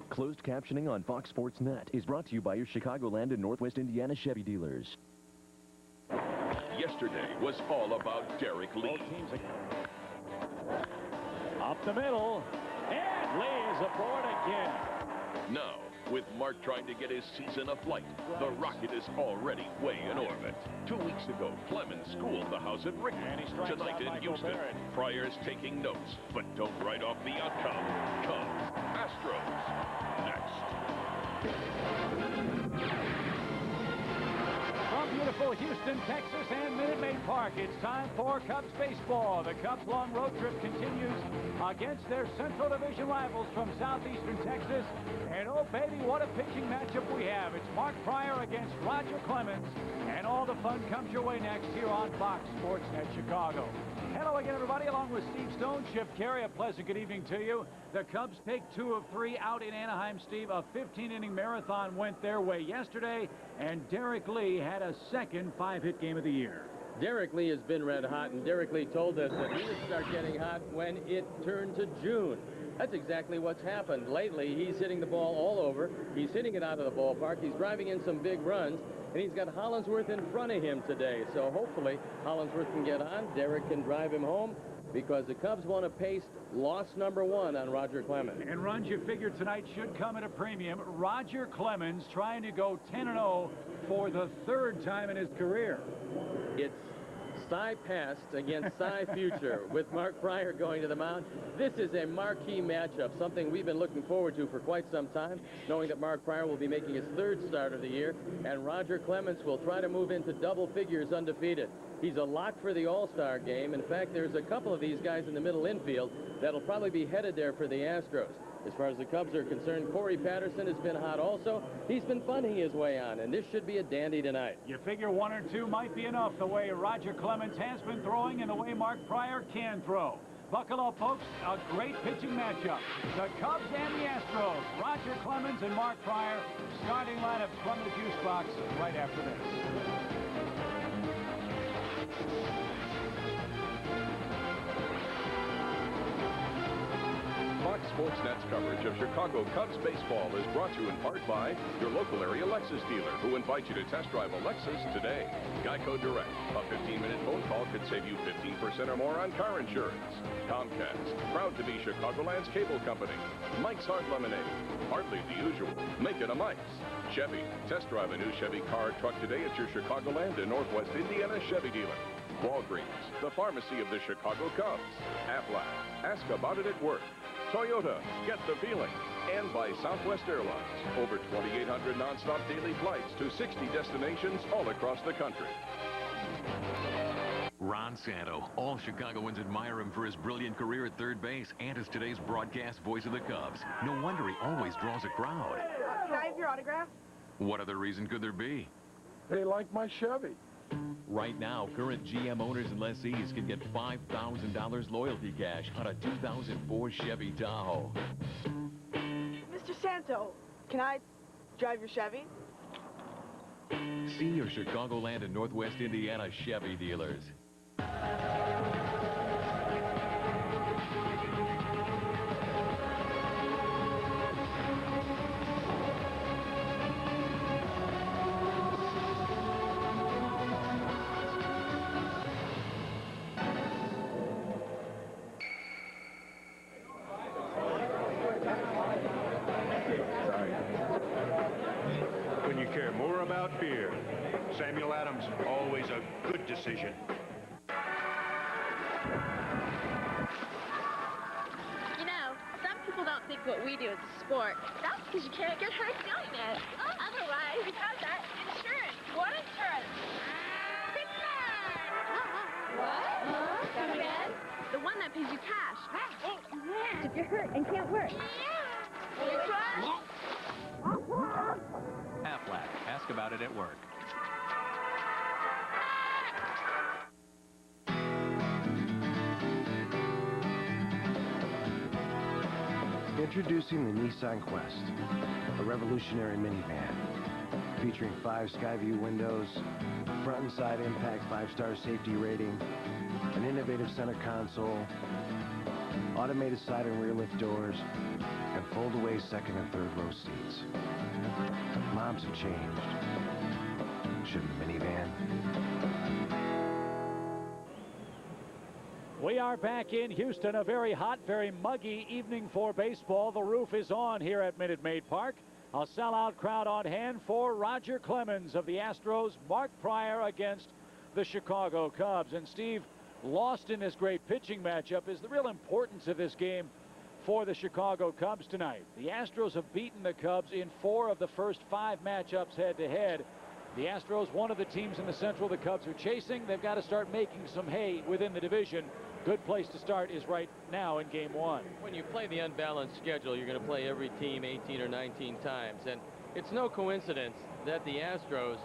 Closed captioning on Fox Sports Net is brought to you by your Chicagoland and Northwest Indiana Chevy dealers. Yesterday was all about Derek Lee. Up the middle, and Lee is aboard again. Now, with Mark trying to get his season afloat, the rocket is already way in orbit. 2 weeks ago, Clemens schooled the house at Wrigley. Tonight in Houston, Pryor's taking notes, but don't write off the outcome. Cubs, Astros, next. From beautiful Houston, Texas, and Minute Maid Park, it's time for Cubs baseball. The Cubs' long road trip continues against their Central Division rivals from southeastern Texas. And oh, baby, what a pitching matchup we have. It's Mark Pryor against Roger Clemens. And all the fun comes your way next here on Fox Sports Net Chicago. Hello again, everybody, along with Steve Stone, Chip Carey. A pleasant good evening to you. The Cubs picked 2 of 3 out in Anaheim, Steve. A 15-inning marathon went their way yesterday, and Derek Lee had a second 5-hit game of the year. Derek Lee has been red hot, and Derek Lee told us that he would start getting hot when it turned to June. That's exactly what's happened. Lately, he's hitting the ball all over. He's hitting it out of the ballpark. He's driving in some big runs, and he's got Hollinsworth in front of him today. So hopefully, Hollinsworth can get on. Derek can drive him home, because the Cubs want to paste loss number 1 on Roger Clemens. And runs you figure tonight should come at a premium. Roger Clemens trying to go 10-0 for the 3rd time in his career. It's Cy past against Cy future with Mark Pryor going to the mound. This is a marquee matchup, something we've been looking forward to for quite some time, knowing that Mark Pryor will be making his 3rd start of the year, and Roger Clemens will try to move into double figures undefeated. He's a lock for the All-Star game. In fact, there's a couple of these guys in the middle infield that'll probably be headed there for the Astros. As far as the Cubs are concerned, Corey Patterson has been hot also. He's been funding his way on, and this should be a dandy tonight. You figure 1 or 2 might be enough, the way Roger Clemens has been throwing and the way Mark Pryor can throw. Buckle up, folks. A great pitching matchup. The Cubs and the Astros. Roger Clemens and Mark Pryor. Starting lineups from the juice box right after this. Fox Sports Net's coverage of Chicago Cubs baseball is brought to you in part by your local area Lexus dealer, who invites you to test drive a Lexus today. Geico Direct. A 15-minute phone call could save you 15% or more on car insurance. Comcast. Proud to be Chicagoland's cable company. Mike's Hard Lemonade. Hardly the usual. Make it a Mike's. Chevy. Test drive a new Chevy car or truck today at your Chicagoland and Northwest Indiana Chevy dealer. Walgreens. The pharmacy of the Chicago Cubs. Aflac. Ask about it at work. Toyota, get the feeling. And by Southwest Airlines. Over 2,800 nonstop daily flights to 60 destinations all across the country. Ron Santo. All Chicagoans admire him for his brilliant career at third base and as today's broadcast voice of the Cubs. No wonder he always draws a crowd. Can I have your autograph? What other reason could there be? They like my Chevy. Right now, current GM owners and lessees can get $5,000 loyalty cash on a 2004 Chevy Tahoe. Mr. Santo, can I drive your Chevy? See your Chicagoland and Northwest Indiana Chevy dealers. When you care more about beer, Samuel Adams, always a good decision. You know, some people don't think what we do is a sport. That's because you can't get hurt doing it. Otherwise, we have that insurance. What insurance? What? Come again? The one that pays you cash. If you're hurt and can't work. Which one? Aflac. Ask about it at work. Introducing the Nissan Quest, a revolutionary minivan featuring 5 Skyview windows, front and side impact 5-star safety rating, an innovative center console, automated side and rear lift doors, and fold-away second and third row seats. Moms have changed. Shouldn't the minivan? We are back in Houston, a very hot, very muggy evening for baseball. The roof is on here at Minute Maid Park. A sellout crowd on hand for Roger Clemens of the Astros, Mark Pryor against the Chicago Cubs. And Steve, lost in this great pitching matchup is the real importance of this game for the Chicago Cubs tonight. The Astros have beaten the Cubs in 4 of the first 5 matchups head-to-head. The Astros, one of the teams in the Central the Cubs are chasing. They've got to start making some hay within the division. Good place to start is right now in Game 1. When you play the unbalanced schedule, you're going to play every team 18 or 19 times. And it's no coincidence that the Astros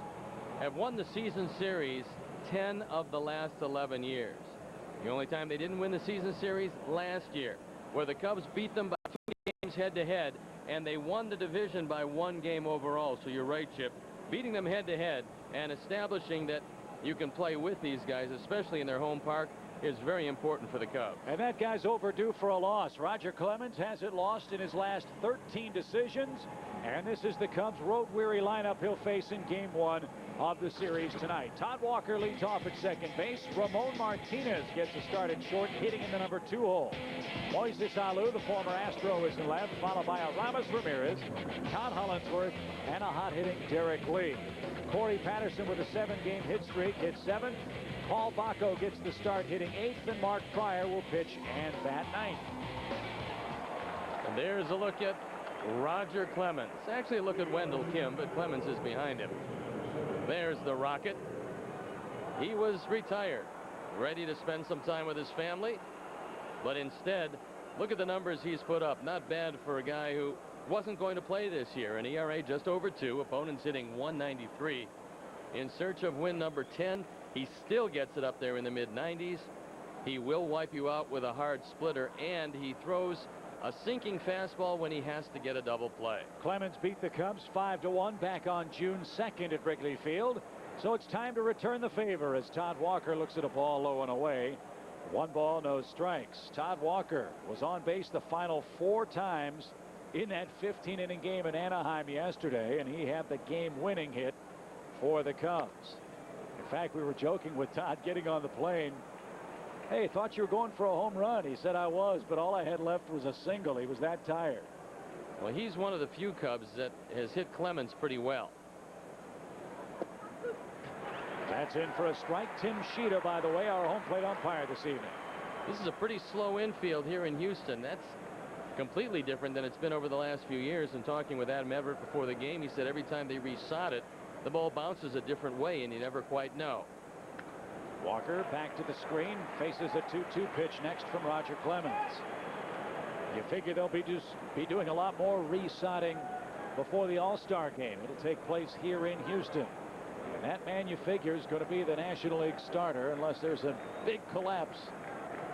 have won the season series 10 of the last 11 years. The only time they didn't win the season series last year, where the Cubs beat them by 2 games head-to-head, and they won the division by 1 game overall. So you're right, Chip. Beating them head-to-head and establishing that you can play with these guys, especially in their home park, is very important for the Cubs. And that guy's overdue for a loss. Roger Clemens has it lost in his last 13 decisions. And this is the Cubs' road-weary lineup he'll face in Game 1 of the series tonight. Todd Walker leads off at second base. Ramon Martinez gets a start at short, hitting in the number 2 hole. Moises Alou, the former Astro, is in left, followed by Aramis Ramirez, Todd Hollinsworth, and a hot-hitting Derek Lee. Corey Patterson with a 7-game hit streak hits 7th. Paul Bacco gets the start hitting 8th, and Mark Pryor will pitch and bat 9th. And there's a look at Roger Clemens. Actually a look at Wendell Kim, but Clemens is behind him. There's the Rocket. He was retired, ready to spend some time with his family, but instead, look at the numbers he's put up. Not bad for a guy who wasn't going to play this year. An ERA just over 2, opponents hitting 193. In search of win number 10, he still gets it up there in the mid-90s. He will wipe you out with a hard splitter, and he throws a sinking fastball when he has to get a double play. Clemens beat the Cubs 5-1 back on June 2nd at Wrigley Field. So it's time to return the favor as Todd Walker looks at a ball low and away. 1 ball, no strikes. Todd Walker was on base the final 4 times in that 15-inning game in Anaheim yesterday, and he had the game-winning hit for the Cubs. In fact, we were joking with Todd getting on the plane. Hey, thought you were going for a home run. He said I was, but all I had left was a single. He was that tired. Well, he's one of the few Cubs that has hit Clemens pretty well. That's in for a strike. Tim Sheeta, by the way, our home plate umpire this evening. This is a pretty slow infield here in Houston. That's completely different than it's been over the last few years. And talking with Adam Everett before the game, he said every time they resod it, the ball bounces a different way, and you never quite know. Walker back to the screen, faces a 2-2 pitch next from Roger Clemens. You figure they'll be doing a lot more resodding before the All-Star game. It'll take place here in Houston. And that man, you figure, is going to be the National League starter unless there's a big collapse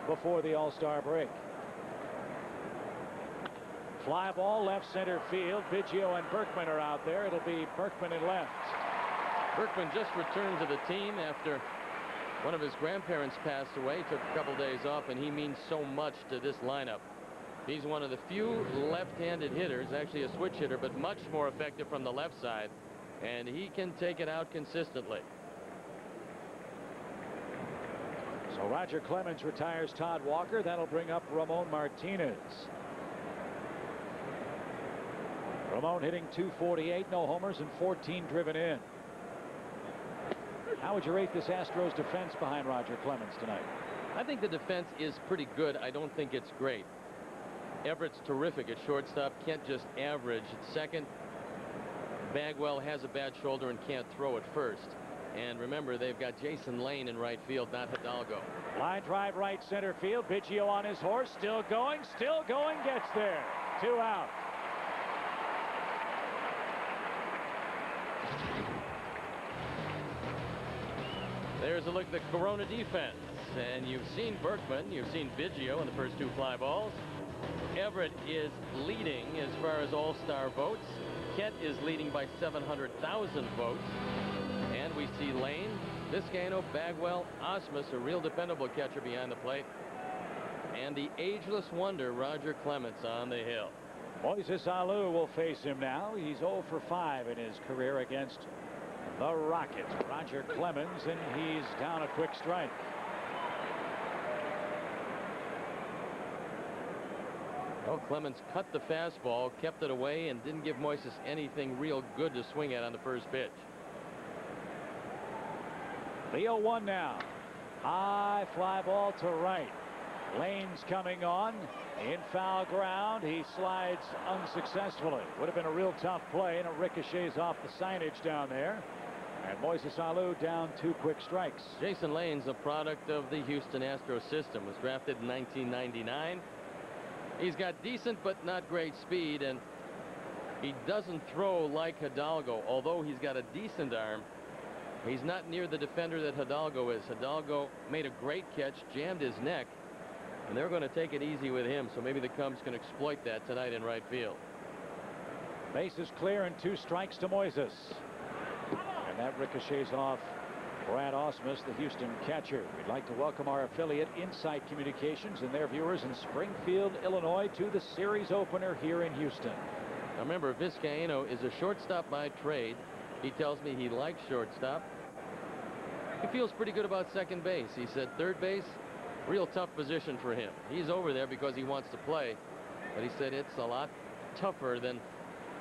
before the All-Star break. Fly ball left center field. Biggio and Berkman are out there. It'll be Berkman in left. Berkman just returned to the team after one of his grandparents passed away, took a couple days off, and he means so much to this lineup. He's one of the few left-handed hitters, actually a switch hitter, but much more effective from the left side, and he can take it out consistently. So Roger Clemens retires Todd Walker. That'll bring up Ramon Martinez. Ramon hitting .248, no homers, and 14 driven in. How would you rate this Astros defense behind Roger Clemens tonight? I think the defense is pretty good. I don't think it's great. Everett's terrific at shortstop. Kent just average at second. Bagwell has a bad shoulder and can't throw at first. And remember, they've got Jason Lane in right field, not Hidalgo. Line drive right center field. Biggio on his horse, still going, gets there. 2 out. There's a look at the Corona defense, and you've seen Berkman, you've seen Biggio in the first 2 fly balls. Everett is leading as far as all-star votes. Kent is leading by 700,000 votes, and we see Lane Vizcaino, Bagwell, Osmus, a real dependable catcher behind the plate, and the ageless wonder Roger Clemens on the hill. Moises Alou will face him now. He's 0 for 5 in his career against the Rockets. Roger Clemens, and he's down a quick strike. Well, Clemens cut the fastball, kept it away, and didn't give Moises anything real good to swing at on the first pitch. The 0-1 now. High fly ball to right. Lane's coming on in foul ground. He slides unsuccessfully. Would have been a real tough play, and it ricochets off the signage down there. And Moises Alou down 2 quick strikes. Jason Lane's a product of the Houston Astros system. Was drafted in 1999. He's got decent but not great speed, and he doesn't throw like Hidalgo. Although he's got a decent arm, he's not near the defender that Hidalgo is. Hidalgo made a great catch, jammed his neck, and they're going to take it easy with him, so maybe the Cubs can exploit that tonight in right field. Base is clear and 2 strikes to Moises. And that ricochets off Brad Osmus, the Houston catcher. We'd like to welcome our affiliate Insight Communications and their viewers in Springfield, Illinois, to the series opener here in Houston. Now remember, Vizcaino is a shortstop by trade. He tells me he likes shortstop. He feels pretty good about second base. He said third base, real tough position for him. He's over there because he wants to play, but he said it's a lot tougher than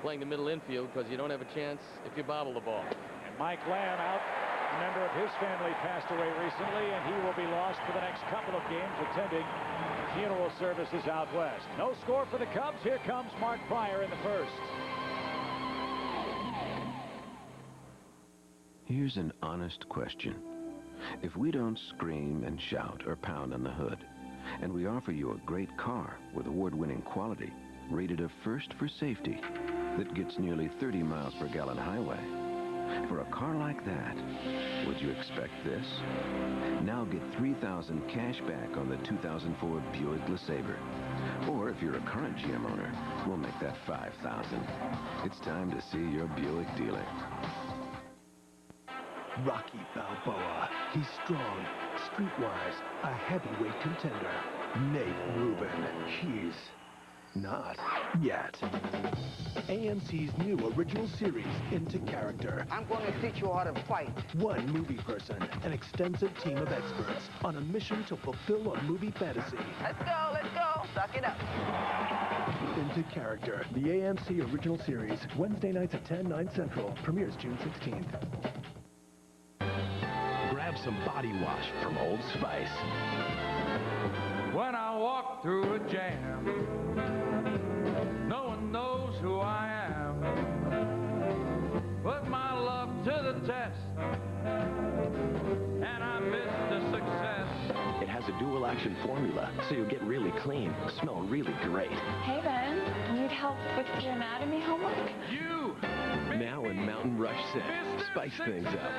playing the middle infield because you don't have a chance if you bobble the ball. And Mike Lamb out. A member of his family passed away recently, and he will be lost for the next couple of games attending funeral services out west. No score for the Cubs. Here comes Mark Pryor in the first. Here's an honest question. If we don't scream and shout or pound on the hood, and we offer you a great car with award-winning quality, rated a first for safety, that gets nearly 30 miles per gallon highway, for a car like that, would you expect this? Now get $3,000 cash back on the 2004 Buick LeSabre. Or if you're a current GM owner, we'll make that $5,000. It's time to see your Buick dealer. Rocky Balboa. He's strong, streetwise, a heavyweight contender. Nate Rubin. He's not yet. AMC's new original series, Into Character. I'm going to teach you how to fight. One movie person, an extensive team of experts on a mission to fulfill a movie fantasy. Let's go, suck it up. Into Character, the AMC original series, Wednesday nights at 10, 9 Central, premieres June 16th. Grab some body wash from Old Spice. When I walk through a jam, no one knows who I am. Put my love to the test, and I missed the success. It has a dual action formula, so you'll get really clean, smell really great. Hey Ben, need help with your anatomy homework? You! Now in Mountain Rush 6, spice things up.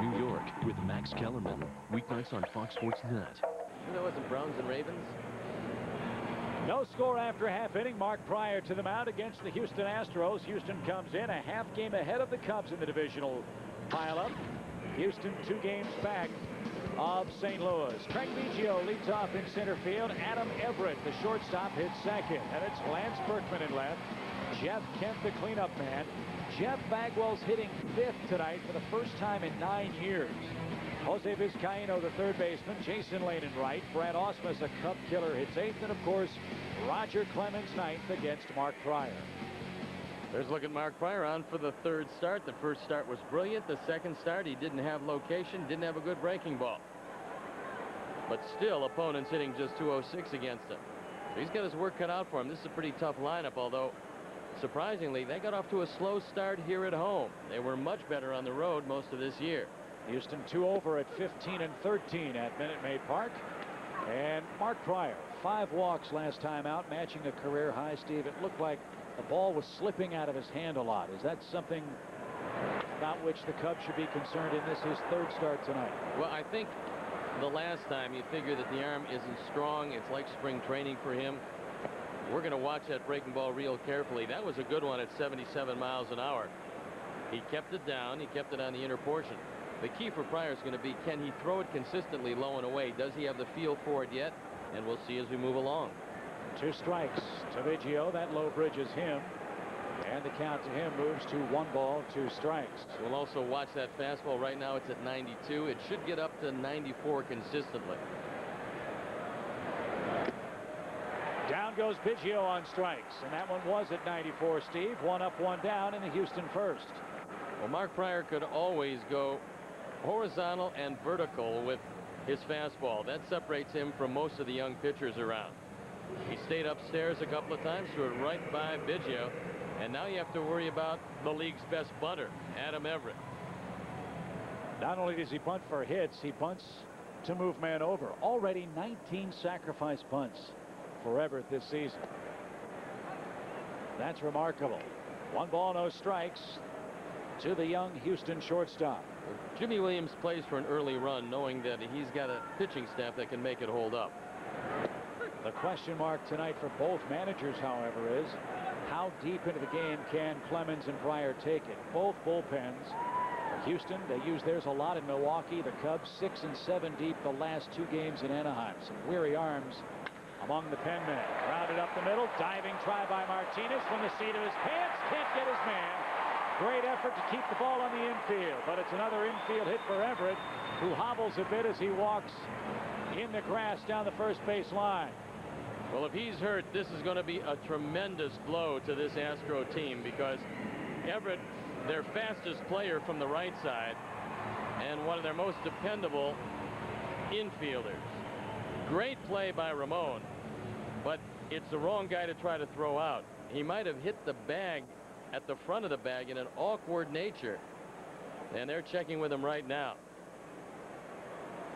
New York with Max Kellerman. Weeknights on Fox Sports Net. You know, wasn't Browns and Ravens? No score after half inning. Mark Pryor to the mound against the Houston Astros. Houston comes in a half game ahead of the Cubs in the divisional pileup. Houston 2 games back of St. Louis. Craig Biggio leads off in center field. Adam Everett, the shortstop, hits second. And it's Lance Berkman in left. Jeff Kemp, the cleanup man. Jeff Bagwell's hitting 5th tonight for the first time in 9 years. Jose Vizcaino, the third baseman. Jason Lane in right. Brad Osmus, a Cub killer, hits 8th. And, of course, Roger Clemens 9th against Mark Pryor. There's looking Mark Pryor on for the third start. The first start was brilliant. The second start, he didn't have location, didn't have a good breaking ball. But still, opponents hitting just 206 against him. So he's got his work cut out for him. This is a pretty tough lineup, although surprisingly, they got off to a slow start here at home. They were much better on the road most of this year. Houston 2 over at 15 and 13 at Minute Maid Park. And Mark Pryor, 5 walks last time out, matching a career high. Steve, it looked like the ball was slipping out of his hand a lot. Is that something about which the Cubs should be concerned in this, his third start tonight? Well, I think the last time you figure that the arm isn't strong. It's like spring training for him. We're going to watch that breaking ball real carefully. That was a good one at 77 miles an hour. He kept it down. He kept it on the inner portion. The key for Pryor is going to be, can he throw it consistently low and away? Does he have the feel for it yet? And we'll see as we move along. 2 strikes to Biggio. That low bridges him. And the count to him moves to 1 ball, 2 strikes. We'll also watch that fastball. Right now it's at 92. It should get up to 94 consistently. Down goes Biggio on strikes. And that one was at 94, Steve. 1 up, 1 down in the Houston first. Well, Mark Pryor could always go horizontal and vertical with his fastball. That separates him from most of the young pitchers around. He stayed upstairs a couple of times, threw it right by Biggio. And now you have to worry about the league's best bunter, Adam Everett. Not only does he bunt for hits, he bunts to move man over. Already 19 sacrifice bunts for Everett this season. That's remarkable. 1 ball, no strikes to the young Houston shortstop. Jimmy Williams plays for an early run, knowing that he's got a pitching staff that can make it hold up. The question mark tonight for both managers, however, is how deep into the game can Clemens and Pryor take it? Both bullpens. Houston, they use theirs a lot in Milwaukee. The Cubs 6 and 7 deep the last 2 games in Anaheim. Some weary arms among the penmen. Rounded up the middle. Diving try by Martinez from the seat of his pants. Can't get his man. Great effort to keep the ball on the infield. But it's another infield hit for Everett, who hobbles a bit as he walks in the grass down the first base line. Well, if he's hurt, this is going to be a tremendous blow to this Astro team, because Everett, their fastest player from the right side and one of their most dependable infielders. Great play by Ramon, but it's the wrong guy to try to throw out. He might have hit the bag at the front of the bag in an awkward nature, and they're checking with him right now.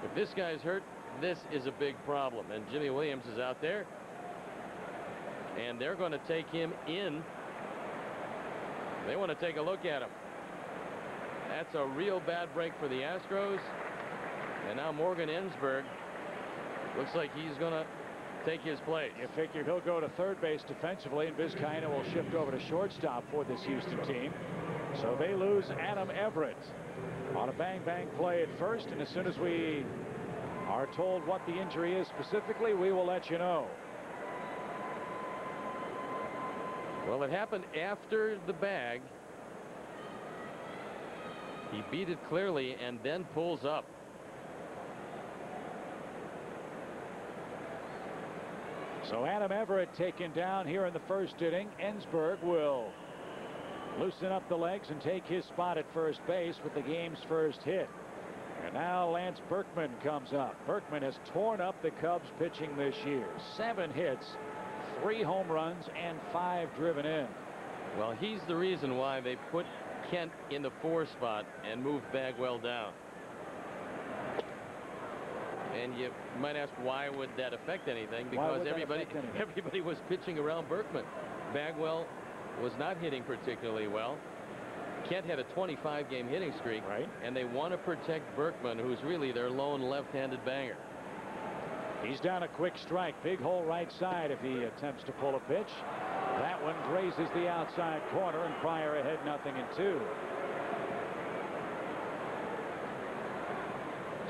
If this guy's hurt, this is a big problem. And Jimmy Williams is out there, and they're going to take him in. They want to take a look at him. That's a real bad break for the Astros. And now Morgan Ensberg looks like he's going to take his place. You figure he'll go to third base defensively, and Vizcaino will shift over to shortstop for this Houston team. So they lose Adam Everett on a bang-bang play at first, and as soon as we are told what the injury is specifically, we will let you know. Well, it happened after the bag. He beat it clearly and then pulls up. So Adam Everett taken down here in the first inning. Ensberg will loosen up the legs and take his spot at first base with the game's first hit. And now Lance Berkman comes up. Berkman has torn up the Cubs pitching this year. 7 hits, 3 home runs, and 5 driven in. Well, he's the reason why they put Kent in the 4 spot and moved Bagwell down. And you might ask, why would that affect anything? Because everybody was pitching around Berkman. Bagwell was not hitting particularly well. Kent had a 25-game hitting streak, right? And they want to protect Berkman, who's really their lone left-handed banger. He's down a quick strike. Big hole right side if he attempts to pull a pitch. That one grazes the outside corner, and Pryor ahead 0-2.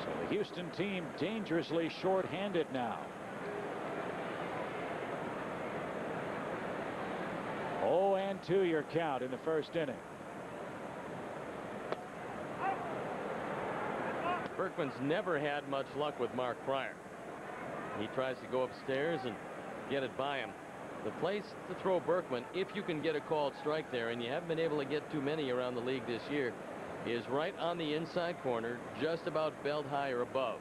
So the Houston team dangerously short-handed now. 0-2 your count in the first inning. Berkman's never had much luck with Mark Pryor. He tries to go upstairs and get it by him. The place to throw Berkman, if you can get a called strike there, and you haven't been able to get too many around the league this year, is right on the inside corner, just about belt high or above.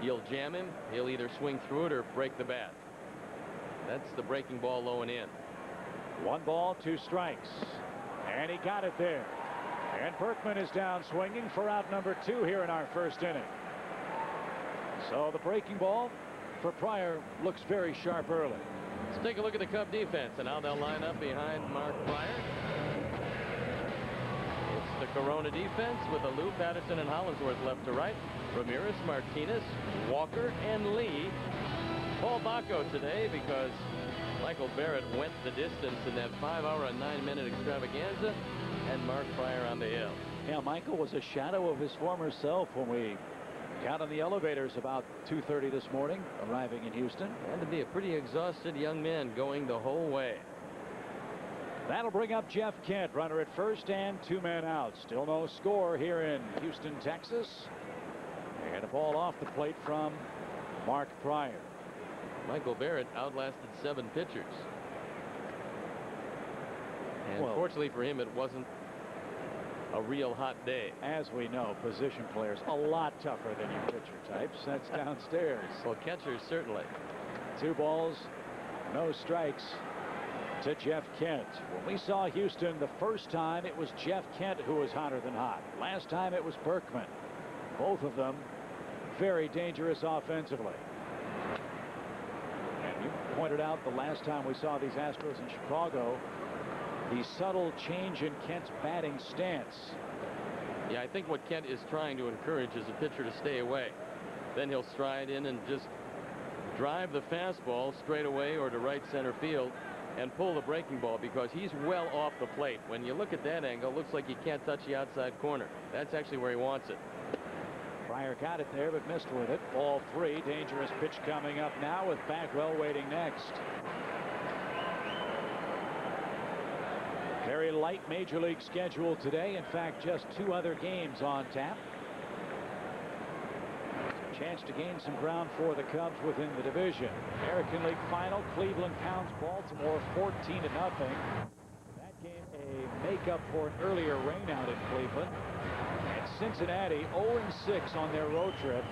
You'll jam him, he'll either swing through it or break the bat. That's the breaking ball low and in. 1 ball, 2 strikes. And he got it there. And Berkman is down swinging for out number 2 here in our first inning. So the breaking ball for Pryor looks very sharp early. Let's take a look at the Cub defense and how they'll line up behind Mark Pryor. It's the Corona defense with Alou, Patterson, and Hollingsworth left to right. Ramirez, Martinez, Walker, and Lee. Paul Bacco today because Michael Barrett went the distance in that 5-hour and 9-minute extravaganza, and Mark Pryor on the hill. Yeah, Michael was a shadow of his former self when we got on the elevators about 2:30 this morning, arriving in Houston. Had to be a pretty exhausted young man going the whole way. That'll bring up Jeff Kent, runner at first and 2 men out. Still no score here in Houston, Texas. And a ball off the plate from Mark Pryor. Michael Barrett outlasted 7 pitchers. And fortunately for him, it wasn't a real hot day. As we know, position players a lot tougher than your pitcher types. That's downstairs. Well, catchers certainly. 2 balls, no strikes to Jeff Kent. When we saw Houston the first time, it was Jeff Kent who was hotter than hot. Last time it was Berkman. Both of them very dangerous offensively. And you pointed out the last time we saw these Astros in Chicago, the subtle change in Kent's batting stance. Yeah, I think what Kent is trying to encourage is a pitcher to stay away. Then he'll stride in and just drive the fastball straight away or to right center field and pull the breaking ball because he's well off the plate. When you look at that angle, it looks like he can't touch the outside corner. That's actually where he wants it. Pryor got it there but missed with it. Ball 3. Dangerous pitch coming up now with Bagwell waiting next. Very light major league schedule today. In fact, just 2 other games on tap. Chance to gain some ground for the Cubs within the division. American League Final, Cleveland pounds Baltimore 14-0. That game a makeup for an earlier rainout in Cleveland. And Cincinnati 0-6 on their road trip.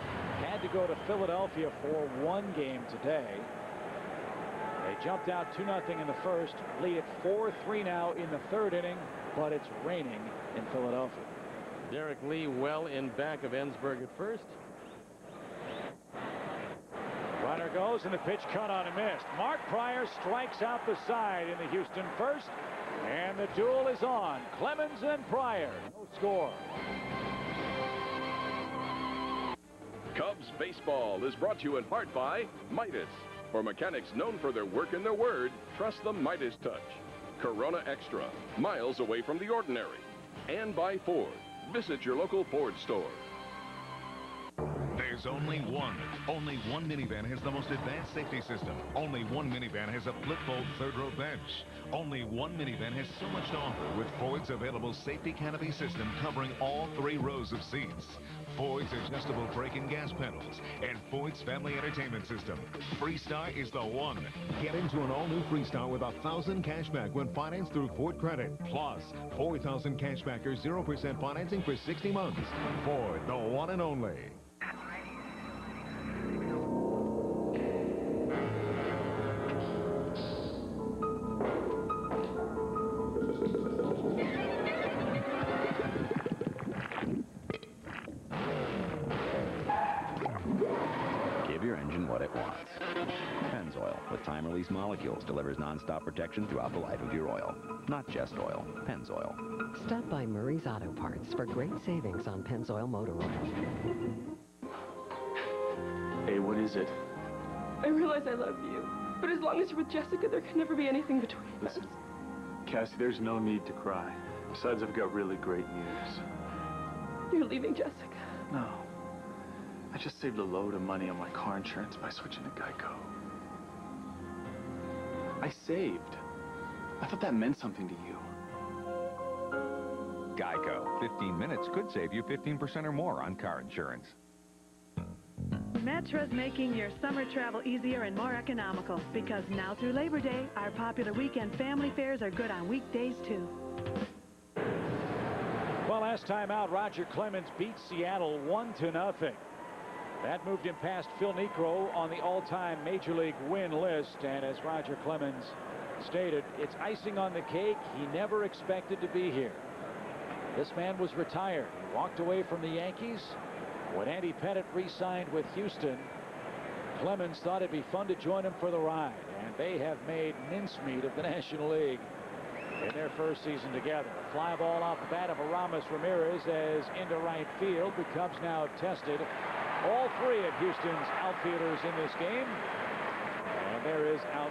Had to go to Philadelphia for 1 game today. They jumped out 2-0 in the first, lead at 4-3 now in the 3rd inning, but it's raining in Philadelphia. Derek Lee well in back of Ensberg at first. Runner goes and the pitch cut on and missed. Mark Pryor strikes out the side in the Houston first, and the duel is on. Clemens and Pryor, no score. Cubs baseball is brought to you in part by Midas. For mechanics known for their work and their word, trust the Midas touch. Corona Extra, miles away from the ordinary. And by Ford. Visit your local Ford store. There's only one. Only one minivan has the most advanced safety system. Only one minivan has a flip-fold 3rd-row bench. Only one minivan has so much to offer with Ford's available safety canopy system covering all 3 rows of seats. Ford's adjustable brake and gas pedals, and Ford's family entertainment system. Freestar is the one. Get into an all-new Freestar with 1,000 cashback when financed through Ford Credit. Plus, 4,000 cashback or 0% financing for 60 months. Ford, the one and only. What it wants. Pennzoil with time-release molecules delivers non-stop protection throughout the life of your oil. Not just oil, Pennzoil. Stop by Murray's Auto Parts for great savings on Pennzoil motor oil. Hey, what is it? I realize I love you, but as long as you're with Jessica, there can never be anything between us. Listen, Cassie, there's no need to cry. Besides, I've got really great news. You're leaving Jessica. No. I just saved a load of money on my car insurance by switching to Geico. I saved. I thought that meant something to you. Geico. 15 minutes could save you 15% or more on car insurance. Metra's making your summer travel easier and more economical because now through Labor Day, our popular weekend family fares are good on weekdays too. Well, last time out, Roger Clemens beat Seattle 1-0. That moved him past Phil Niekro on the all-time Major League win list. And as Roger Clemens stated, it's icing on the cake. He never expected to be here. This man was retired. He walked away from the Yankees. When Andy Pettitte re-signed with Houston, Clemens thought it'd be fun to join him for the ride. And they have made mincemeat of the National League in their first season together. A fly ball off the bat of Aramis Ramirez as into right field. The Cubs now tested all 3 of Houston's outfielders in this game. And there is out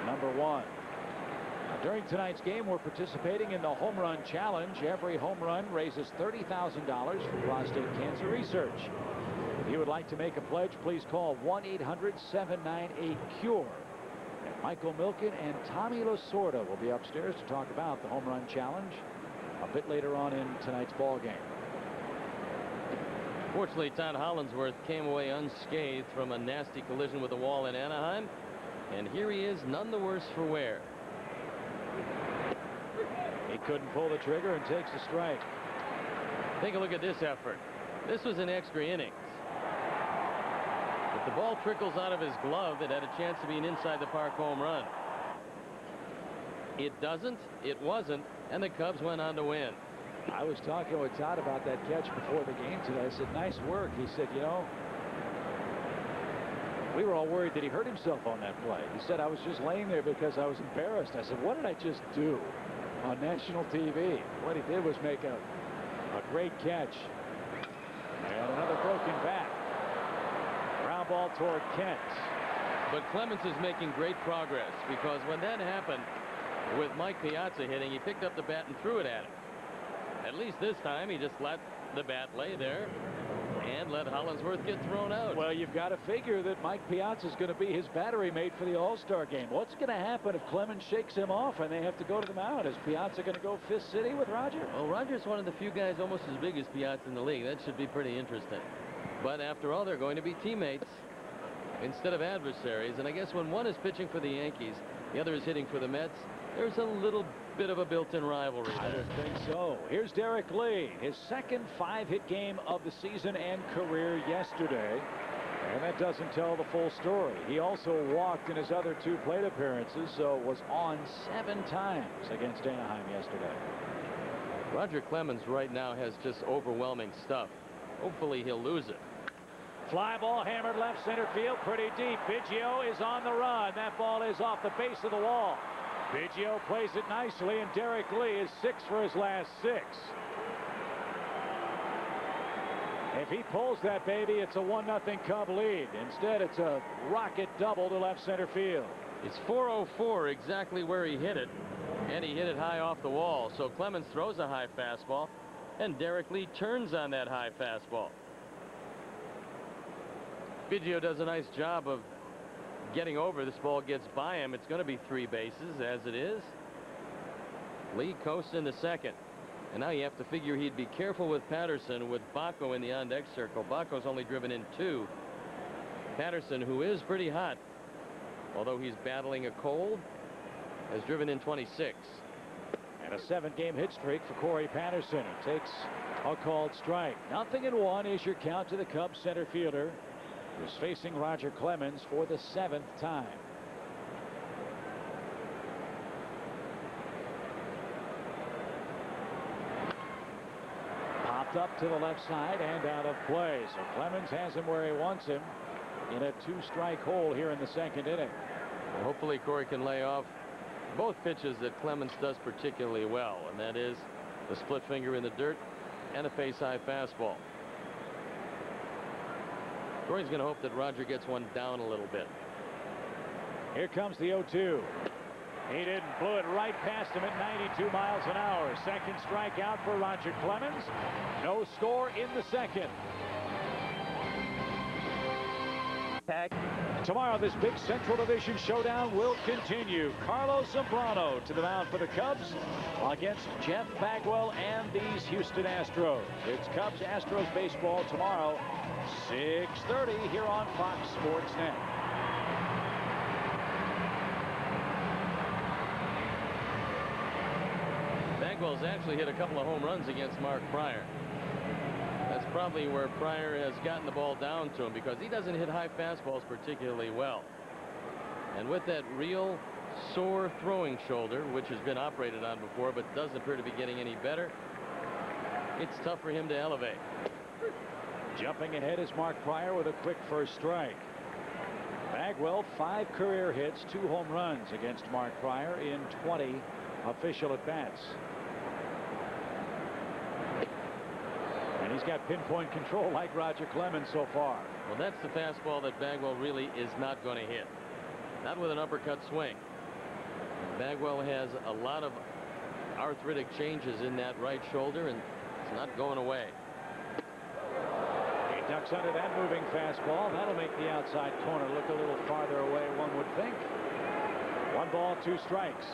number 1. During tonight's game, we're participating in the Home Run Challenge. Every home run raises $30,000 for prostate cancer research. If you would like to make a pledge, please call 1-800-798-CURE. And Michael Milken and Tommy Lasorda will be upstairs to talk about the Home Run Challenge a bit later on in tonight's ball game. Fortunately, Todd Hollandsworth came away unscathed from a nasty collision with the wall in Anaheim. And here he is, none the worse for wear. He couldn't pull the trigger and takes a strike. Take a look at this effort. This was an extra innings. If the ball trickles out of his glove, it had a chance to be an inside the park home run. It doesn't, it wasn't, and the Cubs went on to win. I was talking with Todd about that catch before the game today. I said, nice work. He said, you know, we were all worried that he hurt himself on that play. He said, I was just laying there because I was embarrassed. I said, what did I just do on national TV? What he did was make a great catch. And another broken bat. Ground ball toward Kent. But Clemens is making great progress, because when that happened with Mike Piazza hitting, he picked up the bat and threw it at him. At least this time, he just let the bat lay there and let Hollandsworth get thrown out. Well, you've got to figure that Mike Piazza is going to be his battery mate for the All-Star game. What's going to happen if Clemens shakes him off and they have to go to the mound? Is Piazza going to go fist city with Roger? Well, Roger's one of the few guys almost as big as Piazza in the league. That should be pretty interesting. But after all, they're going to be teammates instead of adversaries. And I guess when one is pitching for the Yankees, the other is hitting for the Mets, there's a little bit of a built-in rivalry there. I don't think so. Here's Derek Lee, his second 5-hit game of the season and career yesterday. And that doesn't tell the full story. He also walked in his other 2 plate appearances, so was on 7 times against Anaheim yesterday. Roger Clemens right now has just overwhelming stuff. Hopefully he'll lose it. Fly ball hammered left center field, pretty deep. Biggio is on the run. That ball is off the base of the wall. Biggio plays it nicely, and Derek Lee is 6 for his last 6. If he pulls that baby, it's a 1-0 Cub lead. Instead, it's a rocket double to left center field. It's 404, exactly where he hit it, and he hit it high off the wall. So Clemens throws a high fastball, and Derek Lee turns on that high fastball. Biggio does a nice job of getting over. This ball gets by him. It's going to be 3 bases, as it is. Lee coasts into second. And now you have to figure he'd be careful with Patterson with Bacco in the on-deck circle. Bacco's only driven in 2. Patterson, who is pretty hot, although he's battling a cold, has driven in 26. And a 7-game hit streak for Corey Patterson. He takes a called strike. 0-1 is your count to the Cubs center fielder, who's facing Roger Clemens for the 7th time. Popped up to the left side and out of play. So Clemens has him where he wants him in a 2-strike hole here in the 2nd inning. Well, hopefully Corey can lay off both pitches that Clemens does particularly well, and that is the split finger in the dirt and a face-high fastball. Corey's going to hope that Roger gets one down a little bit. Here comes the 0-2. He didn't. Blew it right past him at 92 miles an hour. 2nd strikeout for Roger Clemens. No score in the 2nd. Tomorrow, this big Central Division showdown will continue. Carlos Zambrano to the mound for the Cubs against Jeff Bagwell and these Houston Astros. It's Cubs-Astros baseball tomorrow, 6:30 here on Fox Sports Net. Bagwell's actually hit a couple of home runs against Mark Pryor. That's probably where Pryor has gotten the ball down to him, because he doesn't hit high fastballs particularly well. And with that real sore throwing shoulder, which has been operated on before but doesn't appear to be getting any better, it's tough for him to elevate. Jumping ahead is Mark Pryor with a quick first strike. Bagwell, 5 career hits, 2 home runs against Mark Pryor in 20 official at-bats. And he's got pinpoint control like Roger Clemens so far. Well, that's the fastball that Bagwell really is not going to hit. Not with an uppercut swing. Bagwell has a lot of arthritic changes in that right shoulder, and it's not going away. He ducks under that moving fastball. That'll make the outside corner look a little farther away, one would think. 1 ball, 2 strikes.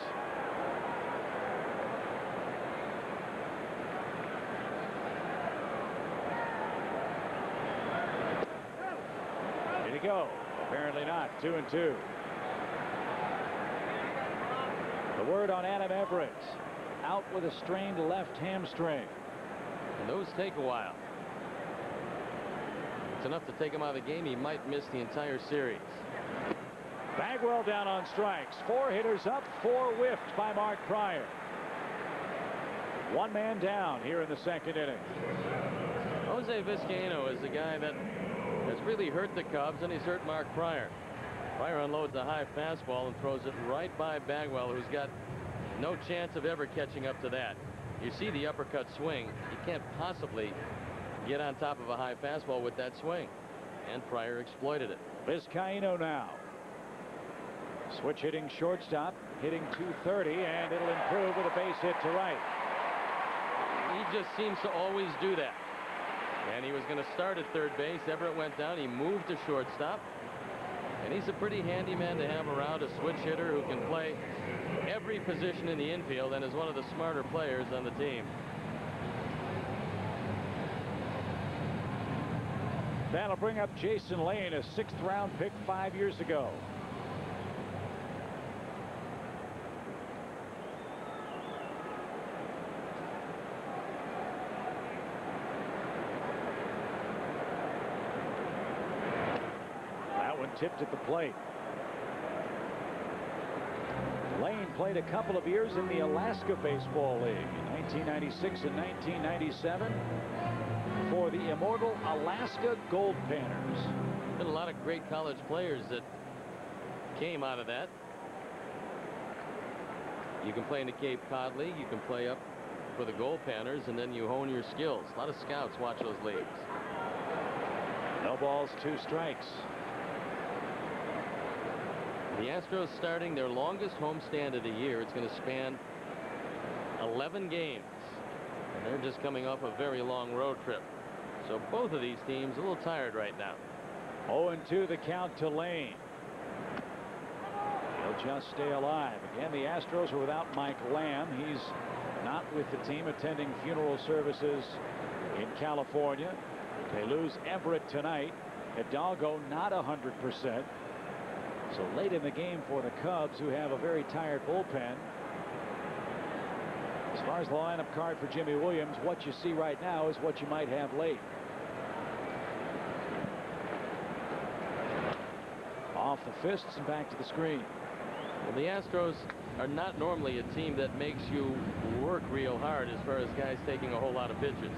Did he go? Apparently not. 2-2. The word on Adam Everett, out with a strained left hamstring. And those take a while. It's enough to take him out of the game. He might miss the entire series. Bagwell down on strikes. 4 hitters up, 4 whiffed by Mark Pryor. 1 man down here in the 2nd inning. Jose Vizcaino is the guy that has really hurt the Cubs, and he's hurt Mark Pryor. Pryor unloads a high fastball and throws it right by Bagwell, who's got no chance of ever catching up to that. You see the uppercut swing. He can't possibly get on top of a high fastball with that swing. And Pryor exploited it. Vizcaino now. Switch hitting shortstop, hitting .230, and it'll improve with a base hit to right. He just seems to always do that. And he was going to start at third base. Everett went down. He moved to shortstop. And he's a pretty handy man to have around, a switch hitter who can play every position in the infield and is one of the smarter players on the team. That'll bring up Jason Lane, a 6th round pick 5 years ago. Tipped at the plate. Lane played a couple of years in the Alaska Baseball League in 1996 and 1997 for the immortal Alaska Gold Painters. Been a lot of great college players that came out of that. You can play in the Cape Cod League, you can play up for the Gold Panthers, and then you hone your skills. A lot of scouts watch those leagues. No balls, 2 strikes. The Astros starting their longest homestand of the year. It's going to span 11 games. And they're just coming off a very long road trip. So both of these teams a little tired right now. 0-2 the count to Lane. He'll just stay alive. Again, the Astros are without Mike Lamb. He's not with the team, attending funeral services in California. They lose Everett tonight. Hidalgo not 100%. So late in the game for the Cubs, who have a very tired bullpen. As far as the lineup card for Jimmy Williams, what you see right now is what you might have late. Off the fists and back to the screen. Well, the Astros are not normally a team that makes you work real hard as far as guys taking a whole lot of pitches.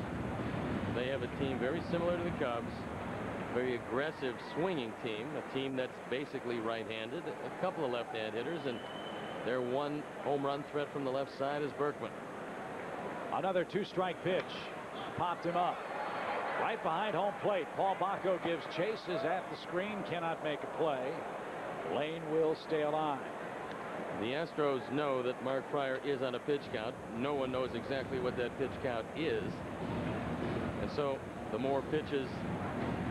They have a team very similar to the Cubs. Very aggressive swinging team, a team that's basically right-handed, a couple of left-hand hitters, and their 1 home run threat from the left side is Berkman. Another 2-strike pitch. Popped him up. Right behind home plate. Paul Bacco gives chase, is at the screen, cannot make a play. Lane will stay alive. The Astros know that Mark Pryor is on a pitch count. No one knows exactly what that pitch count is. And so the more pitches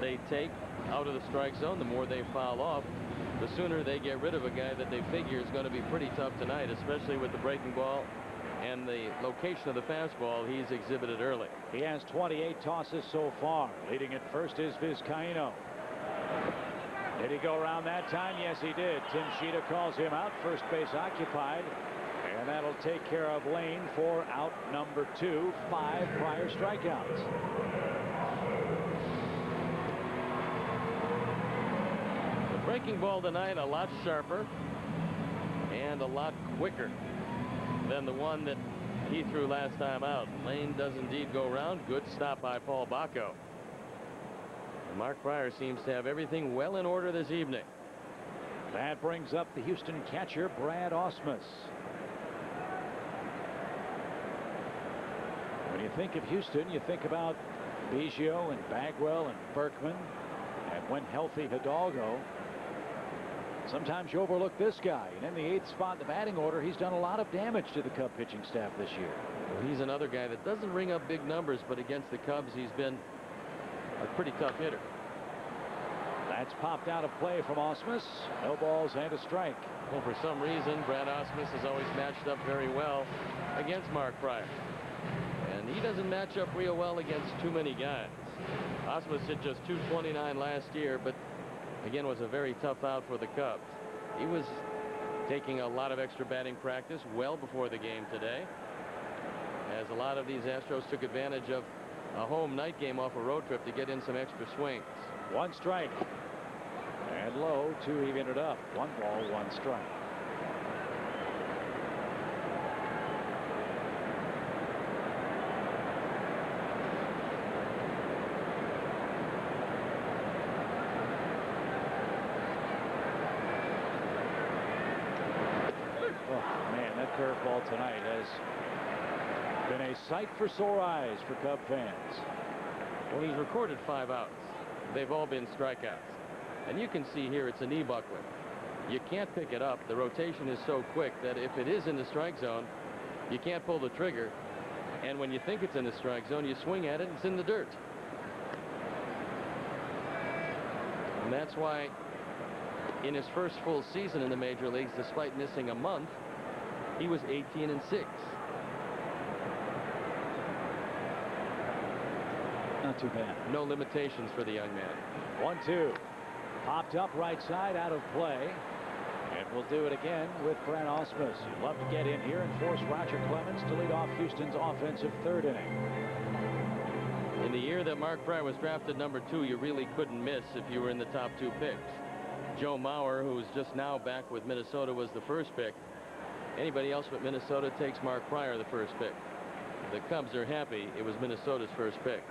they take out of the strike zone, the more they foul off, the sooner they get rid of a guy that they figure is going to be pretty tough tonight, especially with the breaking ball and the location of the fastball he's exhibited early. He has 28 tosses so far. Leading at first is Vizcaino. Did he go around that time? Yes, he did. Tim Sheeta calls him out. First base occupied. And that'll take care of Lane for out number 2. 5 prior strikeouts. Breaking ball tonight a lot sharper and a lot quicker than the one that he threw last time out. Lane does indeed go around. Good stop by Paul Bacco. And Mark Pryor seems to have everything well in order this evening. That brings up the Houston catcher, Brad Ausmus. When you think of Houston, you think about Biggio and Bagwell and Berkman, and when healthy, Hidalgo. Sometimes you overlook this guy, and in the 8th spot in the batting order, he's done a lot of damage to the Cub pitching staff this year. Well, he's another guy that doesn't ring up big numbers, but against the Cubs, he's been a pretty tough hitter. That's popped out of play from Ausmus. No balls and a strike. Well, for some reason, Brad Ausmus has always matched up very well against Mark Pryor. And he doesn't match up real well against too many guys. Ausmus hit just .229 last year, but again was a very tough out for the Cubs. He was taking a lot of extra batting practice well before the game today, as a lot of these Astros took advantage of a home night game off a road trip to get in some extra swings. 1 strike. And low, 2 even it up. 1 ball, 1 strike. Curveball tonight has been a sight for sore eyes for Cub fans. Well, he's recorded 5 outs. They've all been strikeouts. And you can see here it's a knee buckler. You can't pick it up. The rotation is so quick that if it is in the strike zone, you can't pull the trigger. And when you think it's in the strike zone, you swing at it, it's in the dirt. And that's why in his first full season in the major leagues, despite missing a month, he was 18-6. Not too bad. No limitations for the young man. 1-2. Popped up right side, out of play. And we'll do it again with Brad Ausmus. You'd love to get in here and force Roger Clemens to lead off Houston's offensive 3rd inning. In the year that Mark Pryor was drafted number 2, you really couldn't miss if you were in the top 2 picks. Joe Mauer, who's just now back with Minnesota, was the first pick. Anybody else with Minnesota takes Mark Pryor the first pick. The Cubs are happy it was Minnesota's first pick.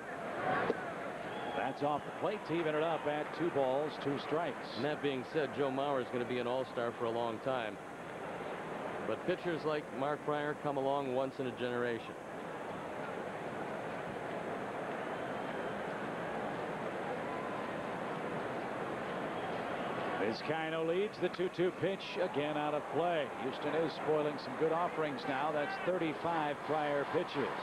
That's off the plate to even it up at 2 balls, 2 strikes. And that being said, Joe Mauer is going to be an all-star for a long time. But pitchers like Mark Pryor come along once in a generation. Vizcaino leads the 2-2 pitch, again out of play. Houston is spoiling some good offerings now. That's 35 Pryor pitches.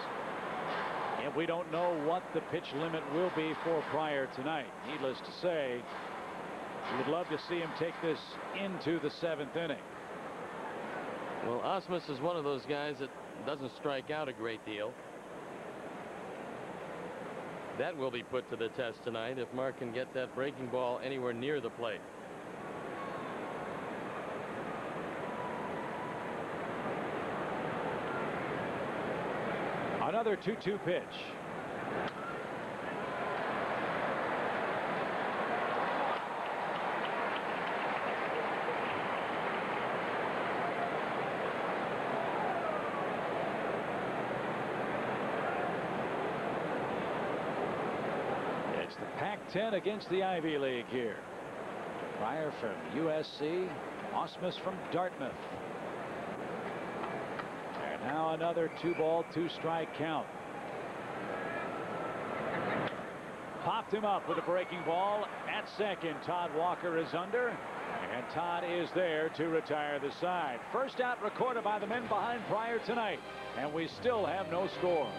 And we don't know what the pitch limit will be for Pryor tonight. Needless to say, we'd love to see him take this into the 7th inning. Well, Ausmus is one of those guys that doesn't strike out a great deal. That will be put to the test tonight if Mark can get that breaking ball anywhere near the plate. Another 2-2 pitch. It's the Pac-10 against the Ivy League here. Pryor from USC, Ausmus from Dartmouth. Now another 2-ball, 2-strike count. Popped him up with a breaking ball at second. Todd Walker is under, and Todd is there to retire the side. First out recorded by the men behind Pryor tonight, and we still have no score.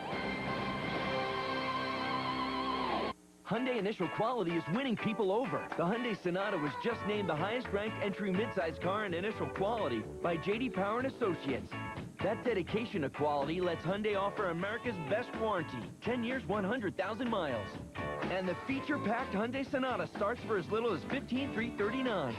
Hyundai Initial Quality is winning people over. The Hyundai Sonata was just named the highest-ranked entry midsize car in Initial Quality by J.D. Power & Associates. That dedication to quality lets Hyundai offer America's best warranty, 10 years, 100,000 miles. And the feature-packed Hyundai Sonata starts for as little as $15,339.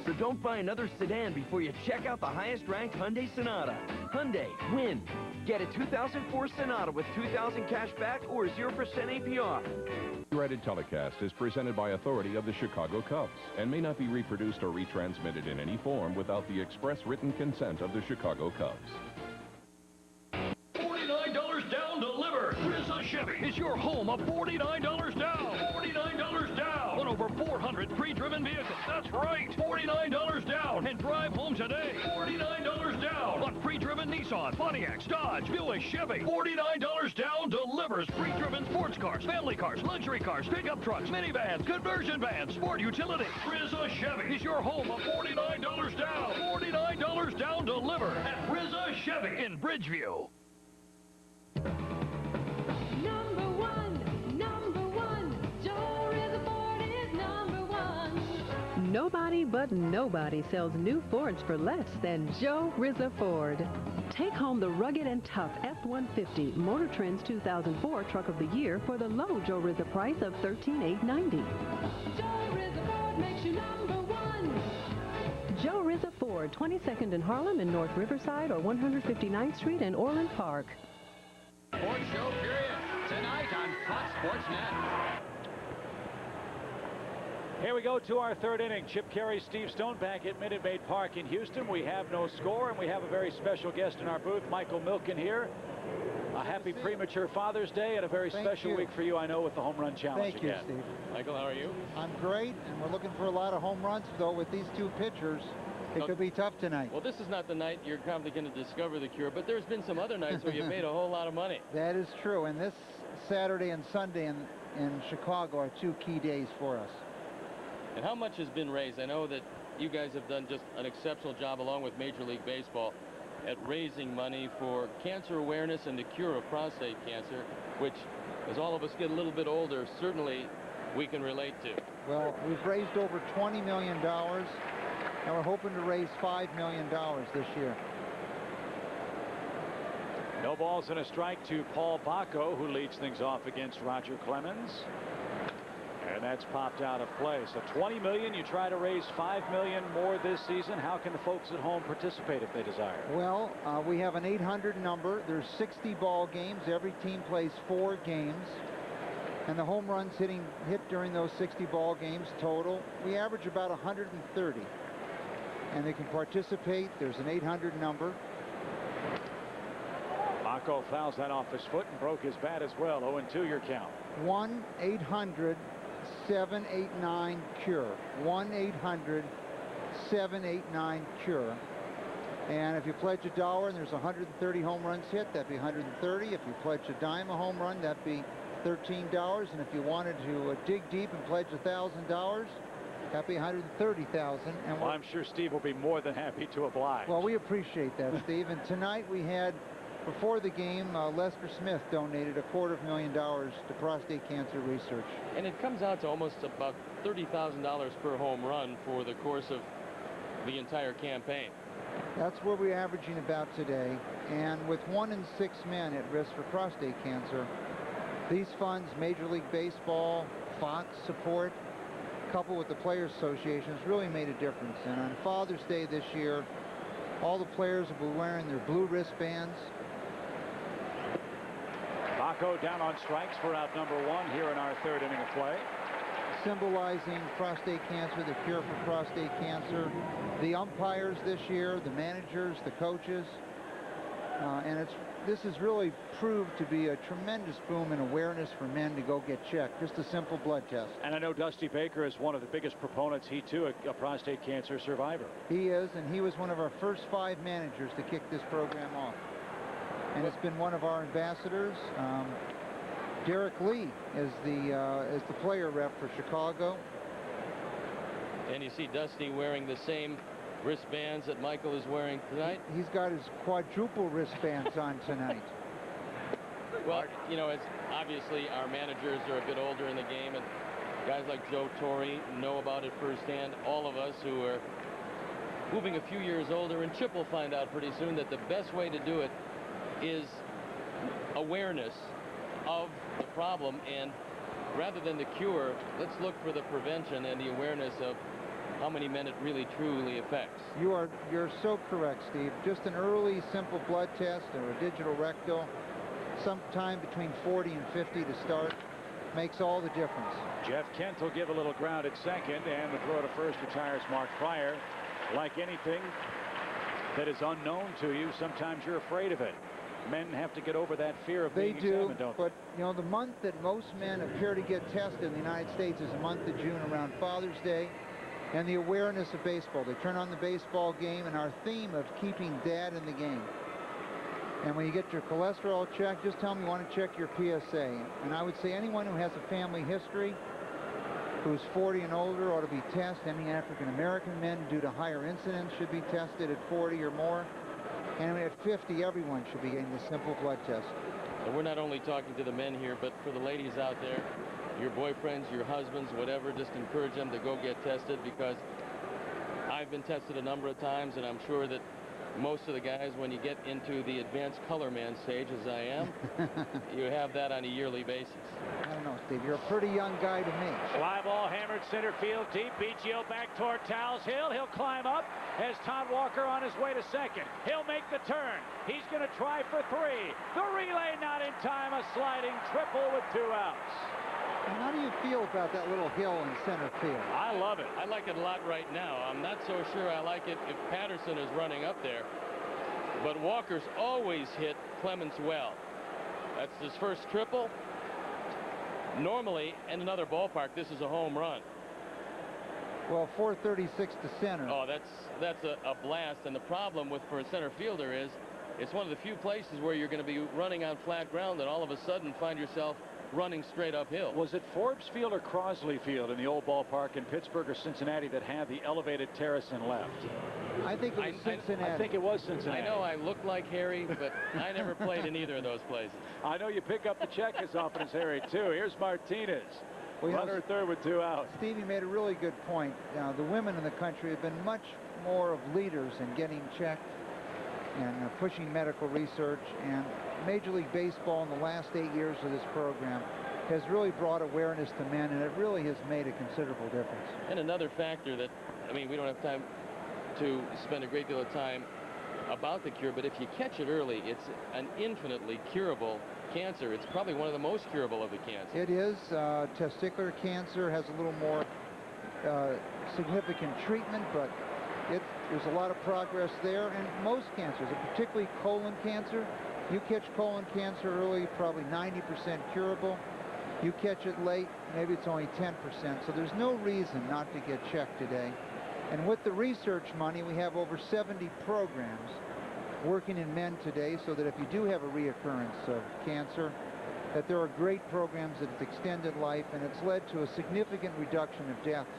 So don't buy another sedan before you check out the highest-ranked Hyundai Sonata. Hyundai, win. Get a 2004 Sonata with $2,000 cash back or 0% APR. Copyrighted telecast is presented by authority of the Chicago Cubs and may not be reproduced or retransmitted in any form without the express written consent of the Chicago Cubs. $49 down delivered. Rizza Chevy is your home of $49 down. $49 down on over 400 pre-driven vehicles. That's right. $49 down and drive home today. $49 down on pre-driven Nissan. Nissan, Pontiac, Dodge, Buick, Chevy. $49 down delivers pre-driven sports cars, family cars, luxury cars, pickup trucks, minivans, conversion vans, sport utility. Rizza Chevy is your home of $49 down. $49 down delivered at Rizza Chevy in Bridgeview. Number one, Joe Rizza Ford is number one. Nobody but nobody sells new Fords for less than Joe Rizza Ford. Take home the rugged and tough F-150 Motor Trend's 2004 Truck of the Year for the low Joe Rizza price of $13,890. Joe Rizza Ford makes you number one. Joe Rizza Ford, 22nd in Harlem and North Riverside, or 159th Street in Orland Park. Sports show period tonight on Fox Sports Net. Here we go to our third inning. Chip Carey, Steve Stone back at Minute Maid Park in Houston. We have no score, and we have a very special guest in our booth, Michael Milken here. A happy premature Father's Day and a very special week for you, I know, with the Home Run Challenge Thank you, Steve. Michael, how are you? I'm great, and we're looking for a lot of home runs, though, with these two pitchers. It could be tough tonight. Well, this is not the night you're probably going to discover the cure, but there's been some other nights where you've made a whole lot of money. That is true, and this Saturday and Sunday in Chicago are two key days for us. And how much has been raised? I know that you guys have done just an exceptional job, along with Major League Baseball, at raising money for cancer awareness and the cure of prostate cancer, which, as all of us get a little bit older, certainly we can relate to. Well, we've raised over $20 million, and we're hoping to raise $5 million this year. No balls and a strike to Paul Bacco, who leads things off against Roger Clemens. And that's popped out of play. So $20 million, you try to raise $5 million more this season. How can the folks at home participate if they desire? Well, we have an 800 number. There's 60 ball games. Every team plays 4 games. And the home runs hit during those 60 ball games total, we average about 130. And they can participate. There's an 800 number. Bacco fouls that off his foot and broke his bat as well. 0-2 your count. 1-800-789-CURE. 1-800-789-CURE. And if you pledge $1 and there's 130 home runs hit, that'd be 130. If you pledge a dime a home run, that'd be $13. And if you wanted to dig deep and pledge $1,000, that'd be $130,000. And well, I'm sure Steve will be more than happy to oblige. Well, we appreciate that, Steve. And tonight we had, before the game, Lester Smith donated $250,000 to prostate cancer research. And it comes out to almost about $30,000 per home run for the course of the entire campaign. That's where we're averaging about today. And with 1 in 6 men at risk for prostate cancer, these funds, Major League Baseball, Fox support, coupled with the Players Association, has really made a difference. And on Father's Day this year, all the players will be wearing their blue wristbands. Bacco down on strikes for out number 1 here in our third inning of play. Symbolizing prostate cancer, the cure for prostate cancer. The umpires this year, the managers, the coaches. And this has really proved to be a tremendous boom in awareness for men to go get checked. Just a simple blood test. And I know Dusty Baker is one of the biggest proponents. He, too, a prostate cancer survivor. He is, and he was one of our first 5 managers to kick this program off. And it's been one of our ambassadors. Derek Lee is the player rep for Chicago. And you see Dusty wearing the same wristbands that Michael is wearing tonight? He's got his quadruple wristbands on tonight. Well, you know, it's obviously our managers are a bit older in the game, and guys like Joe Torre know about it firsthand. All of us who are moving a few years older, and Chip will find out pretty soon that the best way to do it is awareness of the problem, and rather than the cure, let's look for the prevention and the awareness of how many men it really truly affects. You're so correct, Steve. Just an early simple blood test or a digital rectal, sometime between 40 and 50 to start, makes all the difference. Jeff Kent will give a little ground at second, and the throw to first retires Mark Pryor. Like anything that is unknown to you, sometimes you're afraid of it. Men have to get over that fear of being examined, don't they? But, you know, the month that most men appear to get tested in the United States is the month of June around Father's Day and the awareness of baseball. They turn on the baseball game, and our theme of keeping dad in the game. And when you get your cholesterol checked, just tell them you want to check your PSA. And I would say anyone who has a family history, who's 40 and older, ought to be tested. Any African-American men due to higher incidence should be tested at 40 or more. And at 50, everyone should be getting the simple blood test. And we're not only talking to the men here, but for the ladies out there, your boyfriends, your husbands, whatever, just encourage them to go get tested, because I've been tested a number of times, and I'm sure that most of the guys, when you get into the advanced color man stage, as I am, you have that on a yearly basis. I don't know, Steve. You're a pretty young guy to me. Fly ball hammered center field deep. Biggio back toward Towles Hill. He'll climb up as Todd Walker on his way to second. He'll make the turn. He's going to try for 3. The relay not in time. A sliding triple with 2 outs. And how do you feel about that little hill in center field? I love it. I like it a lot right now. I'm not so sure I like it if Patterson is running up there. But Walker's always hit Clemens well. That's his first triple. Normally, in another ballpark, this is a home run. Well, 436 to center. Oh, that's a blast. And the problem for a center fielder is it's one of the few places where you're going to be running on flat ground and all of a sudden find yourself running straight uphill. Was it Forbes Field or Crosley Field in the old ballpark in Pittsburgh or Cincinnati that had the elevated terrace and left? I think it was Cincinnati. I think it was Cincinnati. I know I look like Harry, but I never played in either of those places. I know you pick up the check as often as Harry, too. Here's Martinez. Runner at third with 2 outs. Stevie made a really good point. The women in the country have been much more of leaders in getting checked and pushing medical research, and Major League Baseball in the last 8 years of this program has really brought awareness to men, and it really has made a considerable difference. And another factor that, I mean, we don't have time to spend a great deal of time about the cure, but if you catch it early, it's an infinitely curable cancer. It's probably one of the most curable of the cancers. It is. Testicular cancer has a little more significant treatment, but there's a lot of progress there. And most cancers, and particularly colon cancer, you catch colon cancer early, probably 90% curable. You catch it late, maybe it's only 10%. So there's no reason not to get checked today. And with the research money, we have over 70 programs working in men today, so that if you do have a reoccurrence of cancer, that there are great programs that have extended life, and it's led to a significant reduction of deaths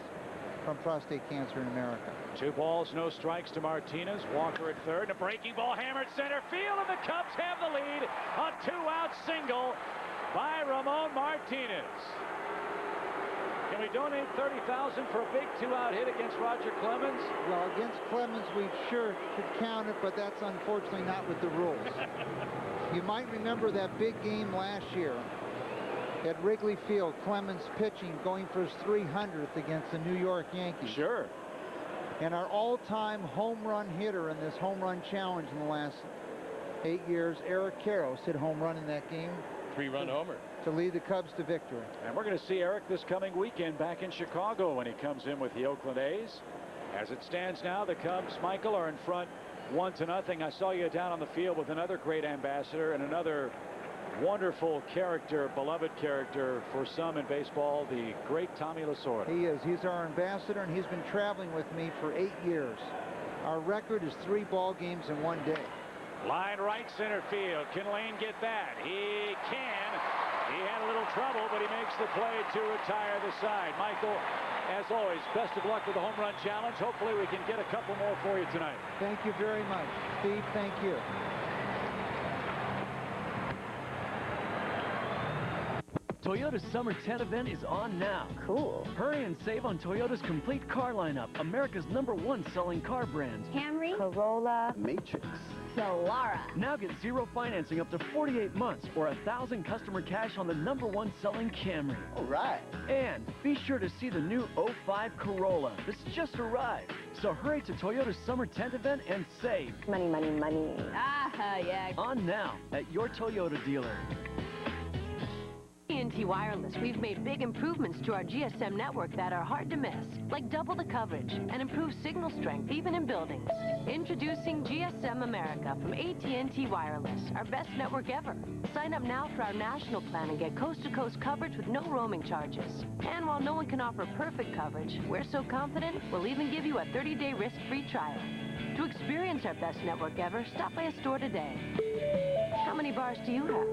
from prostate cancer in America. 2 balls, no strikes to Martinez. Walker at third. A breaking ball hammered center field, and the Cubs have the lead. A 2-out single by Ramon Martinez. Can we donate $30,000 for a big 2-out hit against Roger Clemens? Well, against Clemens, we sure could count it, but that's unfortunately not with the rules. You might remember that big game last year at Wrigley Field, Clemens pitching, going for his 300th against the New York Yankees. Sure. And our all-time home run hitter in this home run challenge in the last 8 years, Eric Karros, hit a home run in that game. 3-run homer. To lead the Cubs to victory. And we're going to see Eric this coming weekend back in Chicago when he comes in with the Oakland A's. As it stands now, the Cubs, Michael, are in front 1-0. I saw you down on the field with another great ambassador and another wonderful character, beloved character for some in baseball, the great Tommy Lasorda. He is. He's our ambassador, and he's been traveling with me for 8 years. Our record is 3 ball games in 1 day. Line right center field. Can Lane get that? He can. He had a little trouble, but he makes the play to retire the side. Michael, as always, best of luck with the home run challenge. Hopefully we can get a couple more for you tonight. Thank you very much. Steve, thank you. Toyota's Summer 10 event is on now. Cool. Hurry and save on Toyota's complete car lineup, America's #1 selling car brands. Camry, Corolla, Matrix, Solara. Now get 0 financing up to 48 months or 1,000 customer cash on the #1 selling Camry. All right. And be sure to see the new 05 Corolla that's just arrived. So hurry to Toyota's Summer 10th event and save. Money, money, money. Ah, yeah. On now at your Toyota dealer. AT&T Wireless, we've made big improvements to our GSM network that are hard to miss, like double the coverage and improved signal strength even in buildings. Introducing GSM America from AT&T Wireless, our best network ever. Sign up now for our national plan and get coast-to-coast coverage with no roaming charges. And while no one can offer perfect coverage, we're so confident we'll even give you a 30-day risk-free trial. To experience our best network ever, stop by a store today. How many bars do you have?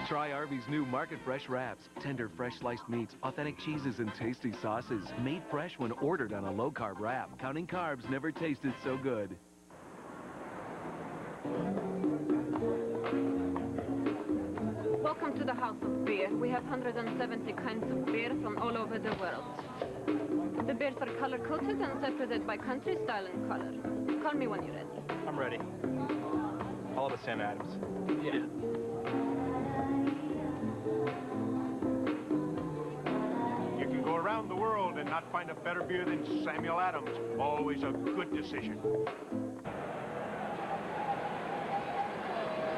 Try Arby's new Market Fresh Wraps. Tender, fresh sliced meats, authentic cheeses, and tasty sauces. Made fresh when ordered on a low-carb wrap. Counting carbs never tasted so good. Welcome to the House of Beer. We have 170 kinds of beer from all over the world. The beers are color-coded and separated by country, style, and color. Call me when you're ready. I'm ready. All the Sam Adams. Yeah. You can go around the world and not find a better beer than Samuel Adams. Always a good decision.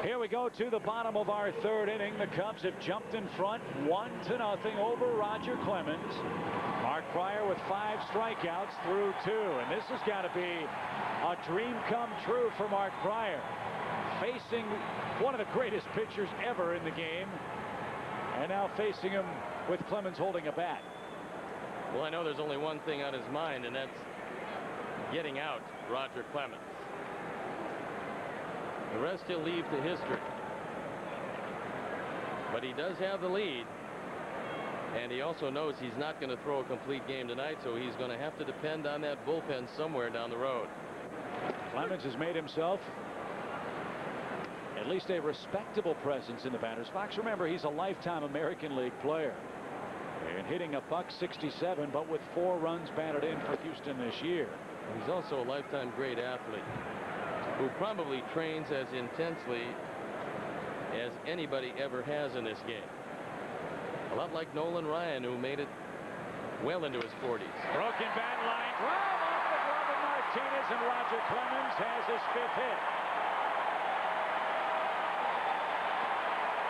Here we go to the bottom of our third inning. The Cubs have jumped in front 1-0 over Roger Clemens. Mark Pryor with 5 strikeouts through 2. And this has got to be a dream come true for Mark Pryor. Facing one of the greatest pitchers ever in the game. And now facing him with Clemens holding a bat. Well, I know there's only one thing on his mind, and that's getting out Roger Clemens. The rest he'll leave to history. But he does have the lead. And he also knows he's not going to throw a complete game tonight, so he's going to have to depend on that bullpen somewhere down the road. Clemens has made himself at least a respectable presence in the batter's box. Remember, he's a lifetime American League player. And hitting a .167, but with 4 runs batted in for Houston this year. He's also a lifetime great athlete who probably trains as intensely as anybody ever has in this game. A lot like Nolan Ryan, who made it well into his 40s. Broken bat line drive off the glove of Martinez, and Roger Clemens has his 5th hit.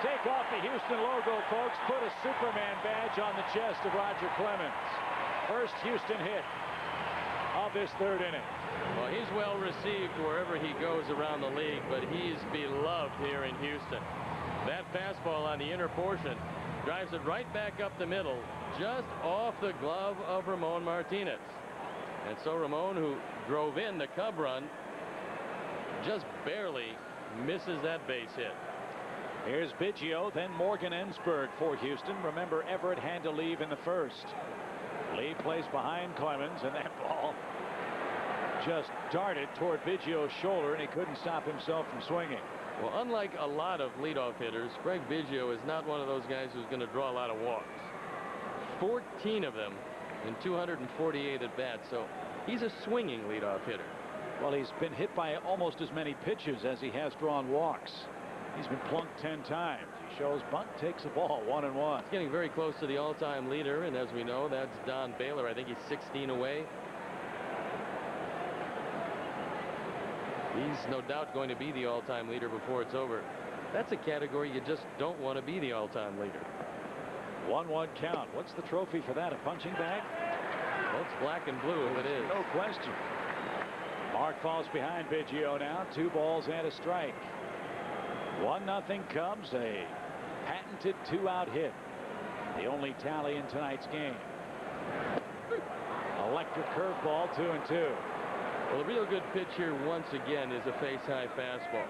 Take off the Houston logo, folks. Put a Superman badge on the chest of Roger Clemens. First Houston hit of this third inning. Well, he's well received wherever he goes around the league, but he's beloved here in Houston. That fastball on the inner portion drives it right back up the middle, just off the glove of Ramon Martinez. And so Ramon, who drove in the Cub run, just barely misses that base hit. Here's Biggio, then Morgan Ensberg for Houston. Remember, Everett had to leave in the first. Lee plays behind Clemens, and that ball just darted toward Biggio's shoulder, and he couldn't stop himself from swinging. Well, unlike a lot of leadoff hitters, Craig Biggio is not one of those guys who's going to draw a lot of walks. 14 of them in 248 at bats, so he's a swinging leadoff hitter. Well, he's been hit by almost as many pitches as he has drawn walks. He's been plunked 10 times. He shows bunt, takes the ball, 1-1. He's getting very close to the all-time leader, and as we know, that's Don Baylor. I think he's 16 away. He's no doubt going to be the all-time leader before it's over. That's a category you just don't want to be the all-time leader. 1-1 count. What's the trophy for that? A punching bag? Well, it's black and blue if it is. No question. Mark falls behind Biggio now. 2 balls and a strike. 1-0 Cubs. A patented 2-out hit. The only tally in tonight's game. Electric curveball, 2-2. Well, the real good pitch here once again is a face-high fastball.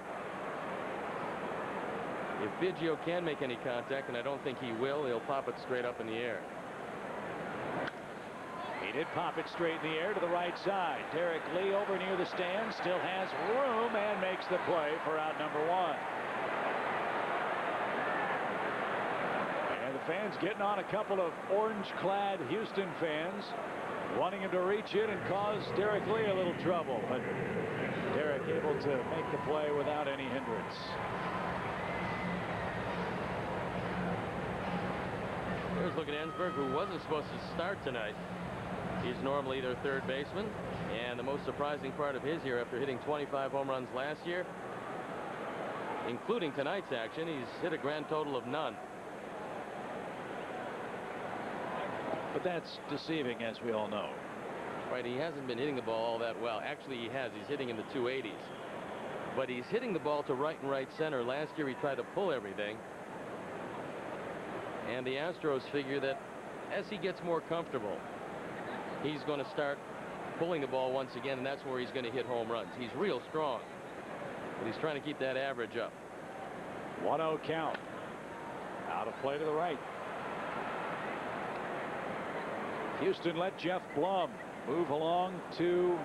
If Biggio can make any contact, and I don't think he will, he'll pop it straight up in the air. He did pop it straight in the air to the right side. Derek Lee over near the stand, still has room and makes the play for out number 1. And the fans getting on a couple of orange-clad Houston fans, wanting him to reach in and cause Derek Lee a little trouble, but Derek able to make the play without any hindrance. Here's looking at Ensberg, who wasn't supposed to start tonight. He's normally their third baseman, and the most surprising part of his year, after hitting 25 home runs last year, including tonight's action, he's hit a grand total of none. But that's deceiving, as we all know. Right, he hasn't been hitting the ball all that well. Actually, he has. He's hitting in the 280s. But he's hitting the ball to right and right center. Last year, he tried to pull everything. And the Astros figure that as he gets more comfortable, he's going to start pulling the ball once again, and that's where he's going to hit home runs. He's real strong. but he's trying to keep that average up. 1-0 count. Out of play to the right. Houston let Jeff Blum move along to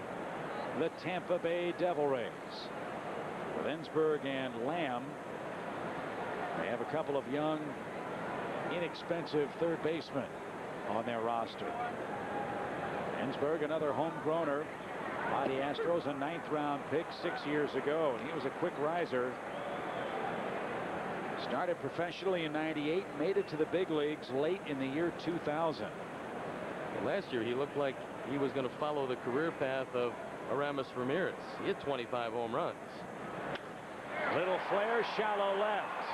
the Tampa Bay Devil Rays. With Ensberg and Lamb, they have a couple of young, inexpensive third basemen on their roster. Ensberg, another homegrowner by the Astros, a 9th-round pick 6 years ago, and he was a quick riser. Started professionally in '98, made it to the big leagues late in the year 2000. Last year, he looked like he was going to follow the career path of Aramis Ramirez. He had 25 home runs. Little flare, shallow left.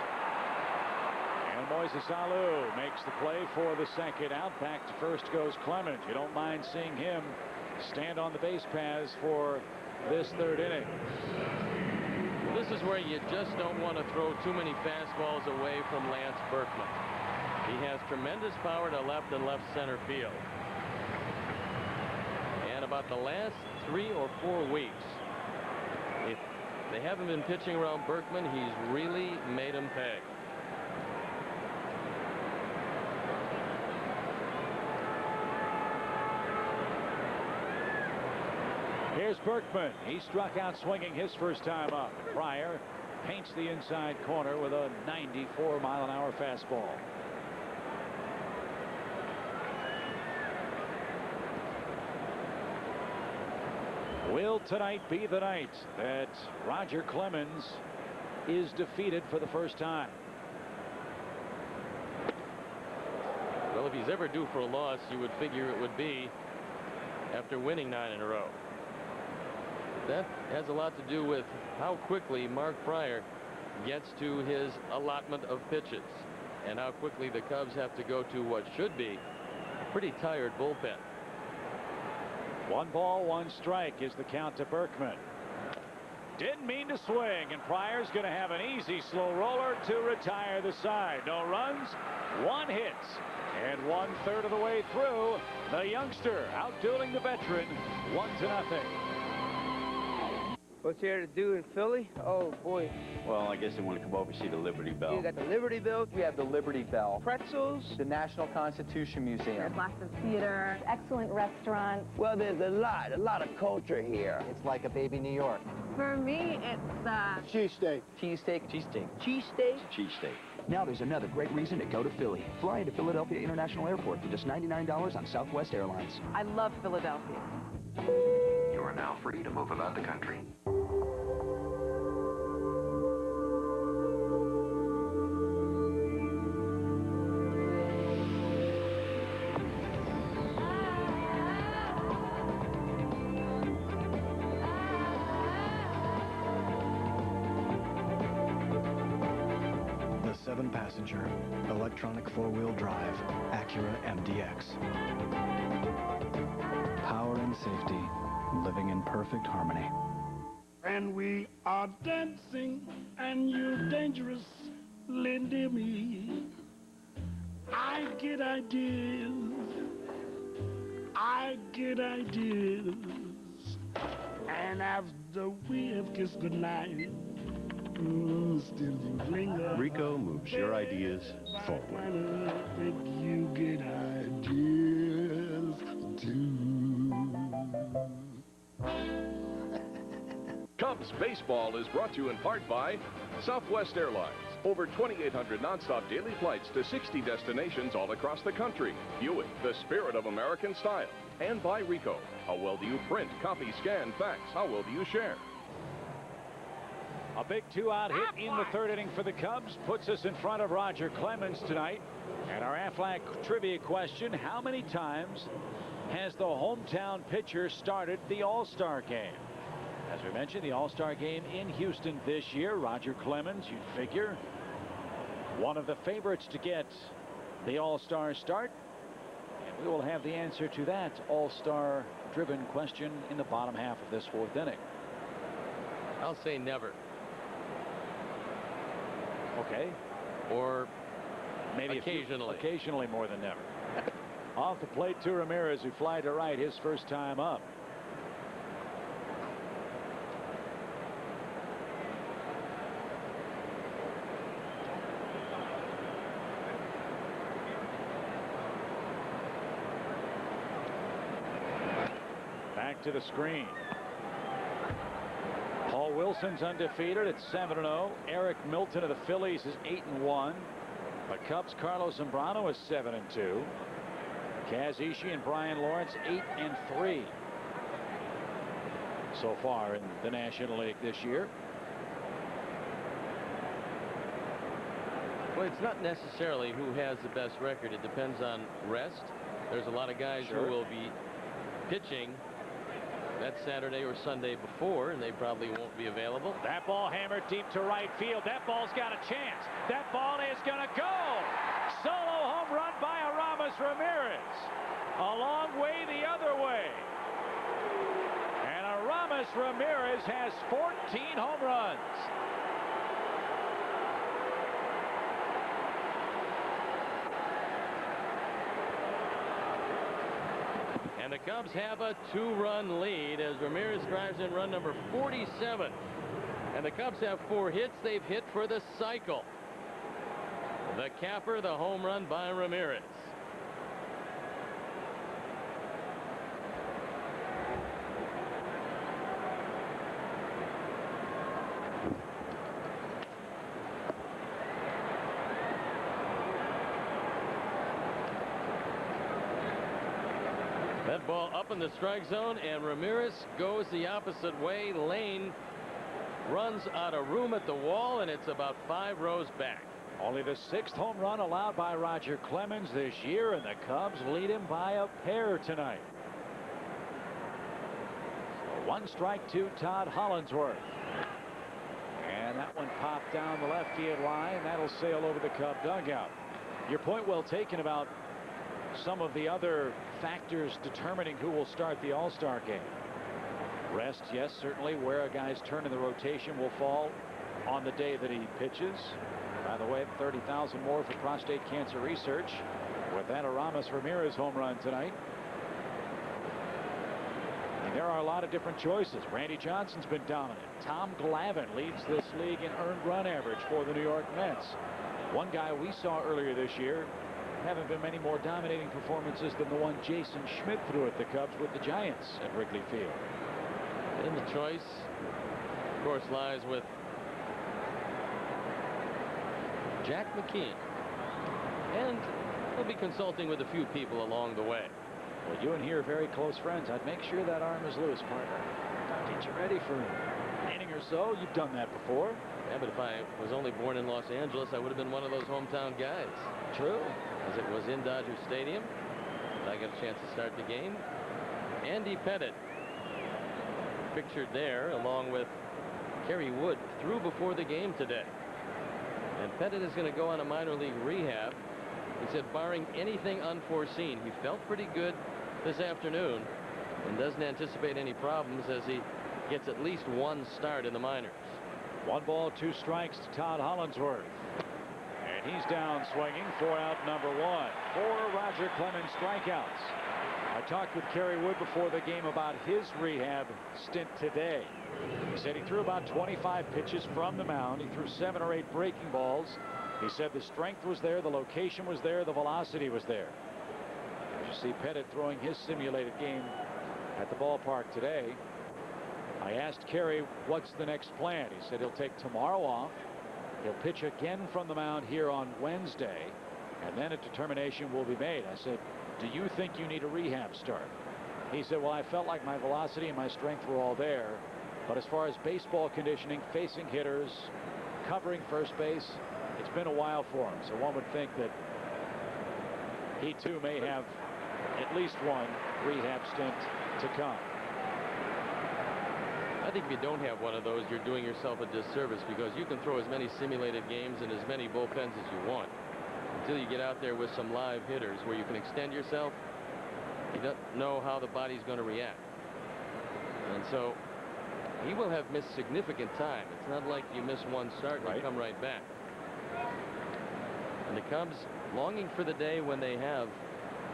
And Moises Alou makes the play for the second out. Back to first goes Clemens. You don't mind seeing him stand on the base paths for this third inning. This is where you just don't want to throw too many fastballs away from Lance Berkman. He has tremendous power to left and left center field. And about the last 3 or 4 weeks, if they haven't been pitching around Berkman, he's really made them pay. Here's Berkman. He struck out swinging his first time up. Pryor paints the inside corner with a 94-mile-an-hour fastball. Will tonight be the night that Roger Clemens is defeated for the first time? Well, if he's ever due for a loss, you would figure it would be after winning 9 in a row. That has a lot to do with how quickly Mark Pryor gets to his allotment of pitches and how quickly the Cubs have to go to what should be a pretty tired bullpen. 1 ball, 1 strike is the count to Berkman. Didn't mean to swing, and Pryor's going to have an easy slow roller to retire the side. No runs, 1 hit, and 1/3 of the way through, the youngster outdueling the veteran 1-0. What's there to do in Philly? Oh, boy. Well, I guess they want to come over and see the Liberty Bell. You got the Liberty Bell. We have the Liberty Bell. Pretzels. The National Constitution Museum. There's lots of theater, excellent restaurants. Well, there's a lot of culture here. It's like a baby New York. For me, it's Cheesesteak. Cheesesteak. Cheesesteak. Cheesesteak. Cheesesteak. Now there's another great reason to go to Philly. Fly into Philadelphia International Airport for just $99 on Southwest Airlines. I love Philadelphia. You are now free to move about the country. The 7-passenger, electronic 4-wheel drive Acura MDX. Power and safety, living in perfect harmony. And we are dancing, and you're dangerous, near me. I get ideas. And after we have kissed goodnight, still you linger. Rico moves your ideas forward. I think you get ideas too. Cubs baseball is brought to you in part by Southwest Airlines. Over 2,800 nonstop daily flights to 60 destinations all across the country. Buick, the spirit of American style. And by Rico. How well do you print, copy, scan, fax? How well do you share? A big 2-out hit in the third inning for the Cubs puts us in front of Roger Clemens tonight. And our Aflac trivia question, how many times has the hometown pitcher started the All-Star game? As we mentioned, the All-Star game in Houston this year. Roger Clemens, you'd figure, one of the favorites to get the All-Star start. And we will have the answer to that All-Star driven question in the bottom half of this 4th inning. I'll say never. Okay. Or maybe occasionally. Occasionally more than never. Off the plate to Ramirez, who fly to right his first time up. to the screen. Paul Wilson's undefeated at 7-0. Eric Milton of the Phillies is 8-1. The Cubs' Carlos Zambrano is 7-2. Kaz Ishii and Brian Lawrence 8-3 so far in the National League this year. Well, it's not necessarily who has the best record. It depends on rest. There's a lot of guys who will be pitching that Saturday or Sunday before, and they probably won't be available. That ball hammered deep to right field. That ball's got a chance. That ball is going to go. Solo home run by Aramis Ramirez. A long way the other way. And Aramis Ramirez has 14 home runs. And the Cubs have a 2-run lead as Ramirez drives in run number 47. And the Cubs have 4 hits. They've hit for the cycle. The capper, the home run by Ramirez. That ball up in the strike zone, and Ramirez goes the opposite way. Lane runs out of room at the wall, and it's about 5 rows back. Only the 6th home run allowed by Roger Clemens this year, and the Cubs lead him by a pair tonight. So 1 strike to Todd Hollandsworth. And that one popped down the left field line. That'll sail over the Cub dugout. Your point well taken about some of the other factors determining who will start the All-Star game. Rest, yes, certainly. Where a guy's turn in the rotation will fall on the day that he pitches. By the way, 30,000 more for prostate cancer research with that Aramis Ramirez home run tonight. And there are a lot of different choices. Randy Johnson's been dominant. Tom Glavine leads this league in earned run average for the New York Mets. One guy we saw earlier this year, haven't been many more dominating performances than the one Jason Schmidt threw at the Cubs with the Giants at Wrigley Field. And the choice, of course, lies with Jack McKeon. And he'll be consulting with a few people along the way. Well, you and he are very close friends. I'd make sure that arm is loose, partner. Get you ready for an inning or so. You've done that before. Yeah, but if I was only born in Los Angeles, I would have been one of those hometown guys. True. As it was in Dodger Stadium. I got a chance to start the game. Andy Pettitte, pictured there, along with Kerry Wood, threw before the game today. And Pettitte is going to go on a minor league rehab. He said, barring anything unforeseen, he felt pretty good this afternoon and doesn't anticipate any problems as he gets at least 1 start in the minors. 1 ball, 2 strikes to Todd Hollandsworth. And he's down swinging for out number 1. 4 Roger Clemens strikeouts. I talked with Kerry Wood before the game about his rehab stint today. He said he threw about 25 pitches from the mound. He threw 7 or 8 breaking balls. He said the strength was there, the location was there, the velocity was there. As you see Pettitte throwing his simulated game at the ballpark today. I asked Kerry, what's the next plan? He said he'll take tomorrow off. He'll pitch again from the mound here on Wednesday, and then a determination will be made. I said, do you think you need a rehab start? He said, well, I felt like my velocity and my strength were all there, but as far as baseball conditioning, facing hitters, covering first base, it's been a while for him. So one would think that he too may have at least 1 rehab stint to come. I think if you don't have one of those, you're doing yourself a disservice, because you can throw as many simulated games and as many bullpens as you want until you get out there with some live hitters where you can extend yourself. You don't know how the body's going to react. And so he will have missed significant time. It's not like you miss 1 start and you come right back. And the Cubs longing for the day when they have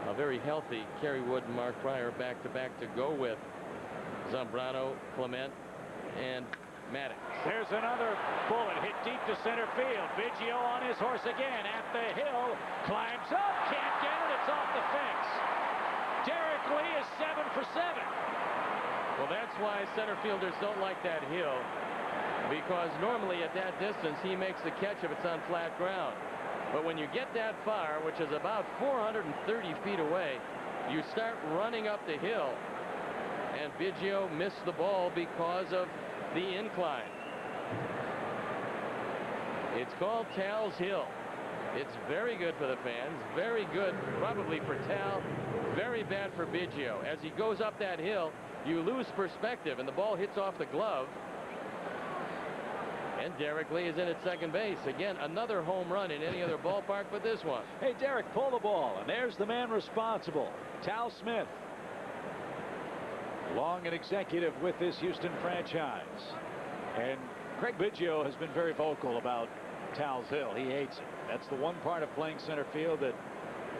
a very healthy Kerry Wood and Mark Prior back-to-back to go with Zambrano, Clement, and Maddox. There's another bullet hit deep to center field. Biggio on his horse again at the hill. Climbs up, can't get it. It's off the fence. Derek Lee is 7 for 7. Well, that's why center fielders don't like that hill, because normally at that distance he makes the catch if it's on flat ground. But when you get that far, which is about 430 feet away, you start running up the hill, and Biggio missed the ball because of the incline. It's called Tal's Hill. It's very good for the fans, very good probably for Tal, very bad for Biggio. As he goes up that hill, you lose perspective, and the ball hits off the glove. And Derek Lee is in at second base. Again, another home run in any other ballpark but this one. Hey, Derek, pull the ball, and there's the man responsible, Tal Smith. Long and executive with this Houston franchise. And Craig Biggio has been very vocal about Tal's Hill. He hates it. That's the one part of playing center field that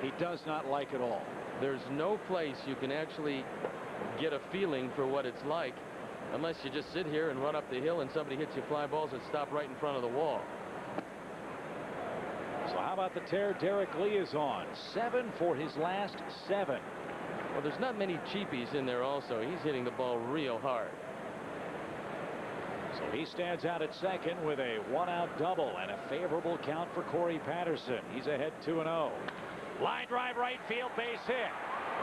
he does not like at all. There's no place you can actually get a feeling for what it's like unless you just sit here and run up the hill and somebody hits you fly balls that stop right in front of the wall. So how about the tear Derek Lee is on? 7 for his last 7. Well, there's not many cheapies in there also. He's hitting the ball real hard. So he stands out at second with a 1-out double and a favorable count for Corey Patterson. He's ahead 2-0. Line drive right field, base hit.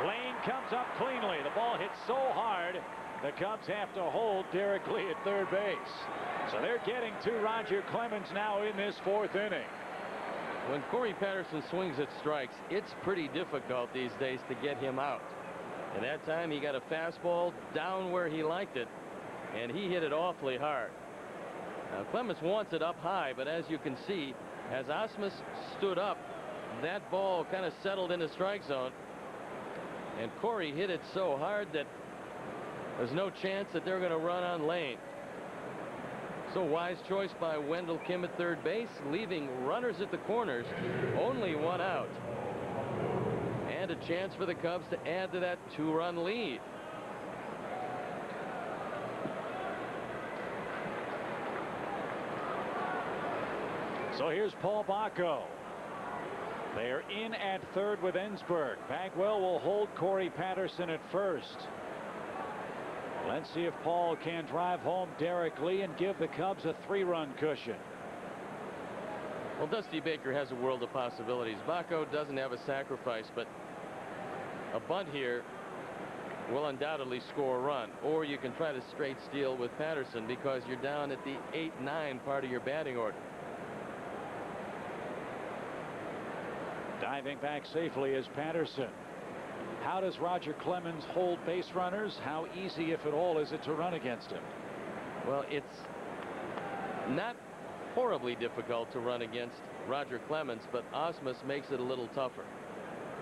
Lane comes up cleanly. The ball hits so hard, the Cubs have to hold Derek Lee at third base. So they're getting to Roger Clemens now in this 4th inning. When Corey Patterson swings at strikes, it's pretty difficult these days to get him out. And that time he got a fastball down where he liked it, and he hit it awfully hard. Now Clemens wants it up high, but as you can see, as Osmus stood up, that ball kind of settled in the strike zone, and Corey hit it so hard that there's no chance that they're going to run on Lane. So wise choice by Wendell Kim at third base, leaving runners at the corners, only 1 out. And a chance for the Cubs to add to that 2-run lead. So here's Paul Bacco. They're in at third with Ensberg. Bagwell will hold Corey Patterson at first. Let's see if Paul can drive home Derek Lee and give the Cubs a 3-run cushion. Well, Dusty Baker has a world of possibilities. Bacco doesn't have a sacrifice, but a bunt here will undoubtedly score a run. Or you can try to straight steal with Patterson because you're down at the 8-9 part of your batting order. Diving back safely is Patterson. How does Roger Clemens hold base runners? How easy, if at all, is it to run against him? Well, it's not horribly difficult to run against Roger Clemens, but Osmus makes it a little tougher.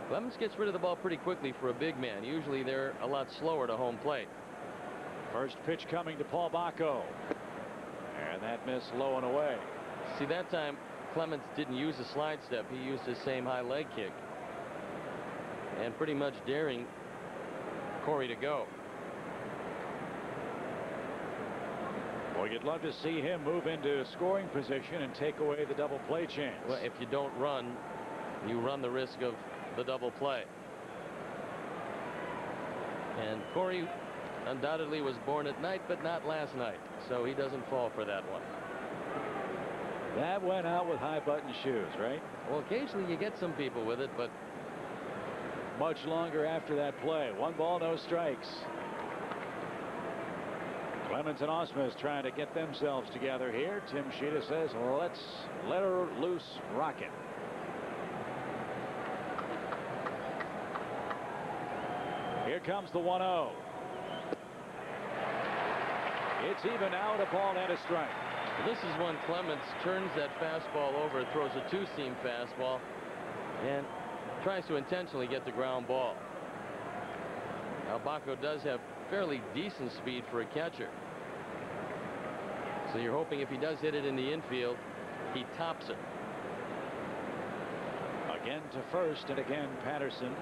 Clemens gets rid of the ball pretty quickly for a big man. Usually they're a lot slower to home plate. First pitch coming to Paul Bacco. And that miss low and away. See, that time Clemens didn't use a slide step. He used his same high leg kick. And pretty much daring Corey to go. Well, you'd love to see him move into scoring position and take away the double play chance. Well, if you don't run, you run the risk of the double play. And Corey undoubtedly was born at night, but not last night, so he doesn't fall for that one. That went out with high button shoes, right? Well, occasionally you get some people with it, but much longer after that play. 1 ball, no strikes. Clemens and Osmus trying to get themselves together here. Tim Sheeta says, well, let's let her loose, rocket. Here comes the 1-0. It's even now, a ball and a strike. This is when Clemens turns that fastball over, throws a 2-seam fastball, and tries to intentionally get the ground ball. Now Bacco does have fairly decent speed for a catcher. So you're hoping if he does hit it in the infield, he tops it. Again to first, and again Patterson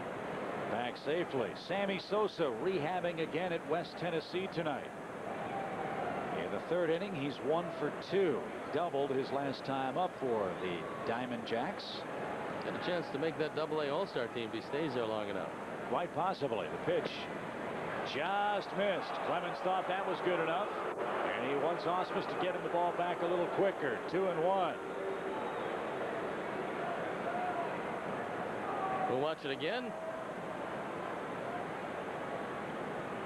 back safely. Sammy Sosa rehabbing again at West Tennessee tonight. In the 3rd inning, he's 1 for 2. Doubled his last time up for the Diamond Jacks. Got a chance to make that Double-A All-Star team if he stays there long enough. Quite possibly. The pitch Just missed. Clemens thought that was good enough. And he wants Ausmus to get him the ball back a little quicker. 2-1. We'll watch it again.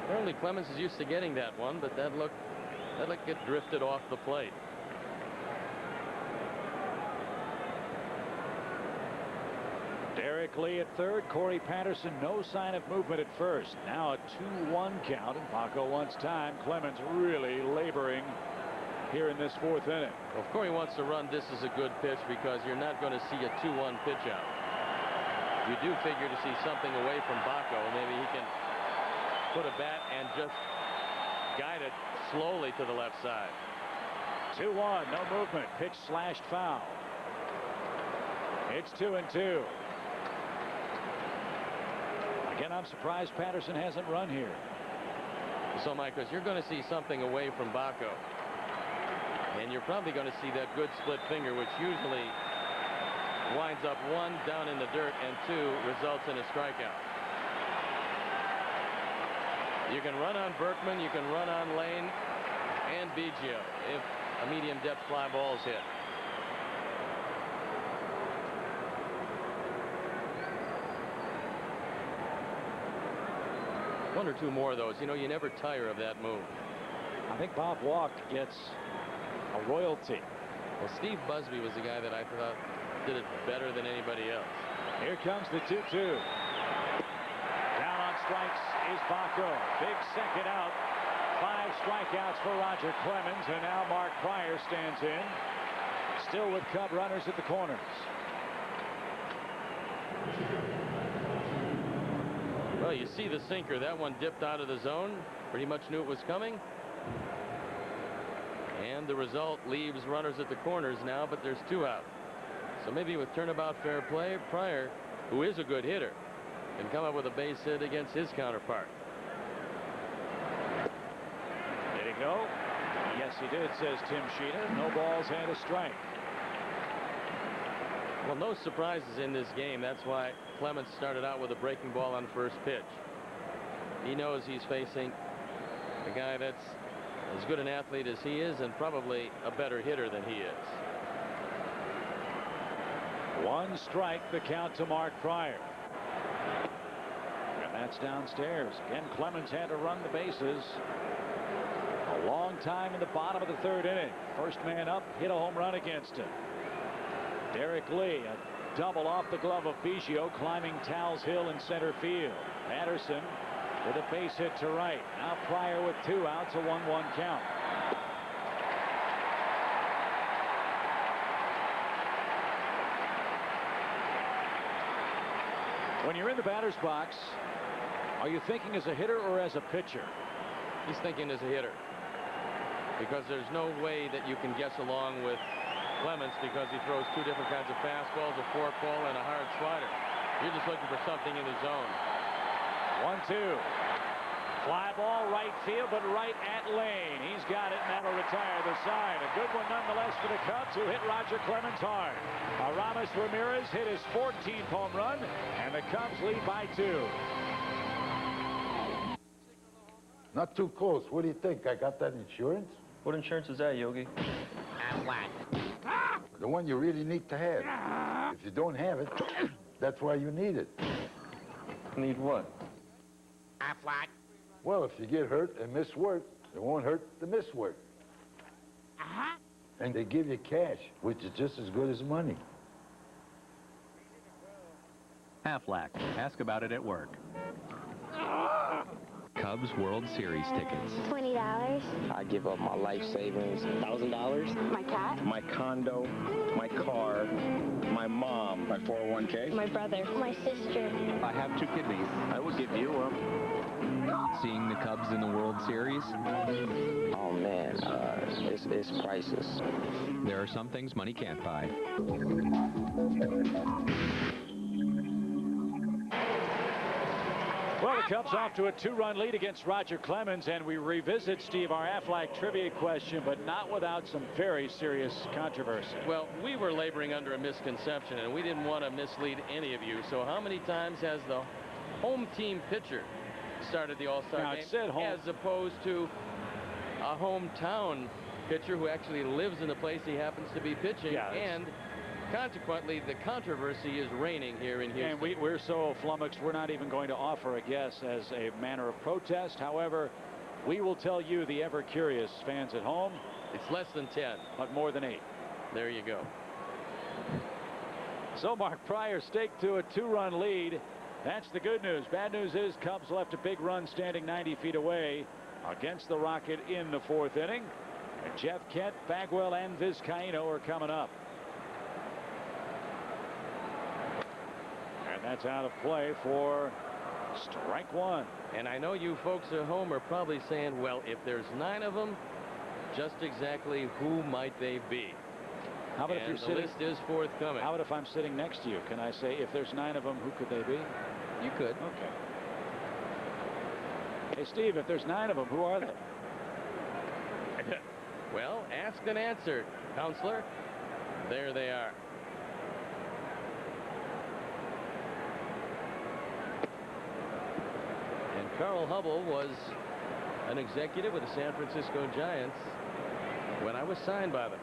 Apparently Clemens is used to getting that one, but that looked it drifted off the plate. Derek Lee at third. Corey Patterson, no sign of movement at first. Now a 2-1 count, and Paco wants time. Clemens really laboring here in this fourth inning. Well, if Corey wants to run, this is a good pitch because you're not going to see a 2-1 pitch out. You do figure to see something away from Paco. Maybe he can put a bat and just guide it slowly to the left side. 2-1, no movement. Pitch slashed foul. It's 2-2. Again, I'm surprised Patterson hasn't run here. So, Mike, because you're going to see something away from Baco. And you're probably going to see that good split finger, which usually winds up 1 down in the dirt and 2 results in a strikeout. You can run on Berkman, you can run on Lane and Biggio if a medium depth fly ball is hit. One or two more of those. You know, you never tire of that move. I think Bob Walk gets a royalty. Well, Steve Busby was the guy that I thought did it better than anybody else. Here comes the 2-2. Down on strikes is Baco. Big second out. 5 strikeouts for Roger Clemens, and now Mark Pryor stands in. Still with Cub runners at the corners. Well, you see the sinker. That one dipped out of the zone. Pretty much knew it was coming. And the result leaves runners at the corners now, but there's 2 out. So maybe with turnabout fair play, Pryor, who is a good hitter, can come up with a base hit against his counterpart. Did he go? Yes, he did, says Tim Sheeta. No balls and a strike. Well, no surprises in this game. That's why Clemens started out with a breaking ball on first pitch. He knows he's facing a guy that's as good an athlete as he is and probably a better hitter than he is. 1 strike, the count to Mark Pryor. And that's downstairs. Again, Clemens had to run the bases. A long time in the bottom of the 3rd inning. First man up, hit a home run against him. Derek Lee, a double off the glove of Biggio, climbing Towles Hill in center field. Patterson with a base hit to right. Now Pryor with 2 outs, a 1-1 count. When you're in the batter's box, are you thinking as a hitter or as a pitcher? He's thinking as a hitter. Because there's no way that you can guess along with Clemens because he throws 2 different kinds of fastballs, a forkball, and a hard slider. You're just looking for something in the zone. 1-2. Fly ball right field, but right at Lane. He's got it, and that'll retire the side. A good one nonetheless for the Cubs, who hit Roger Clemens hard. Aramis Ramirez hit his 14th home run, and the Cubs lead by 2. Not too close. What do you think? I got that insurance? What insurance is that, Yogi? The one you really need to have. If you don't have it, that's why you need it. Need what? Well, if you get hurt and miss work, it won't hurt to miss work. And they give you cash, which is just as good as money. Aflac. Ask about it at work. Cubs World Series tickets. $20. I give up my life savings. $1,000. My cat. My condo. My car. My mom. My 401k. My brother. My sister. I have 2 kidneys. I would give you Seeing the Cubs in the World Series? Oh, man. It's priceless. There are some things money can't buy. Well, the Cubs off to a 2-run lead against Roger Clemens, and we revisit, Steve, our Aflac trivia question, but not without some very serious controversy. Well, we were laboring under a misconception, and we didn't want to mislead any of you. So how many times has the home team pitcher started the All-Star Now, game, it said home. as opposed to a hometown pitcher who actually lives in the place he happens to be pitching, Yeah, and consequently, the controversy is reigning here in Houston. And we're so flummoxed, we're not even going to offer a guess as a manner of protest. However, we will tell you, the ever-curious fans at home, it's less than 10. But more than 8. There you go. So Mark Pryor staked to a 2-run lead. That's the good news. Bad news is Cubs left a big run standing 90 feet away against the Rocket in the 4th inning. And Jeff Kent, Bagwell, and Vizcaino are coming up. And that's out of play for strike 1. And I know you folks at home are probably saying, well, if there's 9 of them, just exactly who might they be? How about if you're the sitting, list is forthcoming. How about if I'm sitting next to you? Can I say, if there's 9 of them, who could they be? You could. Okay. Hey, Steve, if there's 9 of them, who are they? Well, asked and answered, counselor. There they are. And Carl Hubble was an executive with the San Francisco Giants when I was signed by them.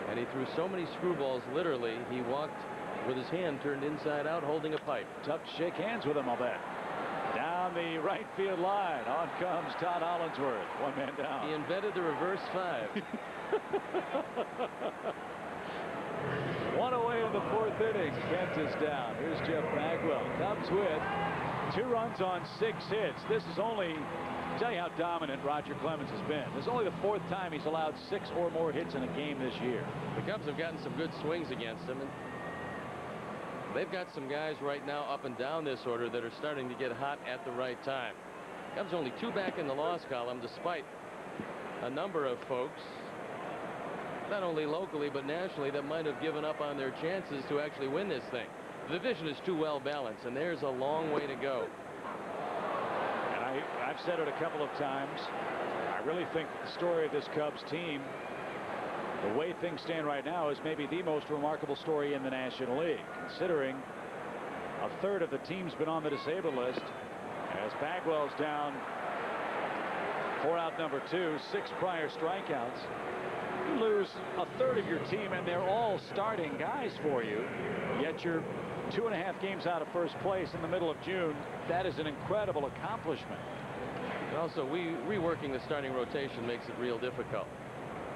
And he threw so many screwballs, literally, he walked with his hand turned inside out holding a pipe. Tough to shake hands with him, I'll bet. Down the right field line. On comes Todd Hollinsworth. 1 man down. He invented the reverse 5. 1 away in the 4th inning. Kent is down. Here's Jeff Bagwell. Cubs with 2 runs on 6 hits. This is only, tell you how dominant Roger Clemens has been. This is only the 4th time he's allowed 6 or more hits in a game this year. The Cubs have gotten some good swings against him. And they've got some guys right now up and down this order that are starting to get hot at the right time. Cubs only 2 back in the loss column, despite a number of folks, not only locally but nationally, that might have given up on their chances to actually win this thing. The division is too well balanced, and there's a long way to go. And I've said it a couple of times. I really think the story of this Cubs team, the way things stand right now, is maybe the most remarkable story in the National League, considering a third of the team's been on the disabled list. As Bagwell's down for out number 2, 6 prior strikeouts. You lose a third of your team, and they're all starting guys for you, yet you're 2.5 games out of first place in the middle of June. That is an incredible accomplishment. And also, reworking the starting rotation makes it real difficult.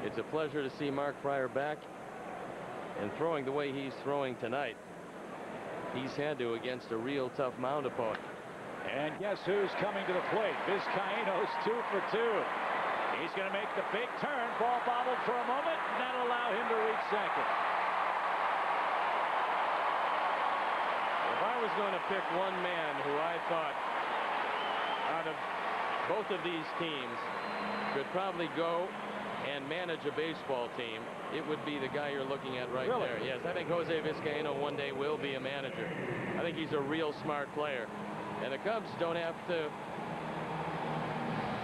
It's a pleasure to see Mark Pryor back and throwing the way he's throwing tonight. He's had to against a real tough mound opponent. And guess who's coming to the plate? Vizcaino's 2 for 2. He's going to make the big turn. Ball bobbled for a moment, and that'll allow him to reach second. If I was going to pick one man who I thought out of both of these teams could probably go and manage a baseball team, it would be the guy you're looking at right there. Yes, I think Jose Vizcaino one day will be a manager. I think he's a real smart player. And the Cubs don't have to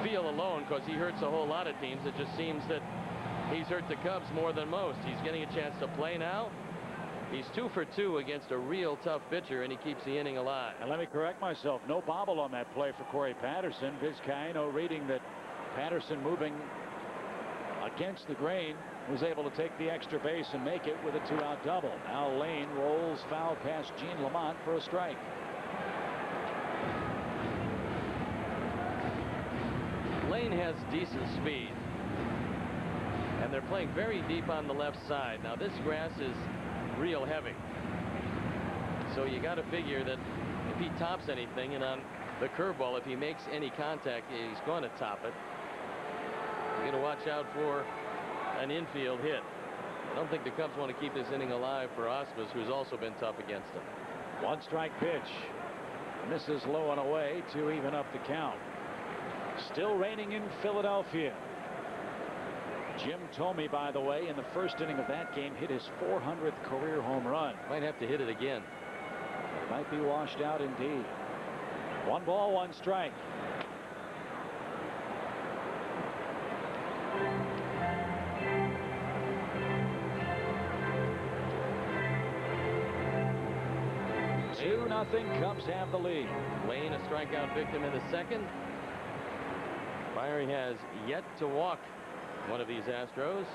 feel alone, because he hurts a whole lot of teams. It just seems that he's hurt the Cubs more than most. He's getting a chance to play now. He's 2 for 2 against a real tough pitcher, and he keeps the inning alive. And let me correct myself. No bobble on that play for Corey Patterson. Vizcaino, reading that Patterson moving against the grain, was able to take the extra base and make it with a 2-out double. Now Lane rolls foul past Gene Lamont for a strike. Lane has decent speed, and they're playing very deep on the left side. Now this grass is real heavy, so you got to figure that if he tops anything, and on the curveball, if he makes any contact, he's going to top it. You're going to watch out for an infield hit. I don't think the Cubs want to keep this inning alive for Osmus, who's also been tough against them. 1-strike pitch. Misses low and away to even up the count. Still raining in Philadelphia. Jim Thome, by the way, in the first inning of that game, hit his 400th career home run. Might have to hit it again. It might be washed out indeed. 1 ball, 1 strike. 2-0. Cubs have the lead. Lane, a strikeout victim in the second. Pryor has yet to walk one of these Astros.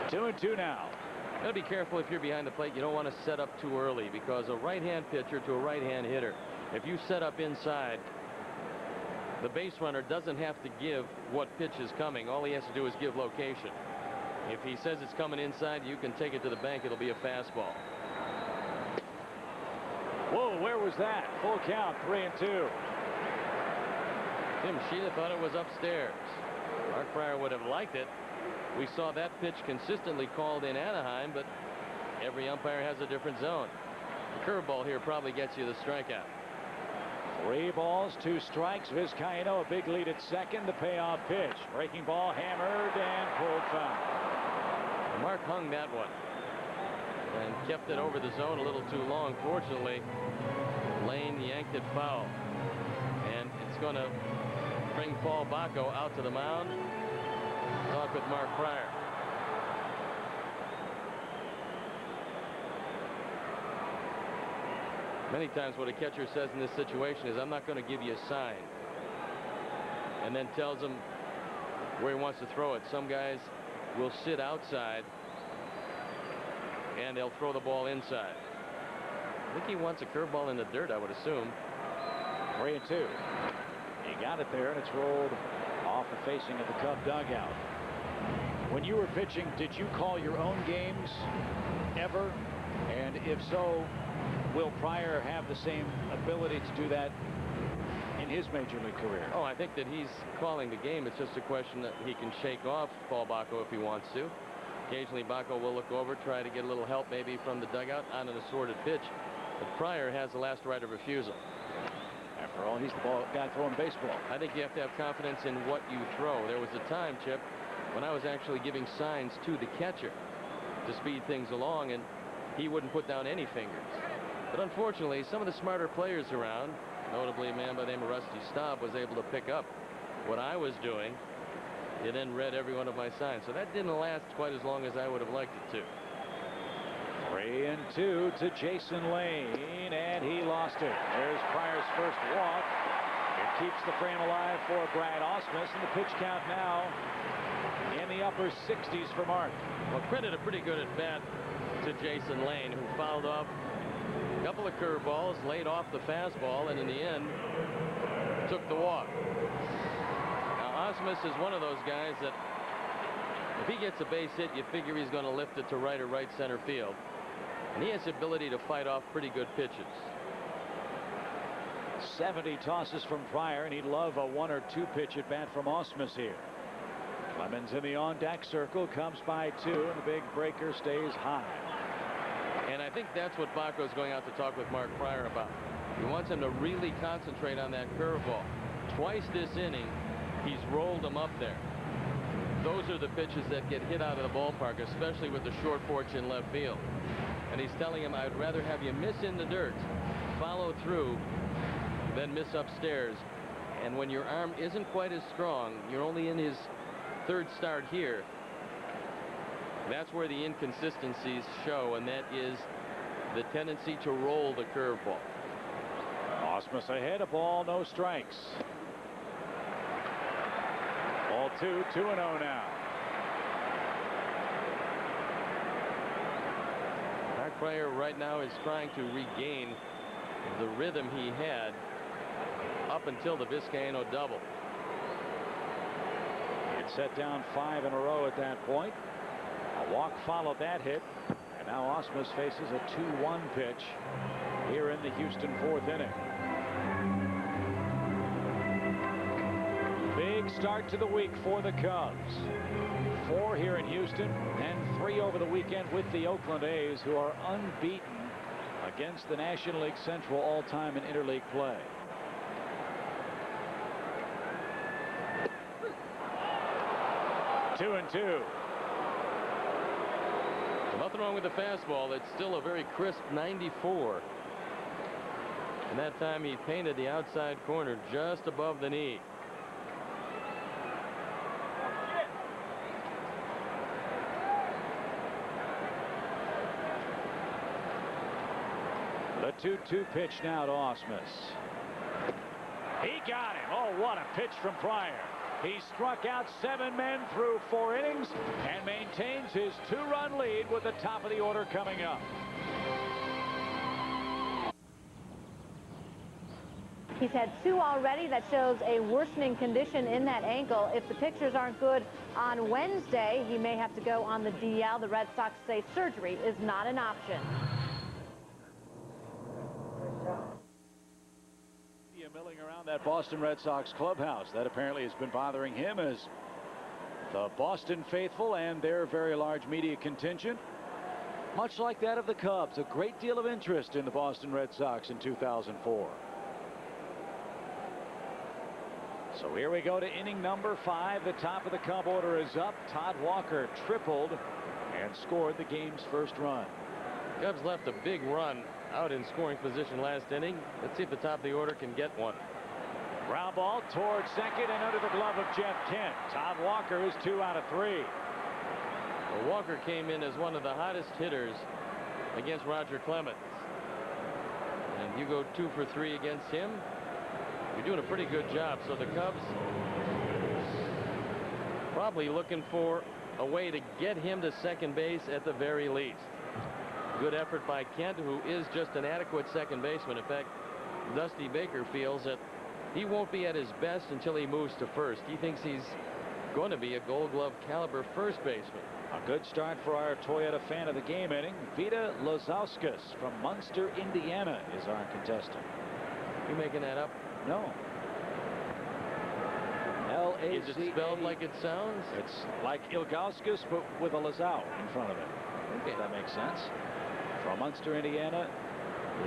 Two and two now. Got to be careful if you're behind the plate. You don't want to set up too early because a right-hand pitcher to a right-hand hitter, if you set up inside, the base runner doesn't have to give what pitch is coming. All he has to do is give location. If he says it's coming inside, you can take it to the bank. It'll be a fastball. Whoa, where was that? Full count, 3-2. Tim Sheeta thought it was upstairs. Mark Pryor would have liked it. We saw that pitch consistently called in Anaheim, but every umpire has a different zone. The curveball here probably gets you the strikeout. 3 balls, 2 strikes. Vizcaíno, a big lead at second. The payoff pitch. Breaking ball hammered and pulled foul. Mark hung that one and kept it over the zone a little too long. Fortunately, Lane yanked it foul. And it's going to bring Paul Bacco out to the mound. Talk with Mark Pryor. Many times what a catcher says in this situation is, I'm not going to give you a sign. And then tells him where he wants to throw it. Some guys will sit outside and they'll throw the ball inside. I think he wants a curveball in the dirt, I would assume. 3-2. He got it there, and it's rolled off the facing of the Cub dugout. When you were pitching, did you call your own games ever? And if so, will Pryor have the same ability to do that in his major league career? Oh, I think that he's calling the game. It's just a question that he can shake off Paul Bacco if he wants to. Occasionally, Bacco will look over, try to get a little help maybe from the dugout on an assorted pitch. But Pryor has the last right of refusal. After all, he's the guy throwing baseball. I think you have to have confidence in what you throw. There was a time, Chip, when I was actually giving signs to the catcher to speed things along, and he wouldn't put down any fingers. But unfortunately, some of the smarter players around, notably a man by the name of Rusty Staub, was able to pick up what I was doing and then read every one of my signs. So that didn't last quite as long as I would have liked it to. 3-2 to Jason Lane, and he lost it. There's Pryor's first walk. It keeps the frame alive for Brad Ausmus, and the pitch count now in the upper 60s for Mark. Well, credit a pretty good at bat to Jason Lane, who fouled off a couple of curveballs, laid off the fastball, and in the end took the walk. Now, Ausmus is one of those guys that if he gets a base hit, you figure he's going to lift it to right or right center field. And he has the ability to fight off pretty good pitches. 70 tosses from Pryor, and he'd love a 1 or 2 pitch at bat from Ausmus here. Clemens in the on-deck circle, comes by 2, and the big breaker stays high. And I think that's what Bacco's going out to talk with Mark Pryor about. He wants him to really concentrate on that curveball. Twice this inning, he's rolled him up there. Those are the pitches that get hit out of the ballpark, especially with the short porch in left field. And he's telling him, I'd rather have you miss in the dirt, follow through, than miss upstairs. And when your arm isn't quite as strong, you're only in his third start here, that's where the inconsistencies show, and that is the tendency to roll the curveball. Ausmus ahead, a ball, no strikes. Ball 2, 2-0 now. Mark Pryor right now is trying to regain the rhythm he had up until the Vizcaíno double. It set down 5 in a row at that point. A walk followed that hit, and now Ausmus faces a 2-1 pitch here in the Houston 4th inning. Big start to the week for the Cubs. 4 here in Houston and 3 over the weekend with the Oakland A's, who are unbeaten against the National League Central all-time in interleague play. Two and two. Nothing wrong with the fastball. It's still a very crisp 94. And that time he painted the outside corner just above the knee. The 2-2 pitch now to Ausmus. He got him. Oh, what a pitch from Pryor. He struck out 7 men through 4 innings and maintains his 2-run lead with the top of the order coming up. He's had 2 already. That shows a worsening condition in that ankle. If the pictures aren't good on Wednesday, he may have to go on the DL. The Red Sox say surgery is not an option. Milling around that Boston Red Sox clubhouse. That apparently has been bothering him as the Boston faithful and their very large media contingent, much like that of the Cubs, a great deal of interest in the Boston Red Sox in 2004. So here we go to inning number 5. The top of the Cub order is up. Todd Walker tripled and scored the game's first run. Cubs left a big run out in scoring position last inning. Let's see if the top of the order can get one. Ground ball towards second and under the glove of Jeff Kent. Todd Walker is 2 out of 3. Well, Walker came in as one of the hottest hitters against Roger Clemens. And you go 2 for 3 against him, you're doing a pretty good job. So the Cubs probably looking for a way to get him to second base at the very least. Good effort by Kent, who is just an adequate second baseman. In fact, Dusty Baker feels that he won't be at his best until he moves to first. He thinks he's going to be a Gold Glove caliber first baseman. A good start for our Toyota fan of the game inning. Vita Lazauskas from Munster, Indiana is our contestant. You making that up? No. L-A-Z-A. Is it spelled like it sounds? It's like Ilgauskas, but with a Lazau in front of it. Okay. If that makes sense. From Munster, Indiana,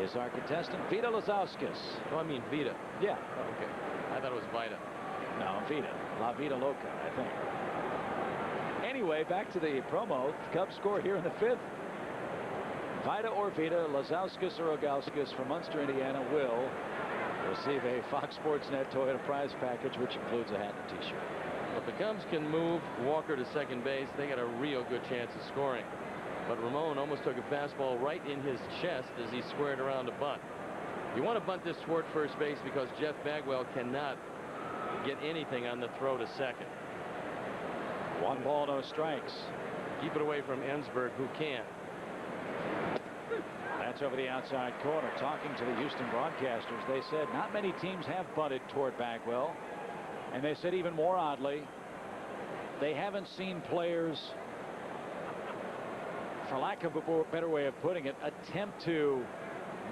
is our contestant, Vita Lazauskas. Oh, I mean Vita. Yeah. Oh, okay. I thought it was Vita. No, Vita. La Vida Loca, I think. Anyway, back to the promo. Cubs score here in the 5th. Vita or Vita, Lazauskas or Ilgauskas from Munster, Indiana will receive a Fox Sports Net Toyota prize package, which includes a hat and t-shirt. If the Cubs can move Walker to second base, they got a real good chance of scoring. But Ramon almost took a fastball right in his chest as he squared around a bunt. You want to bunt this toward first base because Jeff Bagwell cannot get anything on the throw to second. 1 ball, no strikes. Keep it away from Ensberg, who can. That's over the outside corner. Talking to the Houston broadcasters, they said not many teams have bunted toward Bagwell. And they said even more oddly, they haven't seen players, for lack of a better way of putting it, attempt to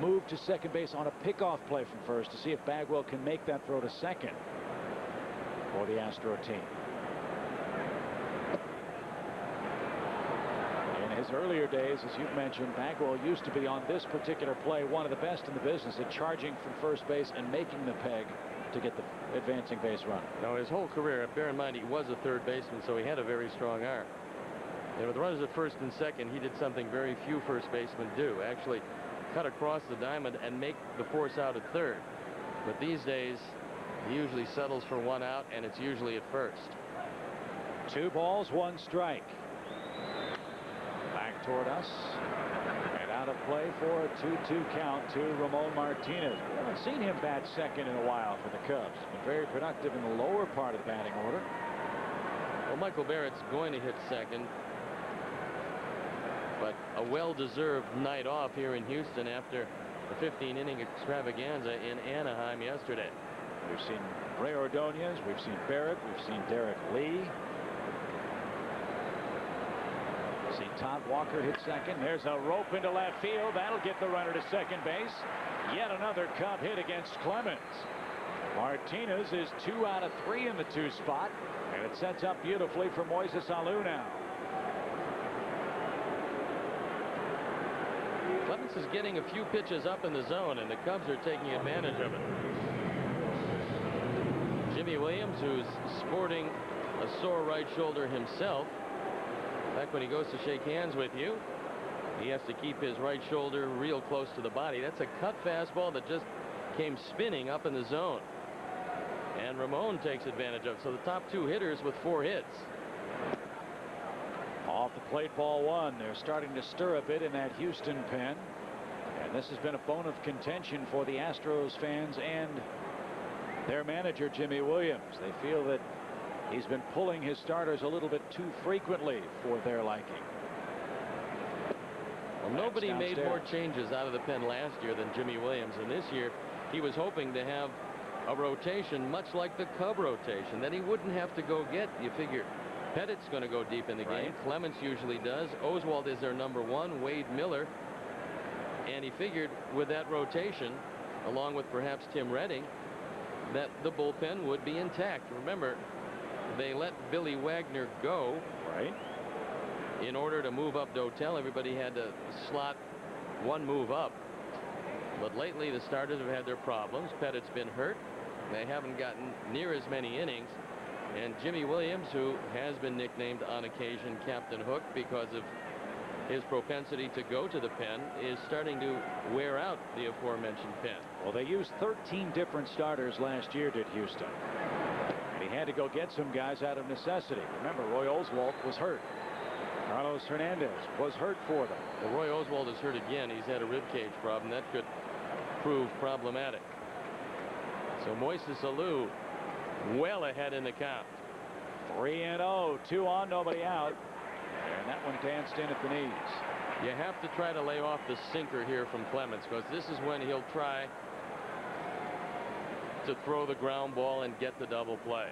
move to second base on a pickoff play from first to see if Bagwell can make that throw to second for the Astro team. In his earlier days, as you've mentioned, Bagwell used to be on this particular play one of the best in the business at charging from first base and making the peg to get the advancing base run. Now, his whole career, bear in mind, he was a third baseman, so he had a very strong arm. And with runners at first and second, he did something very few first basemen do. Actually cut across the diamond and make the force out at third. But these days, he usually settles for 1 out, and it's usually at first. 2 balls, 1 strike. Back toward us. And out of play for a 2-2 count to Ramon Martinez. We haven't seen him bat second in a while for the Cubs. Been very productive in the lower part of the batting order. Well, Michael Barrett's going to hit second. But a well-deserved night off here in Houston after the 15-inning extravaganza in Anaheim yesterday. We've seen Ray Ordonez, we've seen Barrett, we've seen Derek Lee. See Todd Walker hit second. There's a rope into left field. That'll get the runner to second base. Yet another Cub hit against Clemens. Martinez is 2 out of 3 in the 2 spot. And it sets up beautifully for Moises Alou now. Clemens is getting a few pitches up in the zone, and the Cubs are taking advantage of it. Jimmy Williams, who's sporting a sore right shoulder himself. In fact, when he goes to shake hands with you, he has to keep his right shoulder real close to the body. That's a cut fastball that just came spinning up in the zone. And Ramon takes advantage of it. So the top 2 hitters with 4 hits. Off the plate, ball 1. They're starting to stir a bit in that Houston pen. And this has been a bone of contention for the Astros fans and their manager, Jimmy Williams. They feel that he's been pulling his starters a little bit too frequently for their liking. Well, nobody made more changes out of the pen last year than Jimmy Williams. And this year, he was hoping to have a rotation much like the Cub rotation that he wouldn't have to go get. You figure Pettit's going to go deep in the game. Clemens usually does. Oswald is their number 1. Wade Miller. And he figured with that rotation, along with perhaps Tim Redding, that the bullpen would be intact. Remember, they let Billy Wagner go. In order to move up Dotel, everybody had to slot 1 move up. But lately, the starters have had their problems. Pettit's been hurt. They haven't gotten near as many innings. And Jimmy Williams, who has been nicknamed on occasion Captain Hook because of his propensity to go to the pen, is starting to wear out the aforementioned pen. Well, they used 13 different starters last year, did Houston. And he had to go get some guys out of necessity. Remember, Roy Oswalt was hurt. Carlos Hernandez was hurt for them. Well, Roy Oswalt is hurt again. He's had a rib cage problem. That could prove problematic. So Moises Alou well ahead in the count. 3-0, 2 on, nobody out. And that one danced in at the knees. You have to try to lay off the sinker here from Clemens, because this is when he'll try to throw the ground ball and get the double play.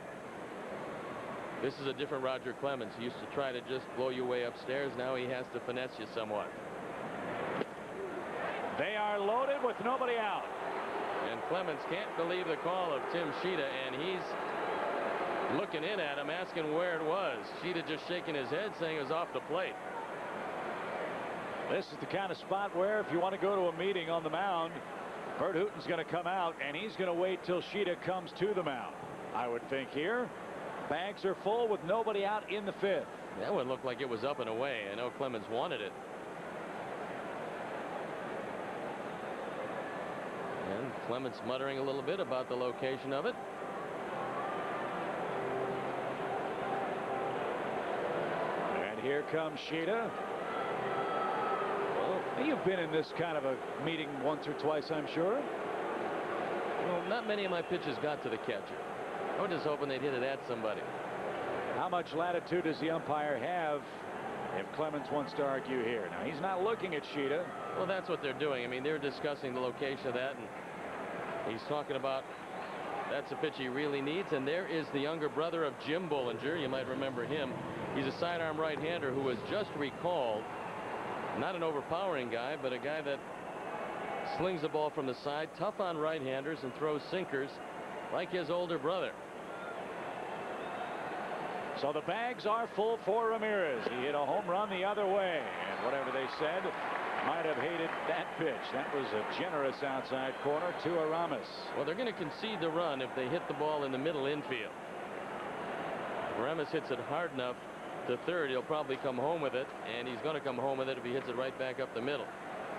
This is a different Roger Clemens. He used to try to just blow you way upstairs. Now he has to finesse you somewhat. They are loaded with nobody out. And Clemens can't believe the call of Tim Sheeta, and he's looking in at him, asking where it was. Sheeta just shaking his head, saying it was off the plate. This is the kind of spot where if you want to go to a meeting on the mound, Bert Hooton's going to come out, and he's going to wait till Sheeta comes to the mound. I would think here. Bags are full with nobody out in the 5th. That would look like it was up and away. I know Clemens wanted it. And Clemens muttering a little bit about the location of it. And here comes Sheeta. Well, you've been in this kind of a meeting once or twice, I'm sure. Well, not many of my pitches got to the catcher. I was just hoping they'd hit it at somebody. How much latitude does the umpire have if Clemens wants to argue here? Now, he's not looking at Sheeta. Well, that's what they're doing. I mean, they're discussing the location of that, and he's talking about that's a pitch he really needs. And there is the younger brother of Jim Bollinger. You might remember him. He's a sidearm right-hander who was just recalled. Not an overpowering guy, but a guy that slings the ball from the side, tough on right-handers, and throws sinkers like his older brother. So the bags are full for Ramirez. He hit a home run the other way, and whatever they said, might have hated that pitch. That was a generous outside corner to Aramis. Well, they're going to concede the run if they hit the ball in the middle infield. If Aramis hits it hard enough to third, he'll probably come home with it, and he's going to come home with it if he hits it right back up the middle.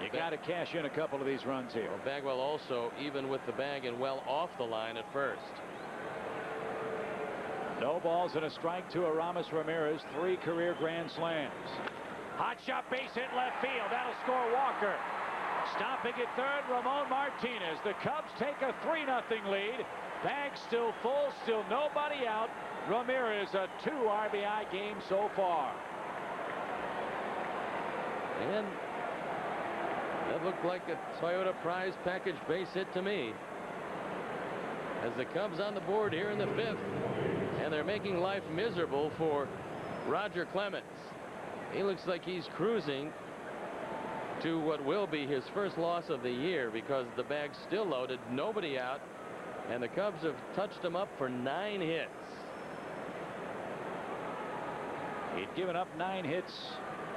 You got to cash in a couple of these runs here. Well, Bagwell also, even with the bag and well off the line at first. No balls and a strike to Aramis Ramirez. 3 career grand slams. Hot shot, base hit left field. That'll score Walker. Stopping at third, Ramon Martinez. The Cubs take a 3-0 lead. Bag still full, still nobody out. Ramirez, a 2 RBI game so far. And that looked like a Toyota prize package base hit to me. As the Cubs on the board here in the 5th. And they're making life miserable for Roger Clemens. He looks like he's cruising to what will be his first loss of the year, because the bag's still loaded, nobody out, and the Cubs have touched him up for 9 hits. He'd given up 9 hits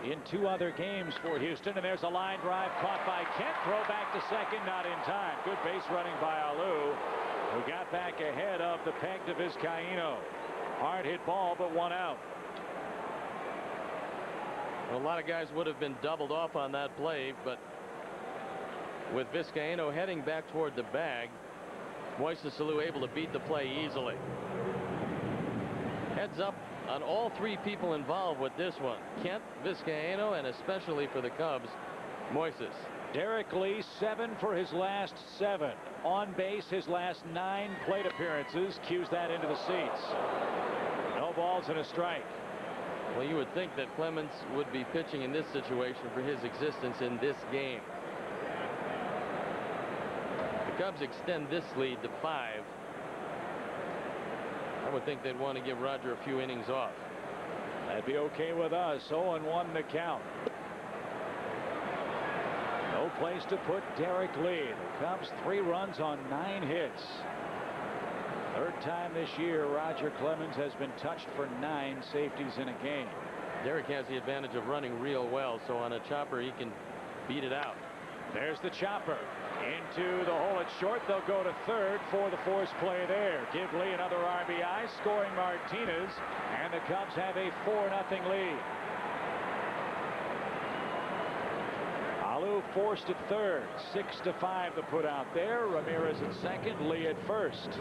in 2 other games for Houston, and there's a line drive caught by Kent. Throw back to second, not in time. Good base running by Alou, who got back ahead of the peg to Vizcaino. Hard hit ball, but 1 out. Well, a lot of guys would have been doubled off on that play, but with Vizcaino heading back toward the bag. Moises Alou able to beat the play easily. Heads up on all three people involved with this one. Kent, Vizcaino, and especially for the Cubs, Moises. Derek Lee, 7 for his last 7. On base his last 9 plate appearances. Cues that into the seats. No balls and a strike. Well, you would think that Clemens would be pitching in this situation for his existence in this game. The Cubs extend this lead to 5. I would think they'd want to give Roger a few innings off. That'd be okay with us. 0-1 to count. No place to put Derek Lee. The Cubs 3 runs on 9 hits. Third time this year Roger Clemens has been touched for 9 safeties in a game. Derek has the advantage of running real well, so on a chopper he can beat it out. There's the chopper into the hole at short. They'll go to third for the force play there. Give Lee another RBI, scoring Martinez, and the Cubs have a 4-0 lead. Alou forced at third. 6-5 to put out there. Ramirez at second, Lee at first.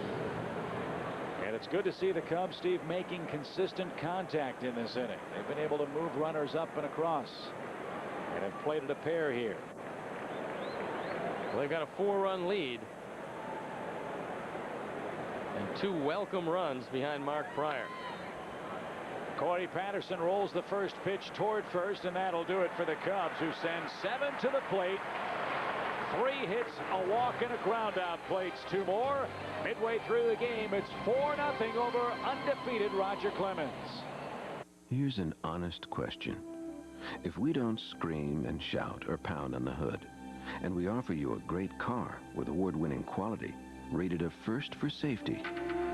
And it's good to see the Cubs, Steve, making consistent contact in this inning. They've been able to move runners up and across and have played it a pair here. Well, they've got a 4-run lead and 2 welcome runs behind Mark Pryor. Corey Patterson rolls the first pitch toward first, and that'll do it for the Cubs, who send 7 to the plate. 3 hits, a walk, and a groundout plates. 2 more. Midway through the game, it's 4-0 over undefeated Roger Clemens. Here's an honest question. If we don't scream and shout or pound on the hood, and we offer you a great car with award-winning quality, rated a first for safety,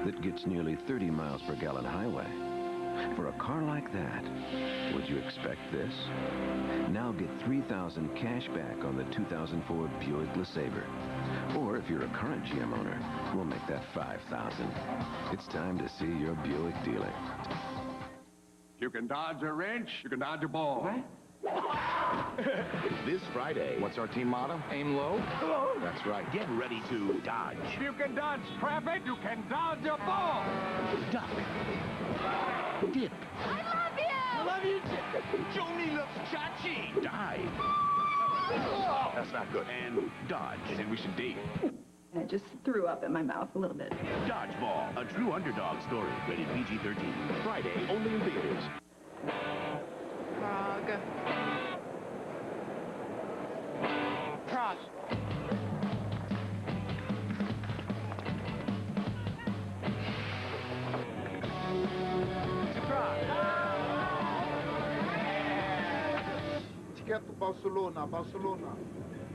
that gets nearly 30 miles per gallon highway, for a car like that, would you expect this? Now get $3,000 cash back on the 2004 Buick LeSabre. Or if you're a current GM owner, we'll make that $5,000. It's time to see your Buick dealer. You can dodge a wrench, you can dodge a ball. What? This Friday, what's our team motto? Aim low. That's right. Get ready to dodge. You can dodge traffic, you can dodge a ball. Duck. Dip. I love you! I love you too. Joni loves Chachi. Dive. That's not good. And dodge. I think we should dig. I just threw up in my mouth a little bit. Dodgeball, a true underdog story. Rated PG-13. Friday, only in theaters. Frog. Frog. Ticket to Barcelona, Barcelona.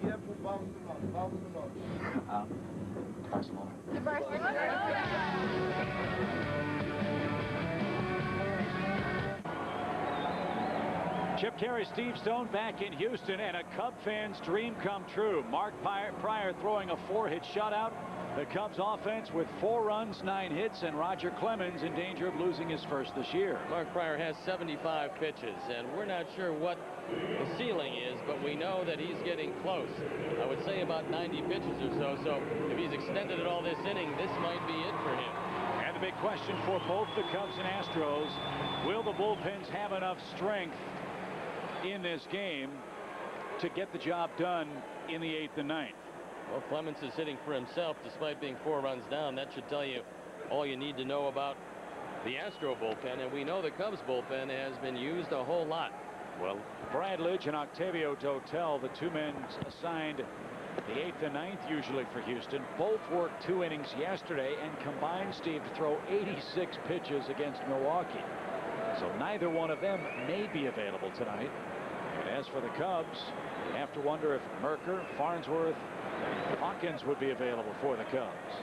Yeah, for Barcelona, Barcelona. Chip Carey, Steve Stone back in Houston, and a Cub fan's dream come true. Mark Pryor throwing a 4-hit shutout. The Cubs offense with 4 runs, 9 hits, and Roger Clemens in danger of losing his first this year. Mark Pryor has 75 pitches, and we're not sure what the ceiling is, but we know that he's getting close. I would say about 90 pitches or so, so if he's extended it all this inning, this might be it for him. And the big question for both the Cubs and Astros, will the bullpens have enough strength in this game to get the job done in the 8th and 9th? Well, Clemens is hitting for himself despite being 4 runs down. That should tell you all you need to know about the Astro bullpen, and we know the Cubs bullpen has been used a whole lot. Well, Brad Lidge and Octavio Dotel, the 2 men assigned the 8th and 9th usually for Houston, both worked 2 innings yesterday and combined, Steve, to throw 86 pitches against Milwaukee. So neither one of them may be available tonight. And as for the Cubs, you have to wonder if Merker, Farnsworth, Hawkins would be available for the Cubs.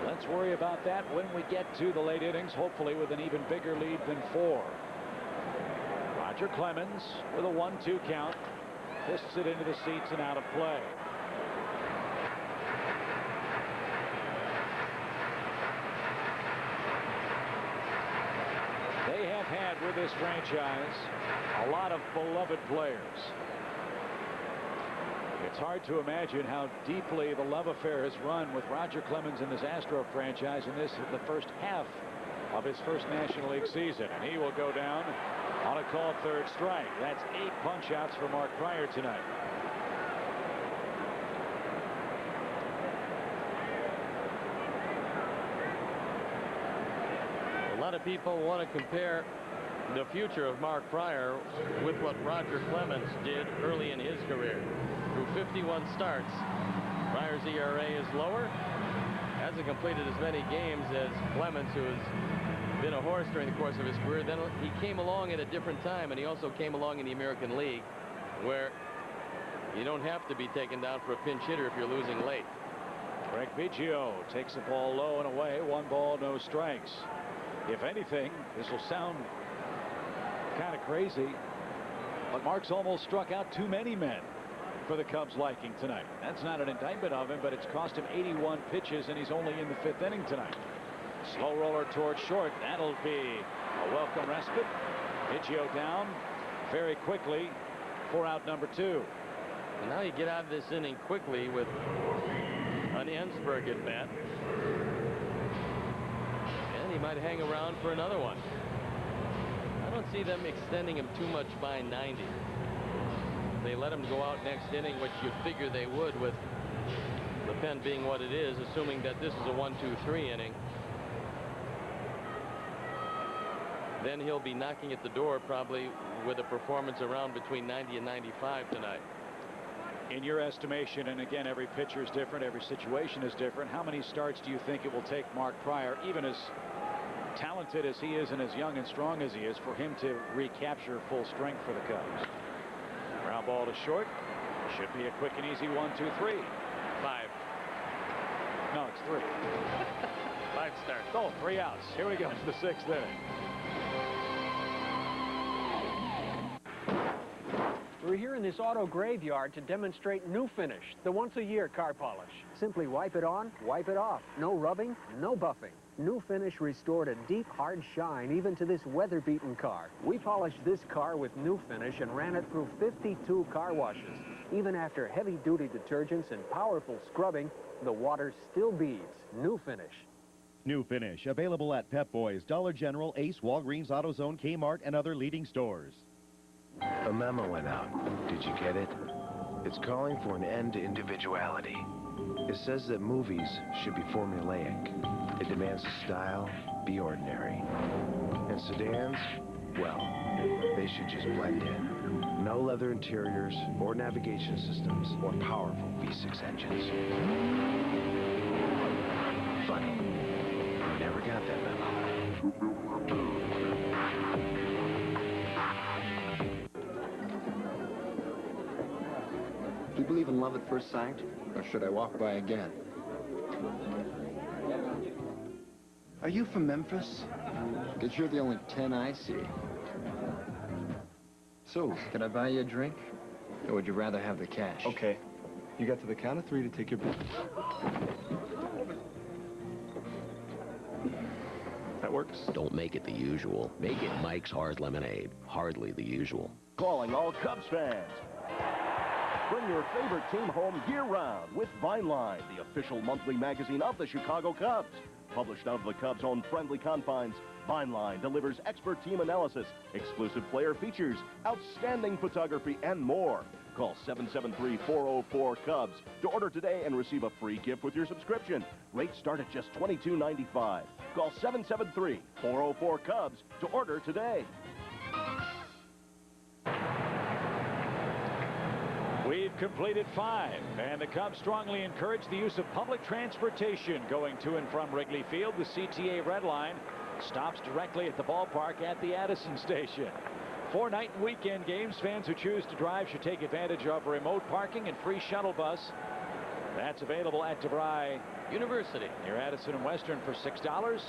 Let's worry about that when we get to the late innings, hopefully with an even bigger lead than 4. Roger Clemens with a 1-2 count. Fists it into the seats and out of play. They have had with this franchise a lot of beloved players. It's hard to imagine how deeply the love affair has run with Roger Clemens and this Astro franchise in this the first half of his first National League season. And he will go down on a called third strike. That's 8 punch-outs for Mark Pryor tonight. A lot of people want to compare the future of Mark Pryor with what Roger Clemens did early in his career. Through 51 starts, Pryor's ERA is lower, hasn't completed as many games as Clemens, who has been a horse during the course of his career. Then he came along at a different time, and he also came along in the American League, where you don't have to be taken down for a pinch hitter if you're losing late. Greg Biggio takes the ball low and away. 1 ball, no strikes. If anything, this will sound kind of crazy, but Mark's almost struck out too many men for the Cubs' liking tonight. That's not an indictment of him, but it's cost him 81 pitches, and he's only in the 5th inning tonight. Slow roller towards short. That'll be a welcome respite. Biggio down very quickly for out number 2. And now you get out of this inning quickly with an Ensberg at bat. And he might hang around for another one. I don't see them extending him too much by 90. They let him go out next inning, which you figure they would, with the pen being what it is, assuming that this is a 1-2-3 inning. Then he'll be knocking at the door probably with a performance around between 90 and 95 tonight. In your estimation, and again, every pitcher is different, every situation is different, how many starts do you think it will take Mark Pryor, even as talented as he is and as young and strong as he is, for him to recapture full strength for the Cubs? Ground ball to short. Should be a quick and easy 1, 2, 3. 5. No, it's 3. 5 starts. Oh, 3 outs. Here we go to the 6th inning. We're here in this auto graveyard to demonstrate New Finish, the once-a-year car polish. Simply wipe it on, wipe it off. No rubbing, no buffing. New Finish restored a deep, hard shine even to this weather-beaten car. We polished this car with New Finish and ran it through 52 car washes. Even after heavy-duty detergents and powerful scrubbing, the water still beads. New Finish. New Finish, available at Pep Boys, Dollar General, Ace, Walgreens, AutoZone, Kmart, and other leading stores. A memo went out. Did you get it? It's calling for an end to individuality. It says that movies should be formulaic. It demands style be ordinary. And sedans, well, they should just blend in. No leather interiors or navigation systems or powerful V6 engines. Funny, we never got that memo. Do you believe in love at first sight, or should I walk by again? Are you from Memphis? Because you're the only 10 I see. So, can I buy you a drink? Or would you rather have the cash? Okay. You got to the count of 3 to take your bill. That works. Don't make it the usual. Make it Mike's Hard Lemonade. Hardly the usual. Calling all Cubs fans. Bring your favorite team home year-round with Vineline, the official monthly magazine of the Chicago Cubs. Published out of the Cubs' own friendly confines, Vineline delivers expert team analysis, exclusive player features, outstanding photography, and more. Call 773-404-CUBS to order today and receive a free gift with your subscription. Rates start at just $22.95. Call 773-404-CUBS to order today. We've completed 5, and the Cubs strongly encourage the use of public transportation going to and from Wrigley Field. The CTA Red Line stops directly at the ballpark at the Addison Station. For night and weekend games, fans who choose to drive should take advantage of remote parking and free shuttle bus. That's available at DeVry University near Addison and Western for $6.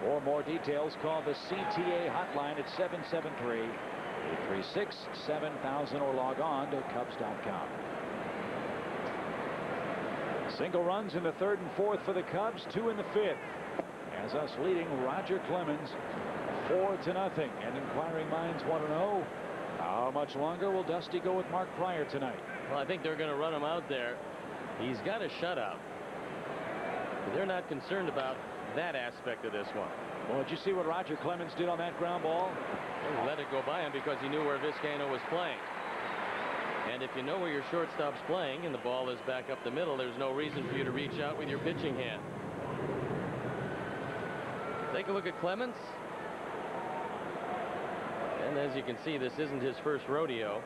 For more details, call the CTA hotline at 773-836-7000 or log on to Cubs.com. Single runs in the 3rd and 4th for the Cubs, 2 in the 5th. As us leading Roger Clemens 4-0. And inquiring minds want to know, how much longer will Dusty go with Mark Pryor tonight? Well, I think they're going to run him out there. He's got a shutout. But they're not concerned about that aspect of this one. Well, did you see what Roger Clemens did on that ground ball? He let it go by him because he knew where Vizcaino was playing. And if you know where your shortstop's playing and the ball is back up the middle, there's no reason for you to reach out with your pitching hand. Take a look at Clemens. And as you can see, this isn't his first rodeo.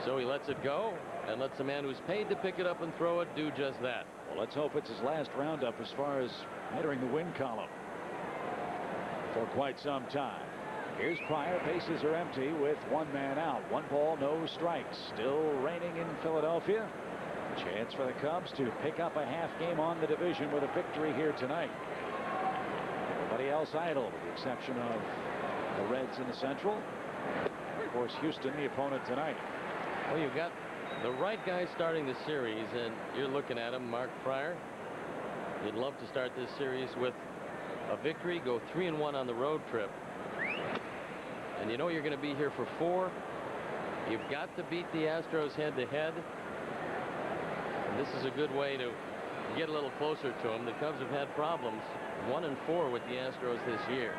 So he lets it go and lets the man who's paid to pick it up and throw it do just that. Well, let's hope it's his last roundup as far as entering the win column for quite some time. Here's Pryor. Bases are empty with one man out. 1 ball, no strikes. Still raining in Philadelphia. Chance for the Cubs to pick up a half game on the division with a victory here tonight. Everybody else idle with the exception of the Reds in the Central. Of course, Houston, the opponent tonight. Well, you've got the right guy starting the series, and you're looking at him, Mark Pryor. You'd love to start this series with a victory, go 3-1 on the road trip. And you know you're going to be here for 4. You've got to beat the Astros head-to-head. And this is a good way to get a little closer to them. The Cubs have had problems, 1-4 with the Astros this year.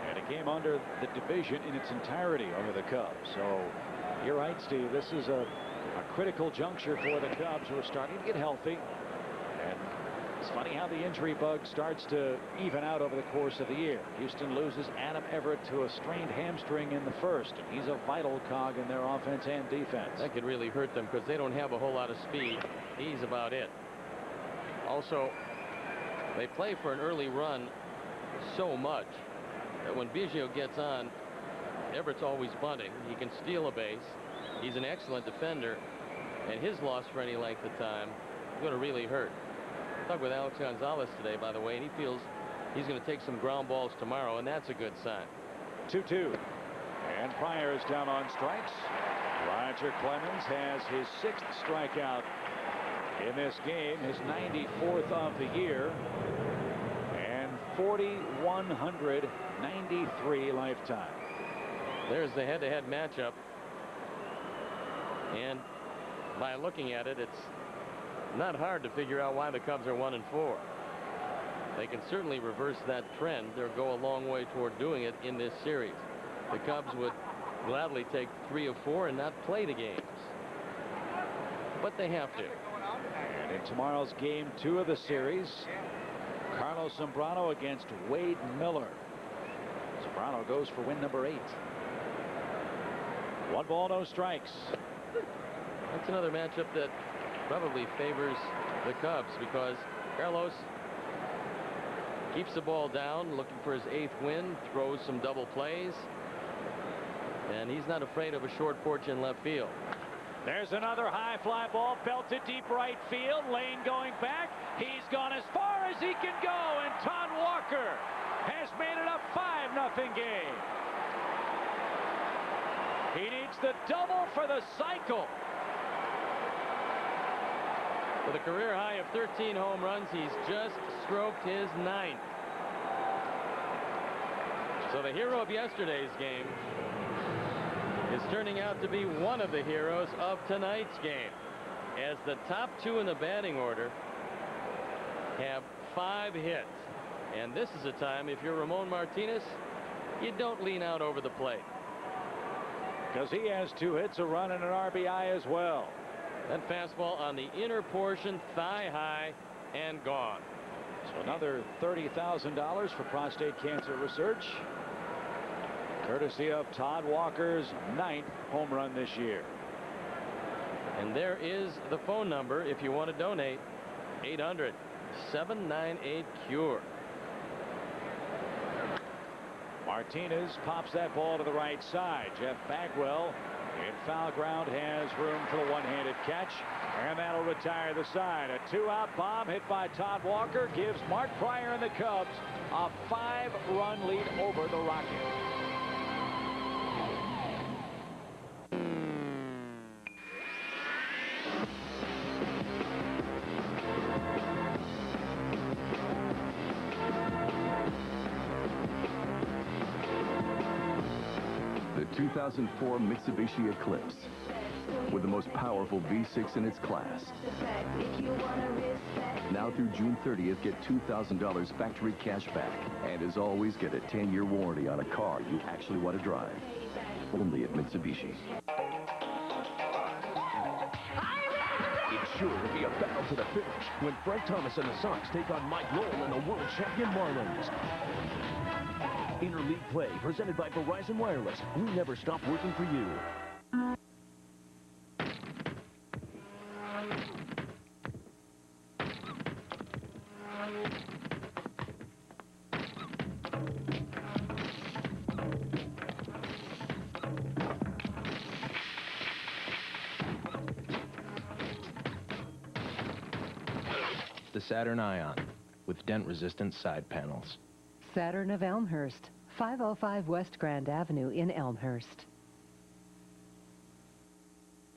And a game under the division in its entirety over the Cubs. So you're right, Steve. This is a critical juncture for the Cubs, who are starting to get healthy. And it's funny how the injury bug starts to even out over the course of the year. Houston loses Adam Everett to a strained hamstring in the first. And he's a vital cog in their offense and defense. That could really hurt them because they don't have a whole lot of speed. He's about it. Also, they play for an early run so much that when Biggio gets on, Everett's always bunting. He can steal a base. He's an excellent defender, and his loss for any length of time is going to really hurt. I talked with Alex Gonzalez today, by the way, and he feels he's going to take some ground balls tomorrow, and that's a good sign. 2-2. And Pryor is down on strikes. Roger Clemens has his 6th strikeout in this game, his 94th of the year, and 4,193 lifetime. There's the head-to-head matchup. And by looking at it, it's not hard to figure out why the Cubs are 1-4. They can certainly reverse that trend. They'll go a long way toward doing it in this series. The Cubs would gladly take 3 of 4 and not play the games. But they have to. And in tomorrow's game 2 of the series, Carlos Zambrano against Wade Miller. Zambrano goes for win number 8. 1 ball, no strikes. That's another matchup that probably favors the Cubs because Carlos keeps the ball down, looking for his 8th win, throws some double plays, and he's not afraid of a short porch in left field. There's another high fly ball belted deep right field. Lane going back. He's gone as far as he can go, and Todd Walker has made it a 5-0 game. He needs the double for the cycle. With a career high of 13 home runs, he's just stroked his 9th. So the hero of yesterday's game is turning out to be one of the heroes of tonight's game, as the top 2 in the batting order have 5 hits. And this is a time, if you're Ramon Martinez, you don't lean out over the plate. Because he has 2 hits, a run, and an RBI as well. That fastball on the inner portion, thigh high, and gone. So another $30,000 for prostate cancer research, courtesy of Todd Walker's 9th home run this year. And there is the phone number if you want to donate. 800-798-CURE. Martinez pops that ball to the right side. Jeff Bagwell in foul ground has room for the one-handed catch, and that'll retire the side. A 2-out bomb hit by Todd Walker gives Mark Pryor and the Cubs a 5-run lead over the Rockets. The 2004 Mitsubishi Eclipse. with the most powerful V6 in its class. Now through June 30th, get $2,000 factory cash back. And as always, get a 10-year warranty on a car you actually want to drive. Only at Mitsubishi. It's sure to be a battle to the finish when Frank Thomas and the Sox take on Mike Lowell and the world champion Marlins. Interleague play presented by Verizon Wireless. We never stop working for you. The Saturn Ion with dent-resistant side panels. Saturn of Elmhurst, 505 West Grand Avenue in Elmhurst.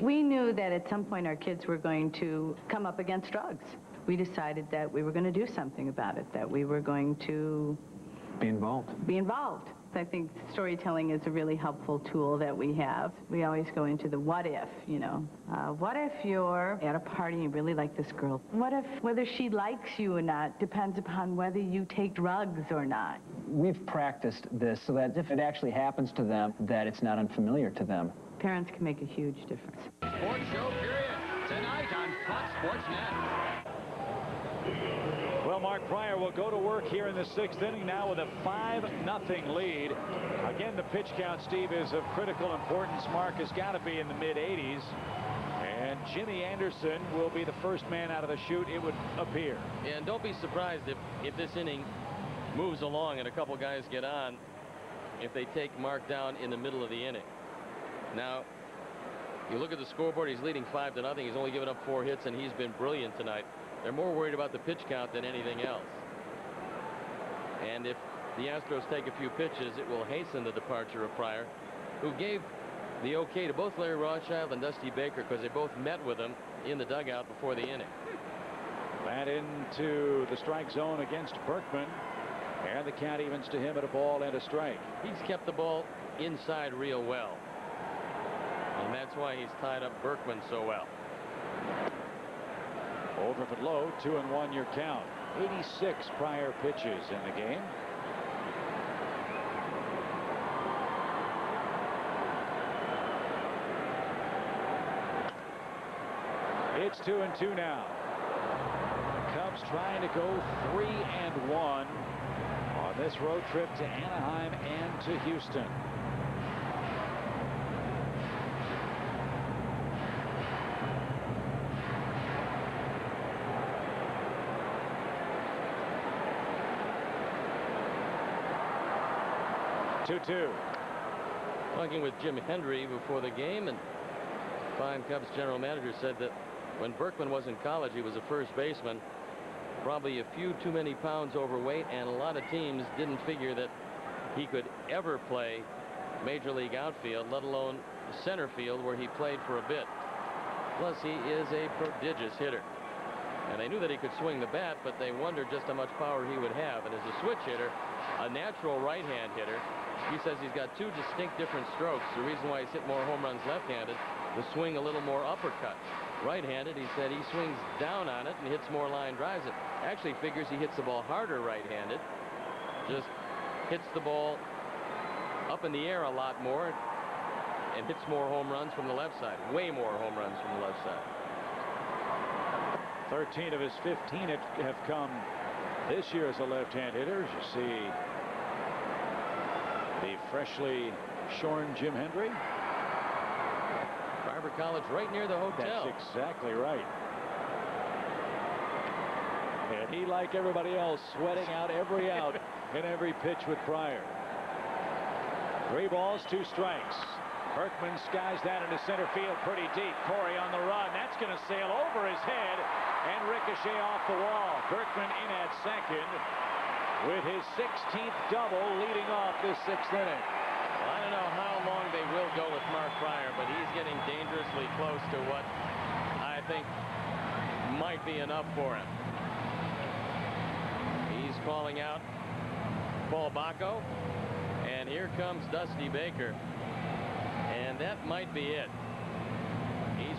We knew that at some point our kids were going to come up against drugs. We decided that we were going to do something about it, that we were going to Be involved. be involved. I think storytelling is a really helpful tool that we have. We always go into the what if, you know. What if you're at a party and you really like this girl? What if whether she likes you or not depends upon whether you take drugs or not? We've practiced this so that if it actually happens to them, that it's not unfamiliar to them. Parents can make a huge difference. Sports show period tonight on Fox Sports Net. Well, Mark Pryor will go to work here in the 6th inning now with a 5-0 lead. Again, the pitch count, Steve, is of critical importance. Mark has got to be in the mid-80s. And Jimmy Anderson will be the first man out of the chute, it would appear. And don't be surprised if this inning moves along and a couple guys get on, if they take Mark down in the middle of the inning. Now, you look at the scoreboard, he's leading 5-0. He's only given up 4 hits, and he's been brilliant tonight. They're more worried about the pitch count than anything else. And if the Astros take a few pitches, it will hasten the departure of Pryor, who gave the okay to both Larry Rothschild and Dusty Baker because they both met with him in the dugout before the inning. That into the strike zone against Berkman. And the count evens to him at a ball and a strike. He's kept the ball inside real well. And that's why he's tied up Berkman so well. Over but low, 2-1 your count. 86 Pryor pitches in the game. It's 2-2 now. The Cubs trying to go 3-1 on this road trip to Anaheim and to Houston. Talking with Jim Hendry before the game, and fine Cubs general manager said that when Berkman was in college, he was a first baseman, probably a few too many pounds overweight, and a lot of teams didn't figure that he could ever play major league outfield, let alone center field, where he played for a bit. Plus, he is a prodigious hitter. And they knew that he could swing the bat, but they wondered just how much power he would have. And as a switch hitter, a natural right-hand hitter, he says he's got 2 distinct different strokes. The reason why he's hit more home runs left-handed, the swing a little more uppercut. Right-handed, he said he swings down on it and hits more line drives. It actually figures he hits the ball harder right-handed. Just hits the ball up in the air a lot more and hits more home runs from the left side. Way more home runs from the left side. 13 of his 15 have come this year as a left-hand hitter. As you see the freshly shorn Jim Hendry. Carver College right near the hotel. That's exactly right. And he, like everybody else, sweating out every out and every pitch with Pryor. 3 balls, 2 strikes. Berkman skies that into center field pretty deep. Corey on the run. That's going to sail over his head and ricochet off the wall. Berkman in at second with his 16th double leading off this 6th inning. Well, I don't know how long they will go with Mark Pryor, but he's getting dangerously close to what I think might be enough for him. He's calling out Paul Bacco, and here comes Dusty Baker. And that might be it.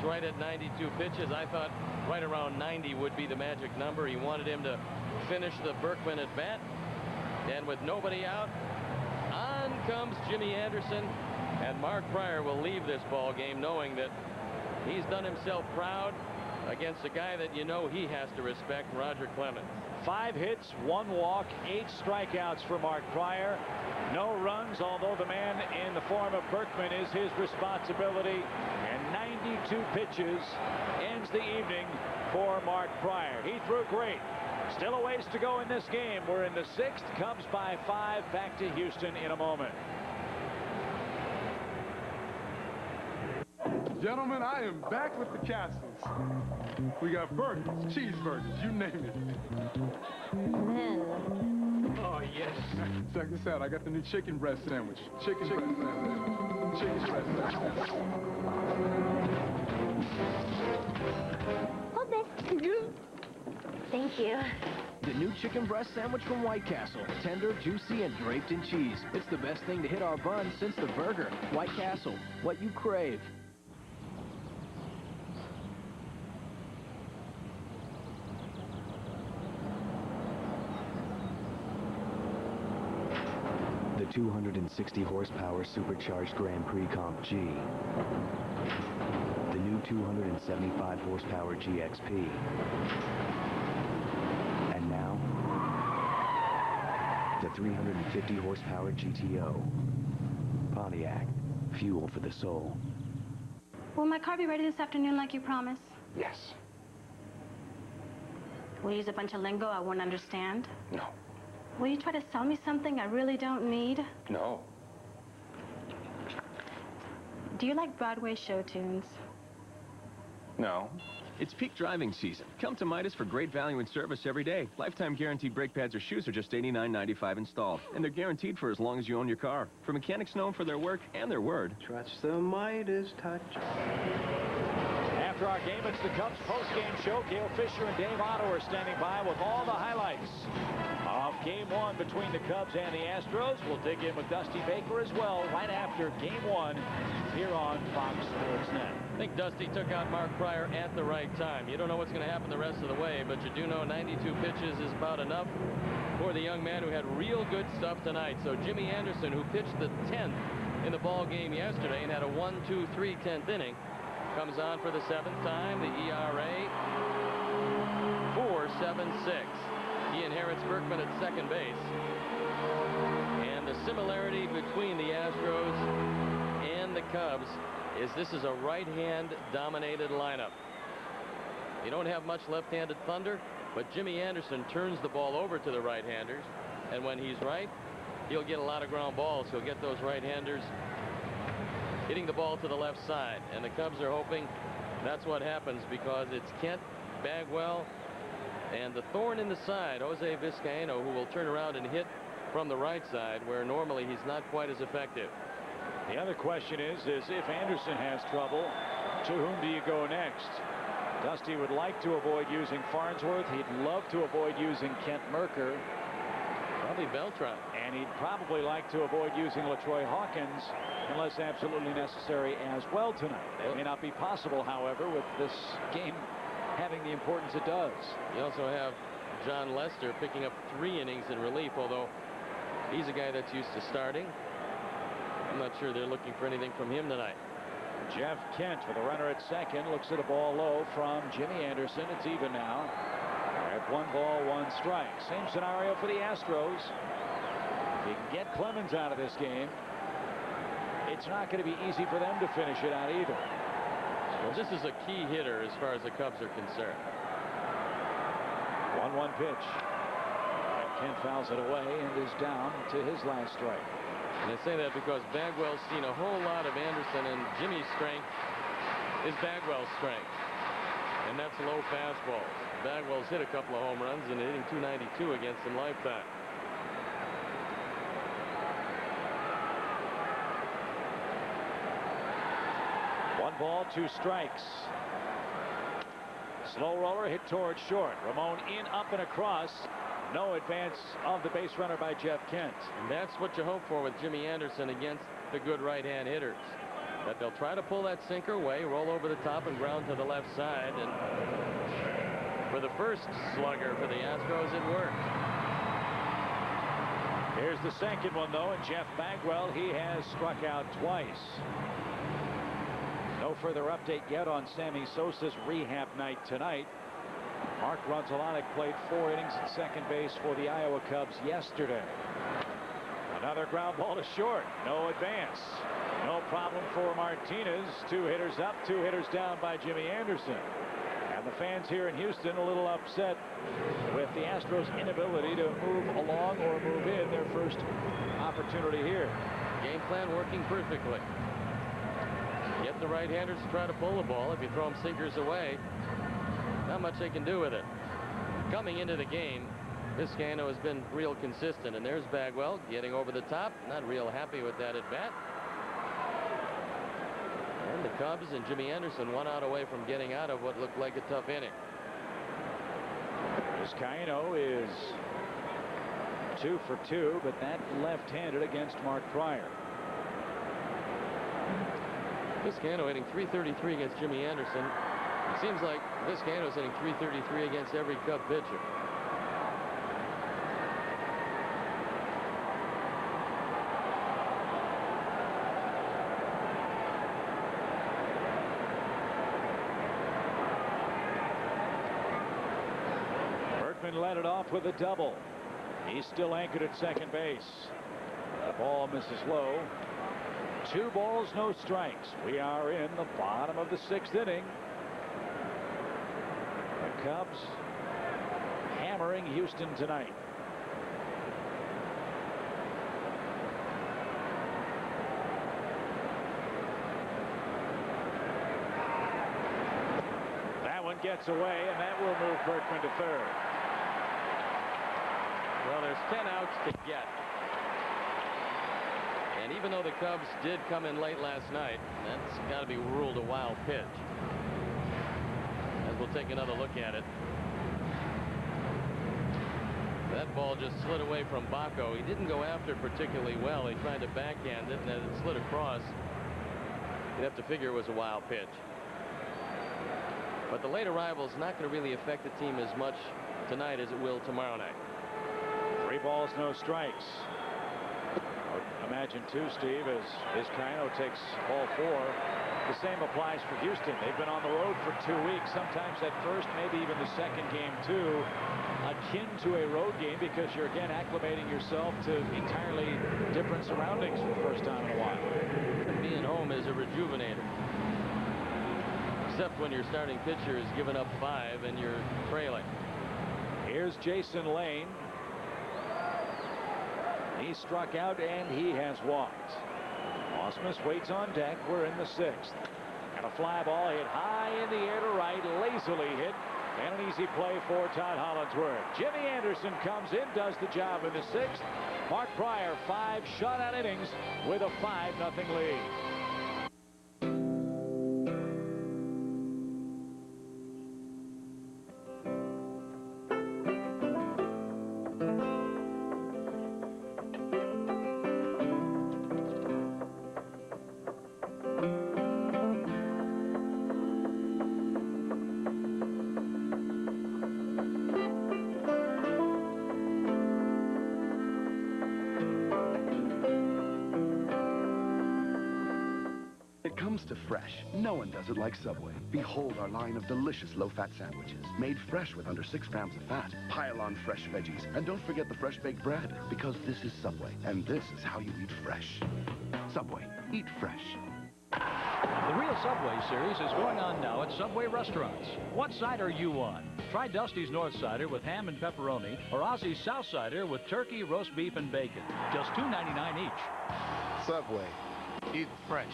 right at 92 pitches. I thought right around 90 would be the magic number. He wanted him to finish the Berkman at bat. And with nobody out, on comes Jimmy Anderson. And Mark Pryor will leave this ball game knowing that he's done himself proud against a guy that you know he has to respect, Roger Clemens. 5 hits, 1 walk, 8 strikeouts for Mark Pryor. No runs, although the man in the form of Berkman is his responsibility. And 92 pitches ends the evening for Mark Pryor. He threw great. Still a ways to go in this game. We're in the 6th. Cubs by 5. Back to Houston in a moment. Gentlemen, I am back with the Castles. We got burgers, cheeseburgers, you name it. Oh, yes. Check this out. I got the new chicken breast sandwich. Chicken breast sandwich. Chicken breast sandwich. Hold this. Thank you. The new chicken breast sandwich from White Castle. Tender, juicy, and draped in cheese. It's the best thing to hit our bun since the burger. White Castle, what you crave. The 260 horsepower supercharged Grand Prix Comp G. The new 275 horsepower GXP. And now, the 350 horsepower GTO. Pontiac, fuel for the soul. Will my car be ready this afternoon like you promised? Yes. Will you use a bunch of lingo I won't understand? No. Will you try to sell me something I really don't need? No. Do you like Broadway show tunes? No. It's peak driving season. Come to Midas for great value and service every day. Lifetime guaranteed brake pads or shoes are just $89.95 installed. And they're guaranteed for as long as you own your car. For mechanics known for their work and their word. Trust the Midas touch. After our game, it's the Cubs post-game show. Gail Fisher and Dave Otto are standing by with all the highlights of Game 1 between the Cubs and the Astros. We'll dig in with Dusty Baker as well right after Game 1 here on Fox Sports Net. I think Dusty took out Mark Pryor at the right time. You don't know what's going to happen the rest of the way, but you do know 92 pitches is about enough for the young man who had real good stuff tonight. So Jimmy Anderson, who pitched the 10th in the ball game yesterday and had a 1-2-3 10th inning, comes on for the 7th time. The ERA 4.76. He inherits Berkman at second base. And the similarity between the Astros and the Cubs is this is a right-hand dominated lineup. You don't have much left-handed thunder, but Jimmy Anderson turns the ball over to the right-handers, and when he's right, he'll get a lot of ground balls. He'll get those right-handers hitting the ball to the left side, and the Cubs are hoping that's what happens because it's Kent, Bagwell, and the thorn in the side, Jose Vizcaíno, who will turn around and hit from the right side where normally he's not quite as effective. The other question is if Anderson has trouble, to whom do you go next? Dusty would like to avoid using Farnsworth. He'd love to avoid using Kent Merker. Probably Beltran. And he'd probably like to avoid using LaTroy Hawkins unless absolutely necessary as well tonight. That may not be possible, however, with this game having the importance it does. You also have John Lester picking up 3 innings in relief, although he's a guy that's used to starting. I'm not sure they're looking for anything from him tonight. Jeff Kent with a runner at second looks at a ball low from Jimmy Anderson. It's even now at 1 ball, 1 strike. Same scenario for the Astros. If you can get Clemens out of this game, it's not going to be easy for them to finish it out either. Well, this is a key hitter as far as the Cubs are concerned. 1-1 pitch. Kent fouls it away and is down to his last strike. And I say that because Bagwell's seen a whole lot of Anderson, and Jimmy's strength is Bagwell's strength. And that's low fastballs. Bagwell's hit a couple of home runs and hitting .292 against him lifetime. One ball, 2 strikes. Slow roller hit towards short. Ramon in, up, and across. No advance of the base runner by Jeff Kent. And that's what you hope for with Jimmy Anderson against the good right-hand hitters. But they'll try to pull that sinker away, roll over the top, and ground to the left side. And for the first slugger for the Astros, it worked. Here's the second one, though, and Jeff Bagwell, he has struck out twice. No further update yet on Sammy Sosa's rehab night tonight. Mark Runzolonic played 4 innings at second base for the Iowa Cubs yesterday. Another ground ball to short. No advance. No problem for Martinez. 2 hitters up, 2 hitters down by Jimmy Anderson. And the fans here in Houston a little upset with the Astros' inability to move along or move in their first opportunity here. Game plan working perfectly. Get the right-handers to try to pull the ball. If you throw them sinkers away, not much they can do with it. Coming into the game, Vizcaino has been real consistent, and there's Bagwell getting over the top. Not real happy with that at bat. And the Cubs and Jimmy Anderson 1 out away from getting out of what looked like a tough inning. Vizcaino is 2 for 2, but that left-handed against Mark Pryor. Vizcaino hitting .333 against Jimmy Anderson. It seems like Vizcaino's hitting .333 against every Cub pitcher. Berkman led it off with a double. He's still anchored at second base. The ball misses low. 2 balls, no strikes. We are in the bottom of the 6th inning. The Cubs hammering Houston tonight. That one gets away, and that will move Berkman to third. Well, there's 10 outs to get. And even though the Cubs did come in late last night, that's got to be ruled a wild pitch. As we'll take another look at it. That ball just slid away from Baco. He didn't go after it particularly well. He tried to backhand it, and as it slid across, you'd have to figure it was a wild pitch. But the late arrival is not going to really affect the team as much tonight as it will tomorrow night. 3 balls, no strikes. Imagine too, Steve, as Vizcaino takes ball 4. The same applies for Houston. They've been on the road for 2 weeks, sometimes that first, maybe even the second game too, akin to a road game because you're again acclimating yourself to entirely different surroundings for the first time in a while. Being home is a rejuvenator. Except when your starting pitcher has given up 5 and you're trailing. Here's Jason Lane. He struck out and he has walked. Ausmus waits on deck. We're in the 6th. And a fly ball hit high in the air to right, lazily hit, and an easy play for Todd Hollandsworth. Jimmy Anderson comes in, does the job in the 6th. Mark Pryor, 5 shutout innings with a 5-0 lead. To fresh, no one does it like Subway. Behold our line of delicious low-fat sandwiches, made fresh with under 6 grams of fat. Pile on fresh veggies, and don't forget the fresh baked bread, because this is Subway, and this is how you eat fresh. Subway, eat fresh. The Real Subway series is going on now at Subway restaurants. What side are you on? Try Dusty's North Sider with ham and pepperoni, or Ozzy's South Sider with turkey, roast beef, and bacon. Just $2.99 each. Subway, eat fresh.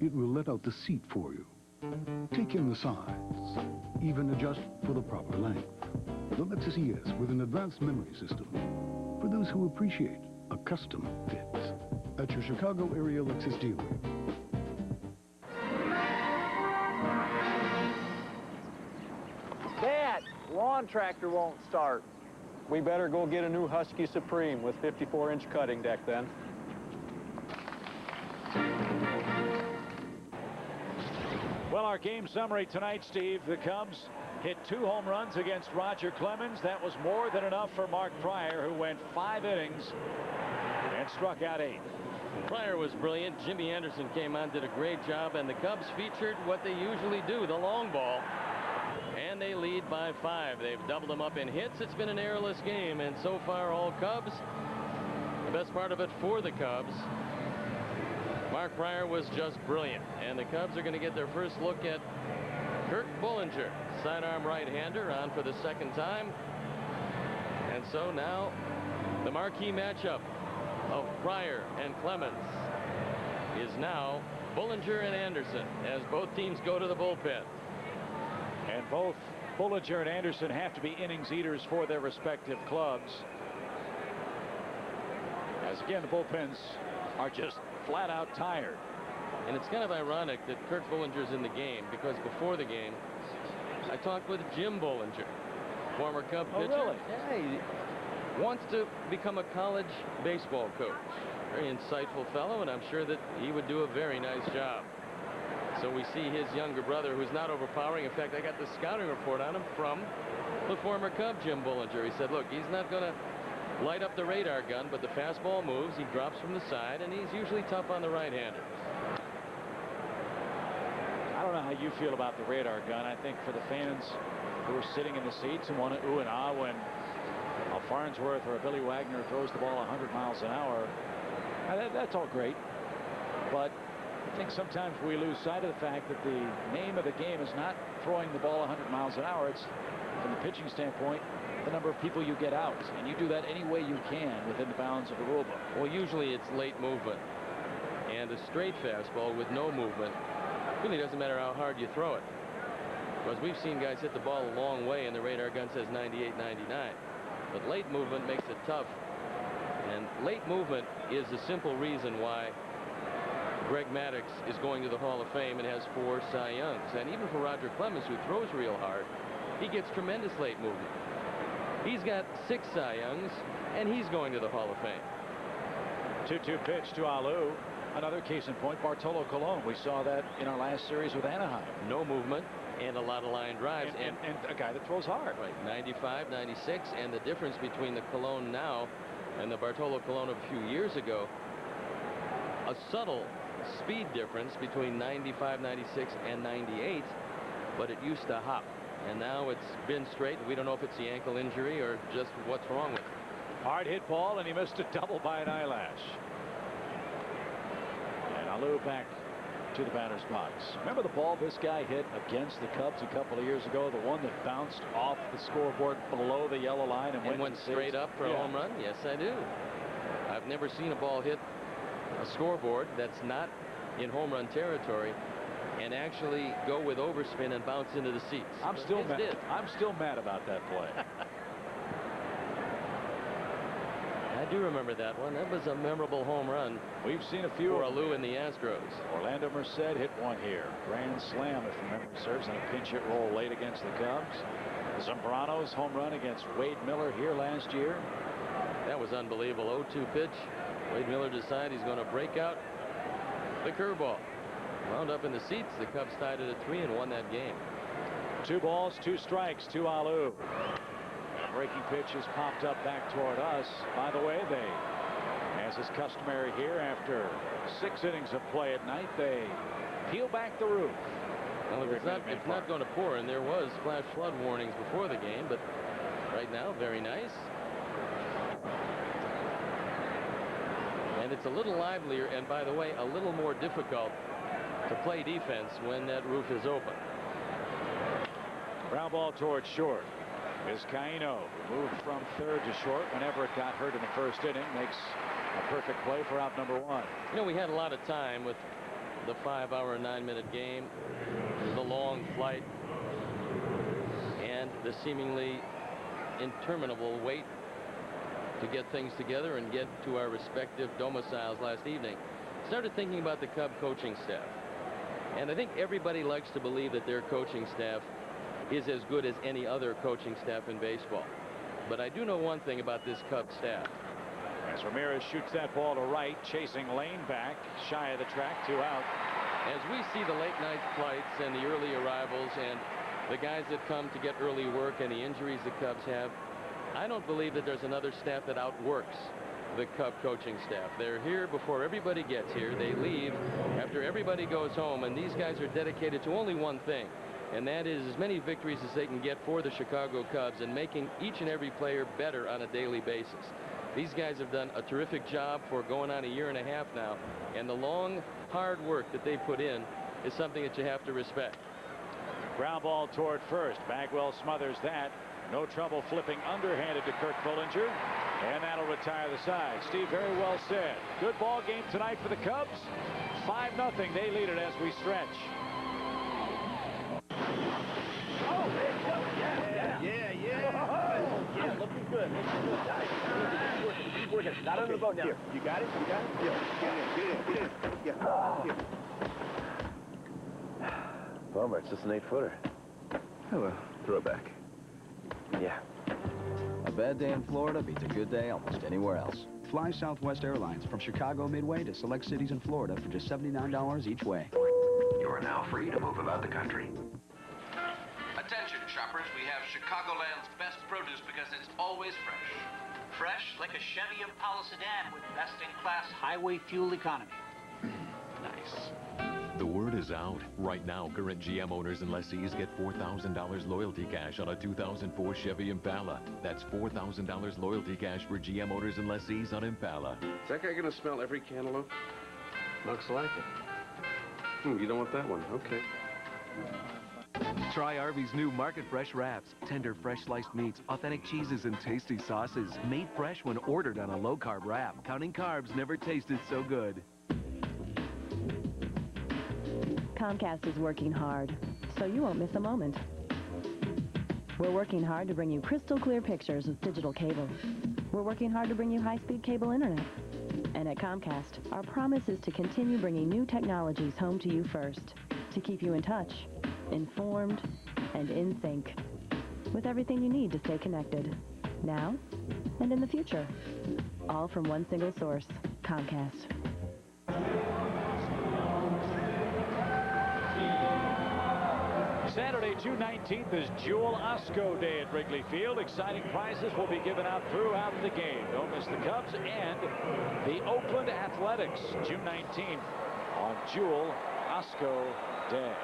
It will let out the seat for you. Take in the sides. Even adjust for the proper length. The Lexus ES with an advanced memory system. For those who appreciate a custom fit. At your Chicago area Lexus dealer. contractor won't start. We better go get a new Husky Supreme with 54-inch cutting deck then. Well, our game summary tonight, Steve. The Cubs hit 2 home runs against Roger Clemens. That was more than enough for Mark Pryor, who went 5 innings and struck out 8. Pryor was brilliant. Jimmy Anderson came on, did a great job, and the Cubs featured what they usually do, the long ball. And they lead by 5. They've doubled them up in hits. It's been an errorless game, and so far all Cubs. The best part of it for the Cubs, Mark Pryor was just brilliant, and the Cubs are going to get their first look at Kirk Bullinger, sidearm right-hander, on for the second time. And so now the marquee matchup of Pryor and Clemens is now Bullinger and Anderson, as both teams go to the bullpen. And both Bullinger and Anderson have to be innings eaters for their respective clubs. As again, the bullpens are just flat out tired. And it's kind of ironic that Kirk Bullinger's in the game, because before the game I talked with Jim Bullinger, former Cub pitcher. Really? Yeah, he wants to become a college baseball coach. Very insightful fellow, and I'm sure that he would do a very nice job. So we see his younger brother, who's not overpowering. In fact, I got the scouting report on him from the former Cub, Jim Bullinger. He said, look, he's not going to light up the radar gun, but the fastball moves, he drops from the side, and he's usually tough on the right-hander. I don't know how you feel about the radar gun. I think for the fans who are sitting in the seats and want to ooh and ah when a Farnsworth or a Billy Wagner throws the ball 100 miles an hour, that's all great. But I think sometimes we lose sight of the fact that the name of the game is not throwing the ball 100 miles an hour. It's, from the pitching standpoint, the number of people you get out, and you do that any way you can within the bounds of the rule book. Well, usually it's late movement, and a straight fastball with no movement really doesn't matter how hard you throw it, because we've seen guys hit the ball a long way and the radar gun says 98, 99, but late movement makes it tough. And late movement is the simple reason why Greg Maddux is going to the Hall of Fame and has 4 Cy Youngs. And even for Roger Clemens, who throws real hard, he gets tremendous late movement. He's got 6 Cy Youngs, and he's going to the Hall of Fame. 2-2 pitch to Alou. Another case in point, Bartolo Colon. We saw that in our last series with Anaheim. No movement and a lot of line drives. And a guy that throws hard. Right, 95, 96, and the difference between the Colon now and the Bartolo Colon of a few years ago, a subtle speed difference between 95, 96, and 98, but it used to hop. And now it's been straight, and we don't know if it's the ankle injury or just what's wrong with it. Hard hit ball, and he missed a double by an eyelash. And Alou back to the batter's box. Remember the ball this guy hit against the Cubs a couple of years ago, the one that bounced off the scoreboard below the yellow line and went straight up for a home run? Yes, I do. I've never seen a ball hit a scoreboard that's not in home run territory and actually go with overspin and bounce into the seats. I'm still mad about that play. I do remember that one. That was a memorable home run. We've seen a few for Alou and the Astros. Orlando Merced hit one here. Grand slam, if memory serves, on a pinch hit roll late against the Cubs. Zambrano's home run against Wade Miller here last year. That was unbelievable. 0-2 pitch. Wade Miller decided he's going to break out the curveball. Wound up in the seats. The Cubs tied it at 3 and won that game. 2 balls, 2 strikes to Alou. Breaking pitch has popped up back toward us. By the way, as is customary here, after 6 innings of play at night, they peel back the roof. Well, it's not going to pour, and there was flash flood warnings before the game, but right now, very nice. And it's a little livelier, and by the way, a little more difficult to play defense when that roof is open. Ground ball towards short. Vizcaino moved from third to short whenever it got hurt in the first inning. Makes a perfect play for out number 1. You know, we had a lot of time with the 5-hour, 9-minute game, the long flight, and the seemingly interminable wait to get things together and get to our respective domiciles last evening. Started thinking about the Cub coaching staff. And I think everybody likes to believe that their coaching staff is as good as any other coaching staff in baseball. But I do know one thing about this Cubs staff. As Ramirez shoots that ball to right, chasing Lane back, shy of the track, 2 out. As we see the late night flights and the early arrivals and the guys that come to get early work and the injuries the Cubs have, I don't believe that there's another staff that outworks the Cub coaching staff. They're here before everybody gets here. They leave after everybody goes home, and these guys are dedicated to only one thing, and that is as many victories as they can get for the Chicago Cubs and making each and every player better on a daily basis. These guys have done a terrific job for going on a year and a half now, and the long, hard work that they put in is something that you have to respect. Ground ball toward first. Bagwell smothers that. No trouble flipping underhanded to Kirk Bullinger, and that'll retire the side. Steve, very well said. Good ball game tonight for the Cubs. 5-0. They lead it as we stretch. Oh, there you go. Yeah, looking good. Keep working. Not under the boat now. Here. You got it? Yeah. Get in. Bummer, it's just an 8-footer. Oh well, throw it back. Yeah. A bad day in Florida beats a good day almost anywhere else. Fly Southwest Airlines from Chicago Midway to select cities in Florida for just $79 each way. You are now free to move about the country. Attention, shoppers. We have Chicagoland's best produce because it's always fresh. Fresh like a Chevy Impala sedan with best-in-class highway fuel economy. Nice. The word is out. Right now, current GM owners and lessees get $4,000 loyalty cash on a 2004 Chevy Impala. That's $4,000 loyalty cash for GM owners and lessees on Impala. Is that guy going to smell every cantaloupe? Looks like it. You don't want that one. Okay. Try Arby's new Market Fresh Wraps. Tender, fresh sliced meats, authentic cheeses, and tasty sauces. Made fresh when ordered on a low-carb wrap. Counting carbs never tasted so good. Comcast is working hard, so you won't miss a moment. We're working hard to bring you crystal clear pictures with digital cable. We're working hard to bring you high-speed cable internet. And at Comcast, our promise is to continue bringing new technologies home to you first, to keep you in touch, informed, and in sync, with everything you need to stay connected, now and in the future. All from one single source, Comcast. Saturday, June 19th is Jewel Osco Day at Wrigley Field. Exciting prizes will be given out throughout the game. Don't miss the Cubs and the Oakland Athletics, June 19th on Jewel Osco Day.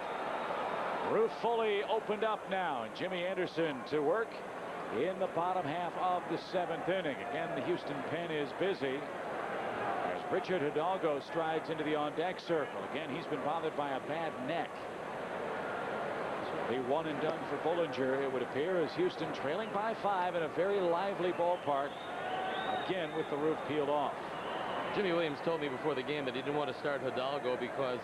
Ruth fully opened up now, and Jimmy Anderson to work in the bottom half of the 7th inning. Again, the Houston pen is busy as Richard Hidalgo strides into the on-deck circle. Again, he's been bothered by a bad neck. The one and done for Bullinger, it would appear, as Houston trailing by 5 in a very lively ballpark, again with the roof peeled off. Jimmy Williams told me before the game that he didn't want to start Hidalgo because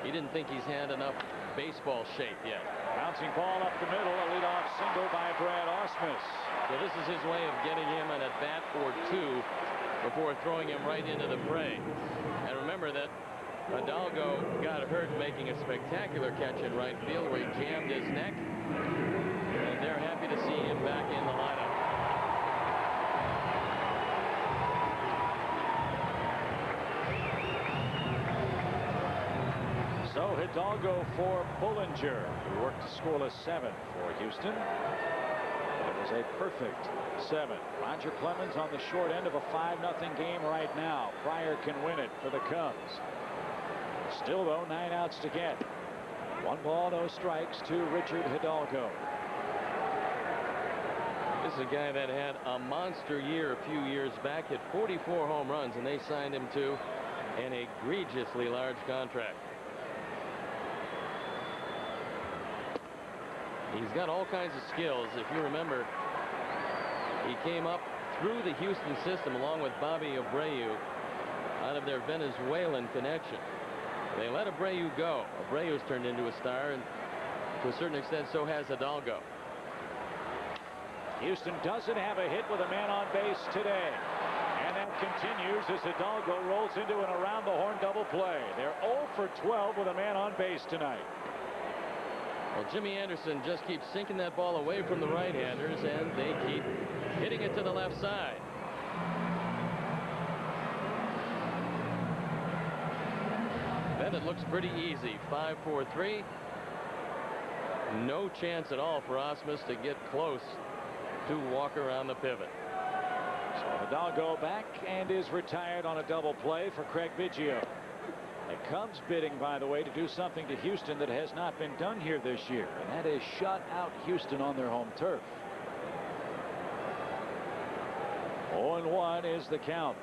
he didn't think he's had enough baseball shape yet. Bouncing ball up the middle, a leadoff single by Brad Ausmus. So this is his way of getting him an at-bat or two before throwing him right into the fray. And remember that Hidalgo got hurt making a spectacular catch in right field where he jammed his neck. And they're happy to see him back in the lineup. So Hidalgo for Bullinger, who worked a scoreless 7 for Houston. It was a perfect 7. Roger Clemens on the short end of a 5-0 game right now. Pryor can win it for the Cubs. Still, though, 9 outs to get. 1 ball, no strikes to Richard Hidalgo. This is a guy that had a monster year a few years back, hit 44 home runs, and they signed him to an egregiously large contract. He's got all kinds of skills. If you remember, he came up through the Houston system along with Bobby Abreu out of their Venezuelan connection. They let Abreu go. Abreu's turned into a star, and to a certain extent, so has Hidalgo. Houston doesn't have a hit with a man on base today. And that continues as Hidalgo rolls into an around-the-horn double play. They're 0 for 12 with a man on base tonight. Well, Jimmy Anderson just keeps sinking that ball away from the right-handers, and they keep hitting it to the left side. Then it looks pretty easy. 5-4-3. No chance at all for Ausmus to get close to Walker on the pivot. So Vidal go back and is retired on a double play for Craig Biggio. The Cubs bidding, by the way, to do something to Houston that has not been done here this year, and that is shut out Houston on their home turf. 0-1 is the count.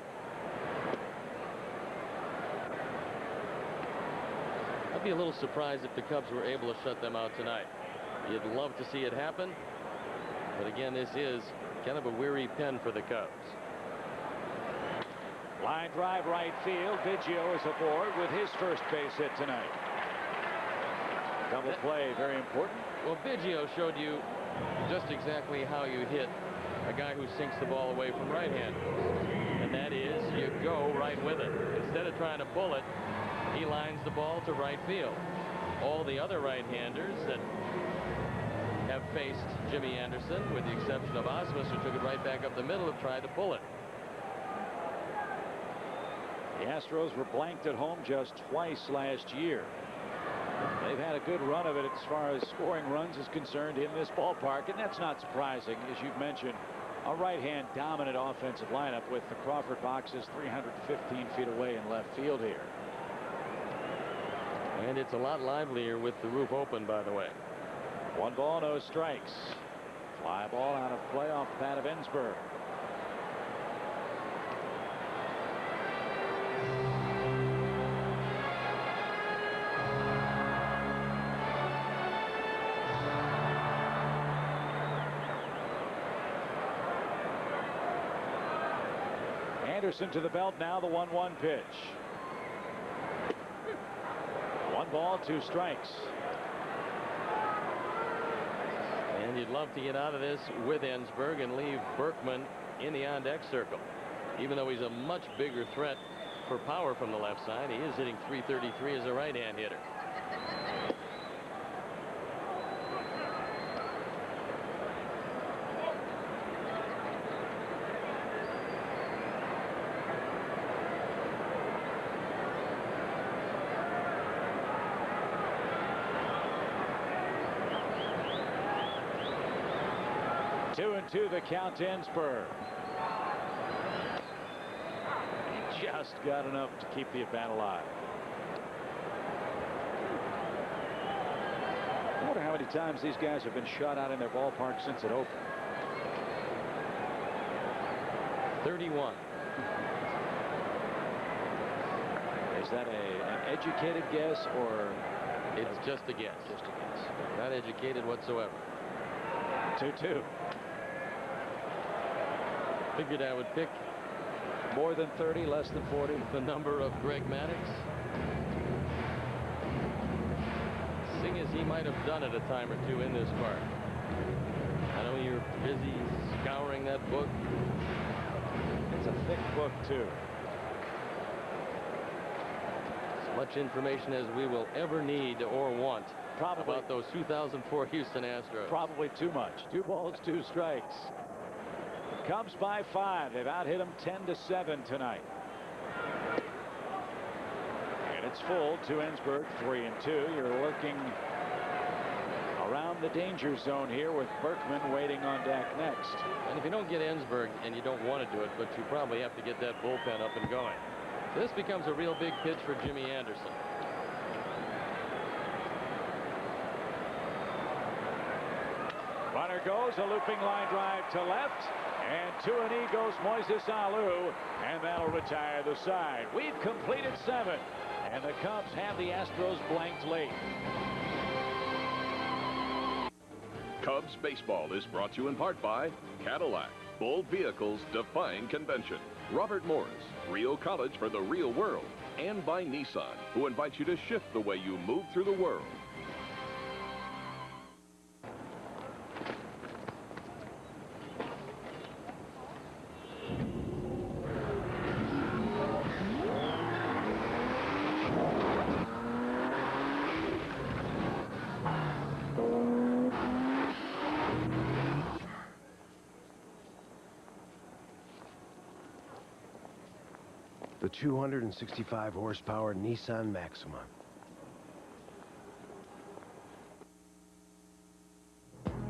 I'd be a little surprised if the Cubs were able to shut them out tonight. You'd love to see it happen. But again, this is kind of a weary pen for the Cubs. Line drive right field. Biggio is aboard with his first base hit tonight. Double play, very important. Well, Biggio showed you just exactly how you hit a guy who sinks the ball away from right-handers. And that is, you go right with it. Instead of trying to pull it, he lines the ball to right field. All the other right-handers that have faced Jimmy Anderson, with the exception of Ausmus, who took it right back up the middle, have tried to pull it. The Astros were blanked at home just twice last year. They've had a good run of it as far as scoring runs is concerned in this ballpark, and that's not surprising. As you've mentioned, a right-hand dominant offensive lineup with the Crawford boxes 315 feet away in left field here. And it's a lot livelier with the roof open, by the way. 1 ball, no strikes. Fly ball out of play off the bat of Ensberg. Anderson to the belt now, the 1-1 pitch. 1 ball, 2 strikes. And you'd love to get out of this with Ensberg and leave Berkman in the on-deck circle. Even though he's a much bigger threat for power from the left side, he is hitting .333 as a right-hand hitter. To the count to Ensberg. Just got enough to keep the at-bat alive. I wonder how many times these guys have been shut out in their ballpark since it opened. 31. Is that an educated guess, or it's just a guess? Just a guess. Not educated whatsoever. 2-2. Figured I would pick more than 30, less than 40. The number of Greg Maddux. Seeing as he might have done it a time or two in this park. I know you're busy scouring that book. It's a thick book, too. As much information as we will ever need or want about those 2004 Houston Astros. Probably too much. 2 balls, 2 strikes. Cubs by 5. They've out hit them 10-7 tonight. And it's full to Ensberg, 3-2. You're lurking around the danger zone here with Berkman waiting on deck next. And if you don't get Ensberg, and you don't want to do it, but you probably have to get that bullpen up and going. So this becomes a real big pitch for Jimmy Anderson. Runner goes, a looping line drive to left, and to an E goes Moises Alou, and that'll retire the side. We've completed 7, and the Cubs have the Astros blanked late. Cubs baseball is brought to you in part by Cadillac, bold vehicles defying convention. Robert Morris, Real College for the real world. And by Nissan, who invites you to shift the way you move through the world. The 265 horsepower Nissan Maxima.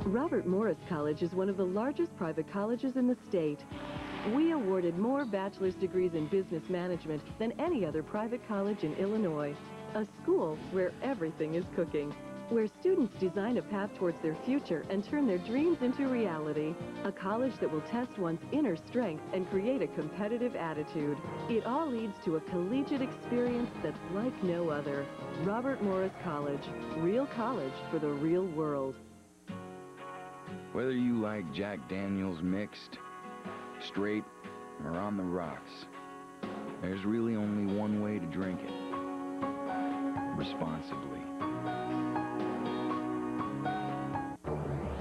Robert Morris College is one of the largest private colleges in the state. We awarded more bachelor's degrees in business management than any other private college in Illinois. A school where everything is cooking, where students design a path towards their future and turn their dreams into reality. A college that will test one's inner strength and create a competitive attitude. It all leads to a collegiate experience that's like no other. Robert Morris College. Real college for the real world. Whether you like Jack Daniels mixed, straight, or on the rocks, there's really only one way to drink it. Responsibly.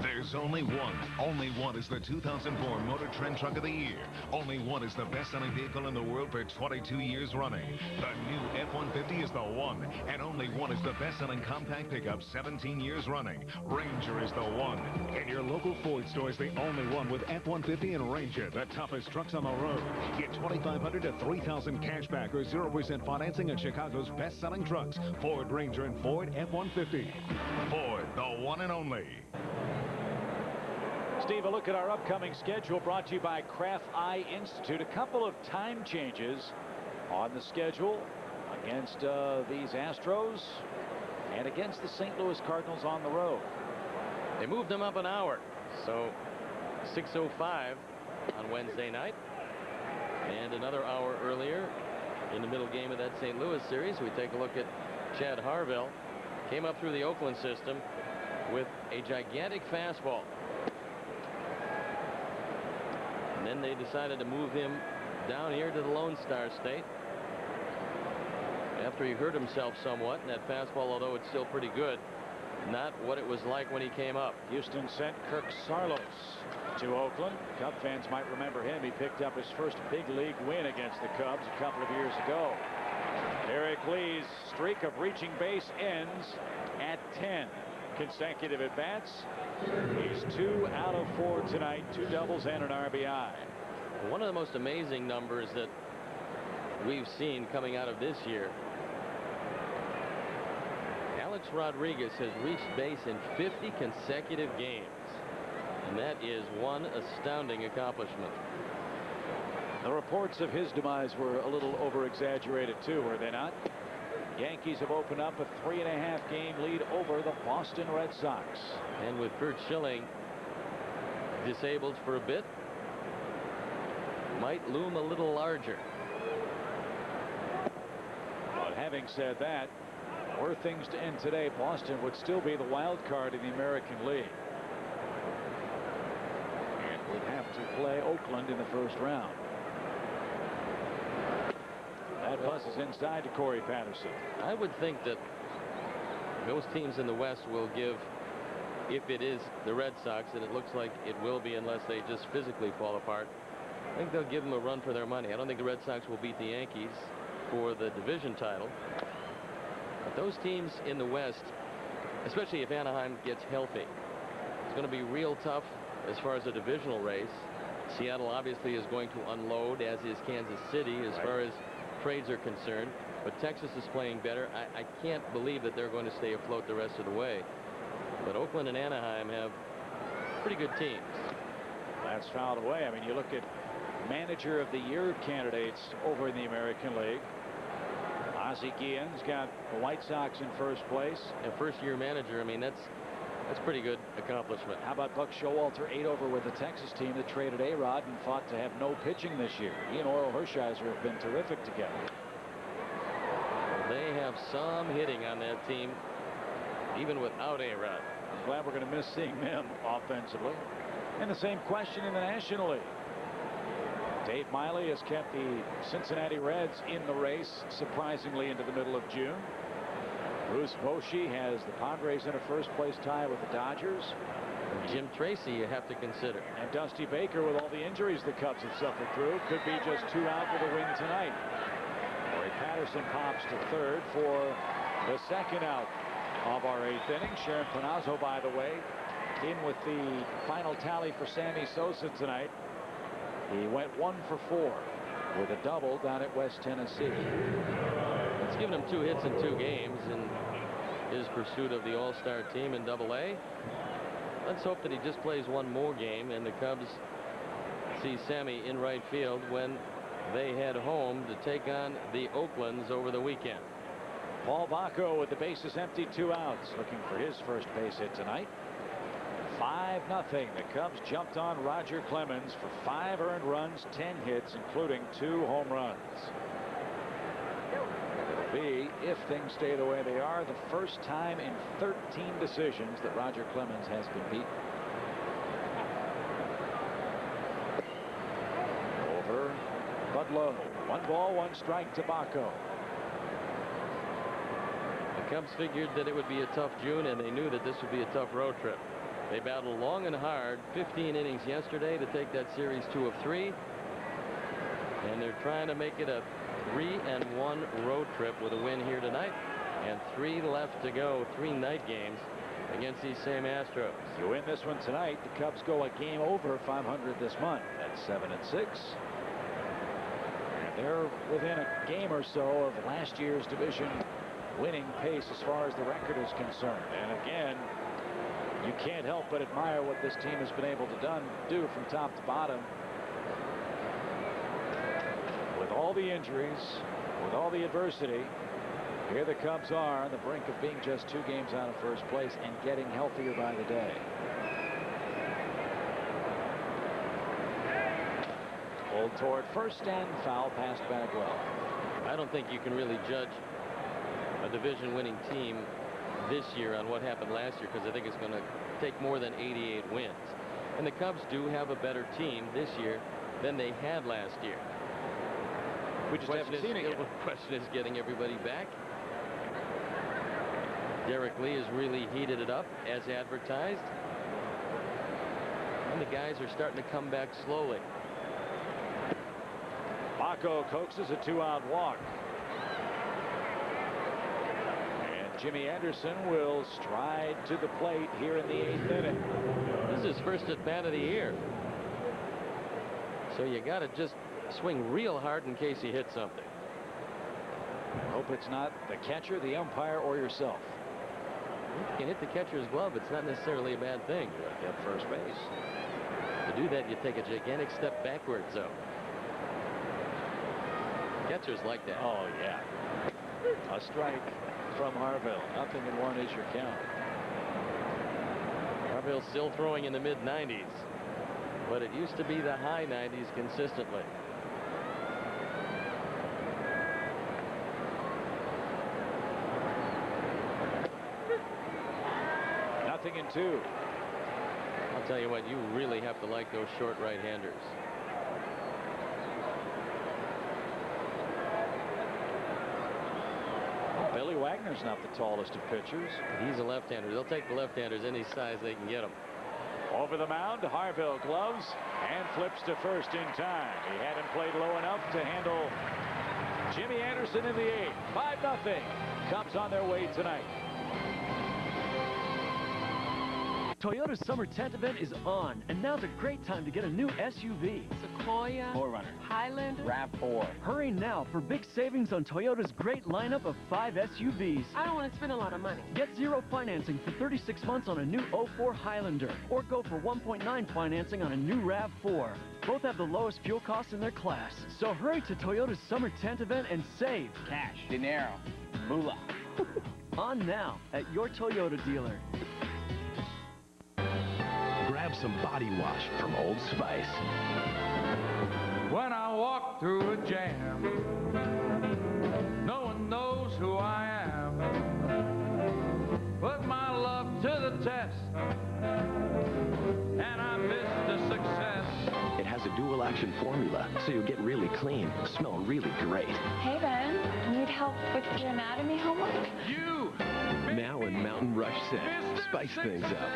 There's only one. Only one is the 2004 Motor Trend Truck of the Year. Only one is the best-selling vehicle in the world for 22 years running. The new F-150 is the one. And only one is the best-selling compact pickup 17 years running. Ranger is the one. In your local Ford store is the only one with F-150 and Ranger, the toughest trucks on the road. Get $2,500 to $3,000 cash back or 0% financing on Chicago's best-selling trucks. Ford Ranger and Ford F-150. Ford, the one and only. Steve, a look at our upcoming schedule brought to you by Kraft Eye Institute. A couple of time changes on the schedule against these Astros and against the St. Louis Cardinals on the road. They moved them up an hour, so 6:05 on Wednesday night. And another hour earlier in the middle game of that St. Louis series, we take a look at Chad Harville. Came up through the Oakland system with a gigantic fastball. And then they decided to move him down here to the Lone Star State after he hurt himself somewhat. And that fastball, although it's still pretty good, not what it was like when he came up. Houston sent Kirk Saarloos to Oakland. Cub fans might remember him. He picked up his first big league win against the Cubs a couple of years ago. Eric Lee's streak of reaching base ends at 10 consecutive at-bats. He's 2 out of 4 tonight, 2 doubles and an RBI. One of the most amazing numbers that we've seen coming out of this year, Alex Rodriguez has reached base in 50 consecutive games, and that is one astounding accomplishment. The reports of his demise were a little over-exaggerated too, were they not? Yankees have opened up a 3.5 game lead over the Boston Red Sox. And with Kurt Schilling disabled for a bit, might loom a little larger. But having said that, were things to end today, Boston would still be the wild card in the American League. And would have to play Oakland in the first round. That bus is inside to Corey Patterson. I would think that those teams in the West will give, if it is the Red Sox, and it looks like it will be unless they just physically fall apart, I think they'll give them a run for their money. I don't think the Red Sox will beat the Yankees for the division title. But those teams in the West, especially if Anaheim gets healthy, it's going to be real tough as far as a divisional race. Seattle obviously is going to unload, as is Kansas City, as far as trades are concerned, but Texas is playing better. I can't believe that they're going to stay afloat the rest of the way. But Oakland and Anaheim have pretty good teams. That's fouled away. I mean, you look at manager of the year candidates over in the American League. Ozzie Guillen's got the White Sox in first place. And first-year manager, I mean, that's pretty good accomplishment. How about Buck Showalter, 8 over with the Texas team that traded A-Rod and fought to have no pitching this year. He and Oral Hershiser have been terrific together. They have some hitting on that team, even without A-Rod. I'm glad we're going to miss seeing them offensively. And the same question in the National League. Dave Miley has kept the Cincinnati Reds in the race, surprisingly, into the middle of June. Bruce Bochy has the Padres in a first-place tie with the Dodgers. Jim Tracy you have to consider. And Dusty Baker, with all the injuries the Cubs have suffered through, could be just 2 out with a win tonight. Corey Patterson pops to third for the second out of our 8th inning. Sharon Panazzo, by the way, in with the final tally for Sammy Sosa tonight. He went 1 for 4. with a double down at West Tennessee. It's given him 2 hits in 2 games in his pursuit of the All-Star team in Double-A. Let's hope that he just plays one more game and the Cubs see Sammy in right field when they head home to take on the Oaklands over the weekend. Paul Bacco with the bases empty, 2 outs, looking for his first base hit tonight. 5-0. The Cubs jumped on Roger Clemens for 5 earned runs, 10 hits, including 2 home runs. It'll be, if things stay the way they are, the first time in 13 decisions that Roger Clemens has been beaten. Over, but low. 1 ball, 1 strike to Bacco. The Cubs figured that it would be a tough June, and they knew that this would be a tough road trip. They battled long and hard, 15 innings yesterday to take that series 2 of 3. And they're trying to make it a 3-1 road trip with a win here tonight. And 3 left to go, 3 night games against these same Astros. You win this one tonight, the Cubs go a game over 500 this month at 7-6. And they're within a game or so of last year's division winning pace as far as the record is concerned. And again, you can't help but admire what this team has been able to do from top to bottom. With all the injuries, with all the adversity, here the Cubs are on the brink of being just 2 games out of first place and getting healthier by the day. Pulled toward first and foul past Bagwell. I don't think you can really judge a division-winning team this year on what happened last year, because I think it's going to take more than 88 wins. And the Cubs do have a better team this year than they had last year. We just haven't seen it yet. The question is getting everybody back. Derek Lee has really heated it up as advertised. And the guys are starting to come back slowly. Bacco coaxes a 2-out walk. Jimmy Anderson will stride to the plate here in the 8th inning. This is his first at bat of the year. So you got to just swing real hard in case he hits something. Hope it's not the catcher, the umpire, or yourself. You can hit the catcher's glove. It's not necessarily a bad thing. You're at first base. To do that, you take a gigantic step backwards, though. Catchers like that. Oh, yeah. A strike from Harville. 0-1 is your count. Harville's still throwing in the mid-90s, but it used to be the high 90s consistently. Nothing in 2. I'll tell you what, you really have to like those short right-handers. Billy Wagner's not the tallest of pitchers. He's a left-hander. They'll take the left-handers any size they can get them. Over the mound, Harville gloves and flips to first in time. He hadn't played low enough to handle Jimmy Anderson in the 8th. 5-0. Cubs on their way tonight. Toyota's summer tent event is on, and now's a great time to get a new SUV. Sequoia, 4Runner, Highlander, RAV4. Hurry now for big savings on Toyota's great lineup of 5 SUVs. I don't want to spend a lot of money. Get 0 financing for 36 months on a new 04 Highlander, or go for 1.9 financing on a new RAV4. Both have the lowest fuel costs in their class. So hurry to Toyota's summer tent event and save. Cash, dinero, moolah. On now at your Toyota dealer. Grab some body wash from Old Spice. When I walk through a jam, no one knows who I am. Put my love to the test, and I missed the success. It has a dual action formula, so you'll get really clean, smell really great. Hey, Ben. Need help with your anatomy homework? You! Now in Mountain Rush Scent. Spice things up.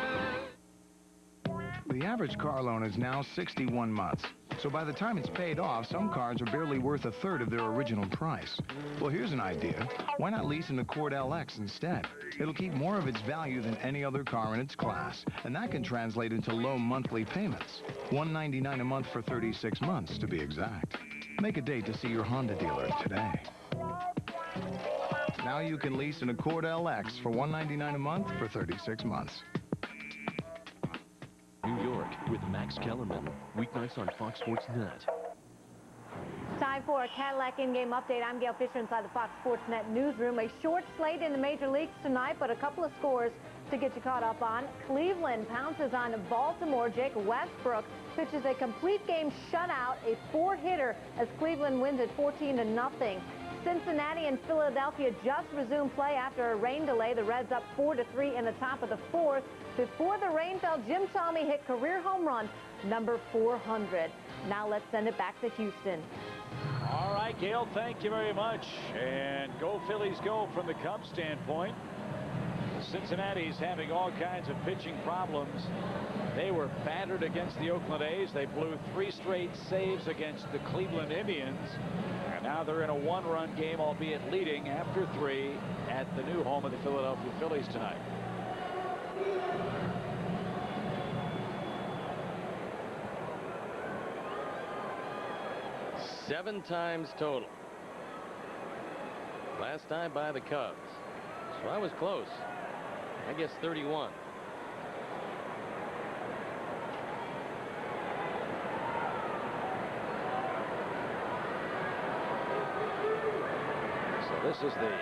The average car loan is now 61 months. So by the time it's paid off, some cars are barely worth a third of their original price. Well, here's an idea. Why not lease an Accord LX instead? It'll keep more of its value than any other car in its class, and that can translate into low monthly payments. $199 a month for 36 months, to be exact. Make a date to see your Honda dealer today. Now you can lease an Accord LX for $199 a month for 36 months. New York with Max Kellerman. Weeknights on Fox Sports Net. It's time for a Cadillac in-game update. I'm Gail Fisher inside the Fox Sports Net newsroom. A short slate in the major leagues tonight, but a couple of scores to get you caught up on. Cleveland pounces on Baltimore. Jake Westbrook pitches a complete game shutout, a 4-hitter as Cleveland wins at 14-0. Cincinnati and Philadelphia just resumed play after a rain delay. The Reds up 4-3 in the top of the 4th. Before the rain fell, Jim Thome hit career home run number 400. Now let's send it back to Houston. All right, Gail, thank you very much. And go Phillies go from the Cubs standpoint. Cincinnati's having all kinds of pitching problems. They were battered against the Oakland A's. They blew 3 straight saves against the Cleveland Indians. And now they're in a 1-run game, albeit leading after 3 at the new home of the Philadelphia Phillies tonight. Seven times total. Last time by the Cubs. So I was close. I guess 31. So this is the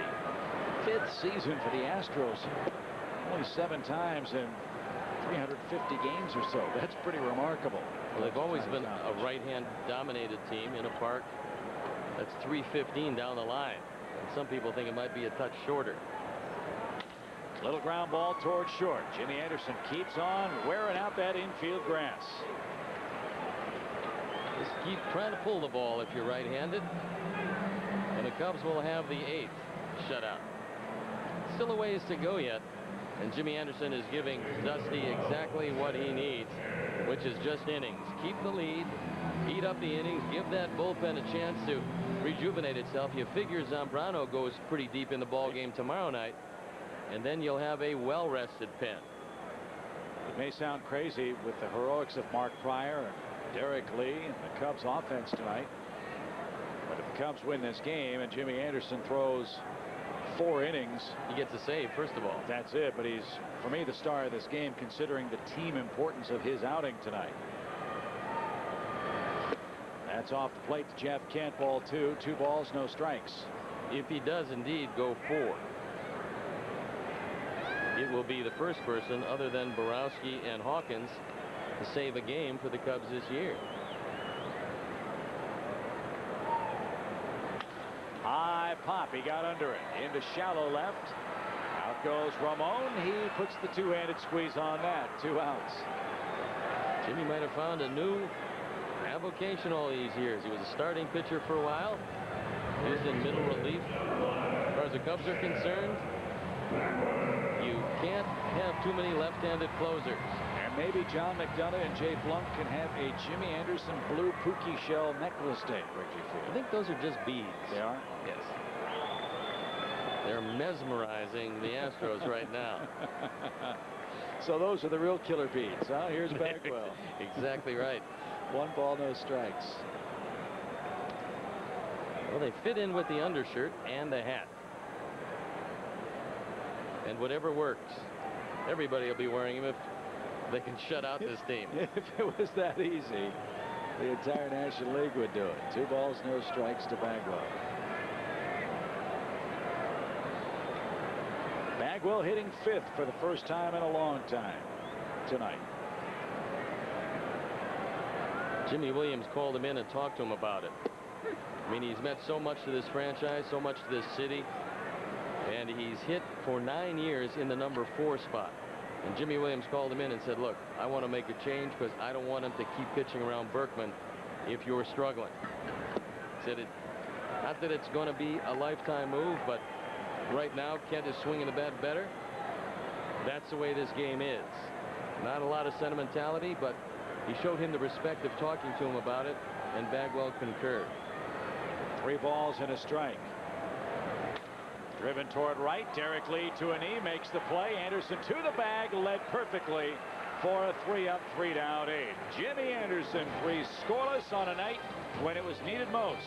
5th season for the Astros. Only 7 times in 350 games or so. That's pretty remarkable. Well, they've always been a right-hand dominated team in a park that's 315 down the line. And some people think it might be a touch shorter. Little ground ball towards short. Jimmy Anderson keeps on wearing out that infield grass. Just keep trying to pull the ball if you're right-handed. And the Cubs will have the 8th shutout. Still a ways to go yet. And Jimmy Anderson is giving Dusty exactly what he needs, which is just innings. Keep the lead, eat up the innings, give that bullpen a chance to rejuvenate itself. You figure Zambrano goes pretty deep in the ball game tomorrow night, and then you'll have a well-rested pen. It may sound crazy with the heroics of Mark Pryor and Derek Lee and the Cubs offense tonight, but if the Cubs win this game and Jimmy Anderson throws 4 innings, he gets a save, first of all. That's it, but he's, for me, the star of this game, considering the team importance of his outing tonight. That's off the plate to Jeff Kent, ball 2. 2 balls, no strikes. If he does indeed go 4, it will be the first person other than Borowski and Hawkins to save a game for the Cubs this year. High pop. He got under it. Into shallow left. Out goes Ramon. He puts the 2-handed squeeze on that. 2 outs. Jimmy might have found a new avocation all these years. He was a starting pitcher for a while. He's in middle relief. As far as the Cubs are concerned, you can't have too many left-handed closers. And maybe John McDonough and Jay Blunk can have a Jimmy Anderson blue Pookie shell necklace day, Reggie Field. I think those are just beads. They are? Yes. They're mesmerizing the Astros right now. So those are the real killer beads, huh? Here's Bagwell. Exactly right. 1 ball, no strikes. Well, they fit in with the undershirt and the hat. And whatever works. Everybody will be wearing them if they can shut out this team. If it was that easy, the entire National League would do it. 2 balls, no strikes to Bagwell. Bagwell hitting 5th for the first time in a long time tonight. Jimmy Williams called him in and talked to him about it. I mean, he's meant so much to this franchise, so much to this city, and he's hit for 9 years in the number 4 spot. And Jimmy Williams called him in and said, look, I want to make a change because I don't want him to keep pitching around Berkman if you're struggling. Said it, not that it's going to be a lifetime move, but right now Kent is swinging the bat better. That's the way this game is. Not a lot of sentimentality, but he showed him the respect of talking to him about it, and Bagwell concurred. 3 balls and a strike. Driven toward right. Derek Lee to a knee, makes the play. Anderson to the bag, led perfectly for a 3-up, 3-down 8. Jimmy Anderson, 3 scoreless on a night when it was needed most.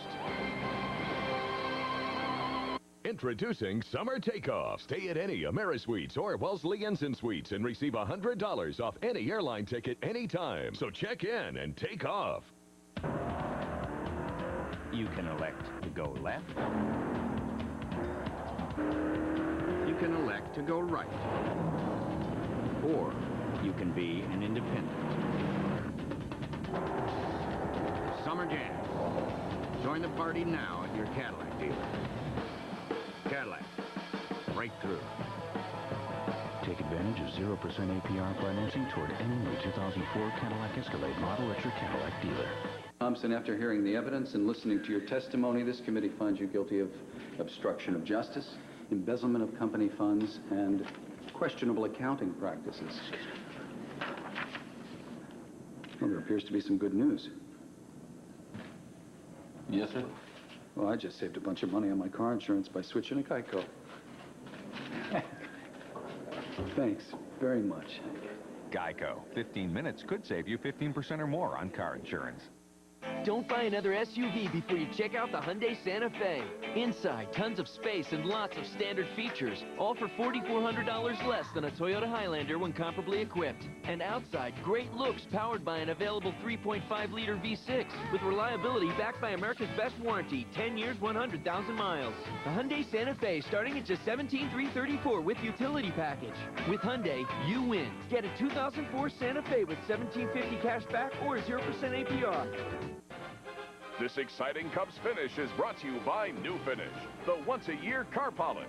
Introducing Summer Takeoff. Stay at any AmeriSuites or Wellesley Ensign Suites and receive $100 off any airline ticket anytime. So check in and take off. You can elect to go left. You can elect to go right. Or you can be an independent. Summer Jam. Join the party now at your Cadillac dealer. Cadillac. Right through. Take advantage of 0% APR financing toward any new 2004 Cadillac Escalade model at your Cadillac dealer. Thompson, after hearing the evidence and listening to your testimony, this committee finds you guilty of obstruction of justice, embezzlement of company funds, and questionable accounting practices. Well, there appears to be some good news. Yes, sir. Well, I just saved a bunch of money on my car insurance by switching to Geico. Thanks very much. Geico. 15 minutes could save you 15% or more on car insurance. Don't buy another SUV before you check out the Hyundai Santa Fe. Inside, tons of space and lots of standard features, all for $4,400 less than a Toyota Highlander when comparably equipped. And outside, great looks powered by an available 3.5-liter V6 with reliability backed by America's best warranty, 10 years, 100,000 miles. The Hyundai Santa Fe starting at just $17,334 with utility package. With Hyundai, you win. Get a 2004 Santa Fe with $1,750 cash back or 0% APR. This exciting Cubs finish is brought to you by New Finish, the once-a-year car polish.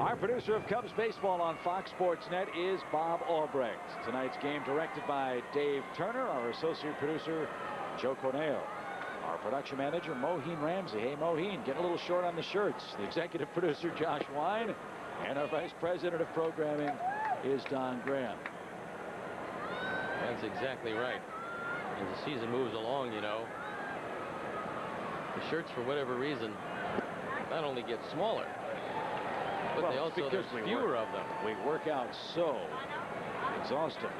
Our producer of Cubs baseball on Fox Sports Net is Bob Albrecht. Tonight's game directed by Dave Turner, our associate producer, Joe Cornell. Our production manager, Moheen Ramsey. Hey, Moheen, getting a little short on the shirts. The executive producer, Josh Wine. And our vice president of programming is Don Graham. That's exactly right. As the season moves along, you know, the shirts, for whatever reason, not only get smaller, but well, they also, there's fewer of them. We work out so exhaustively.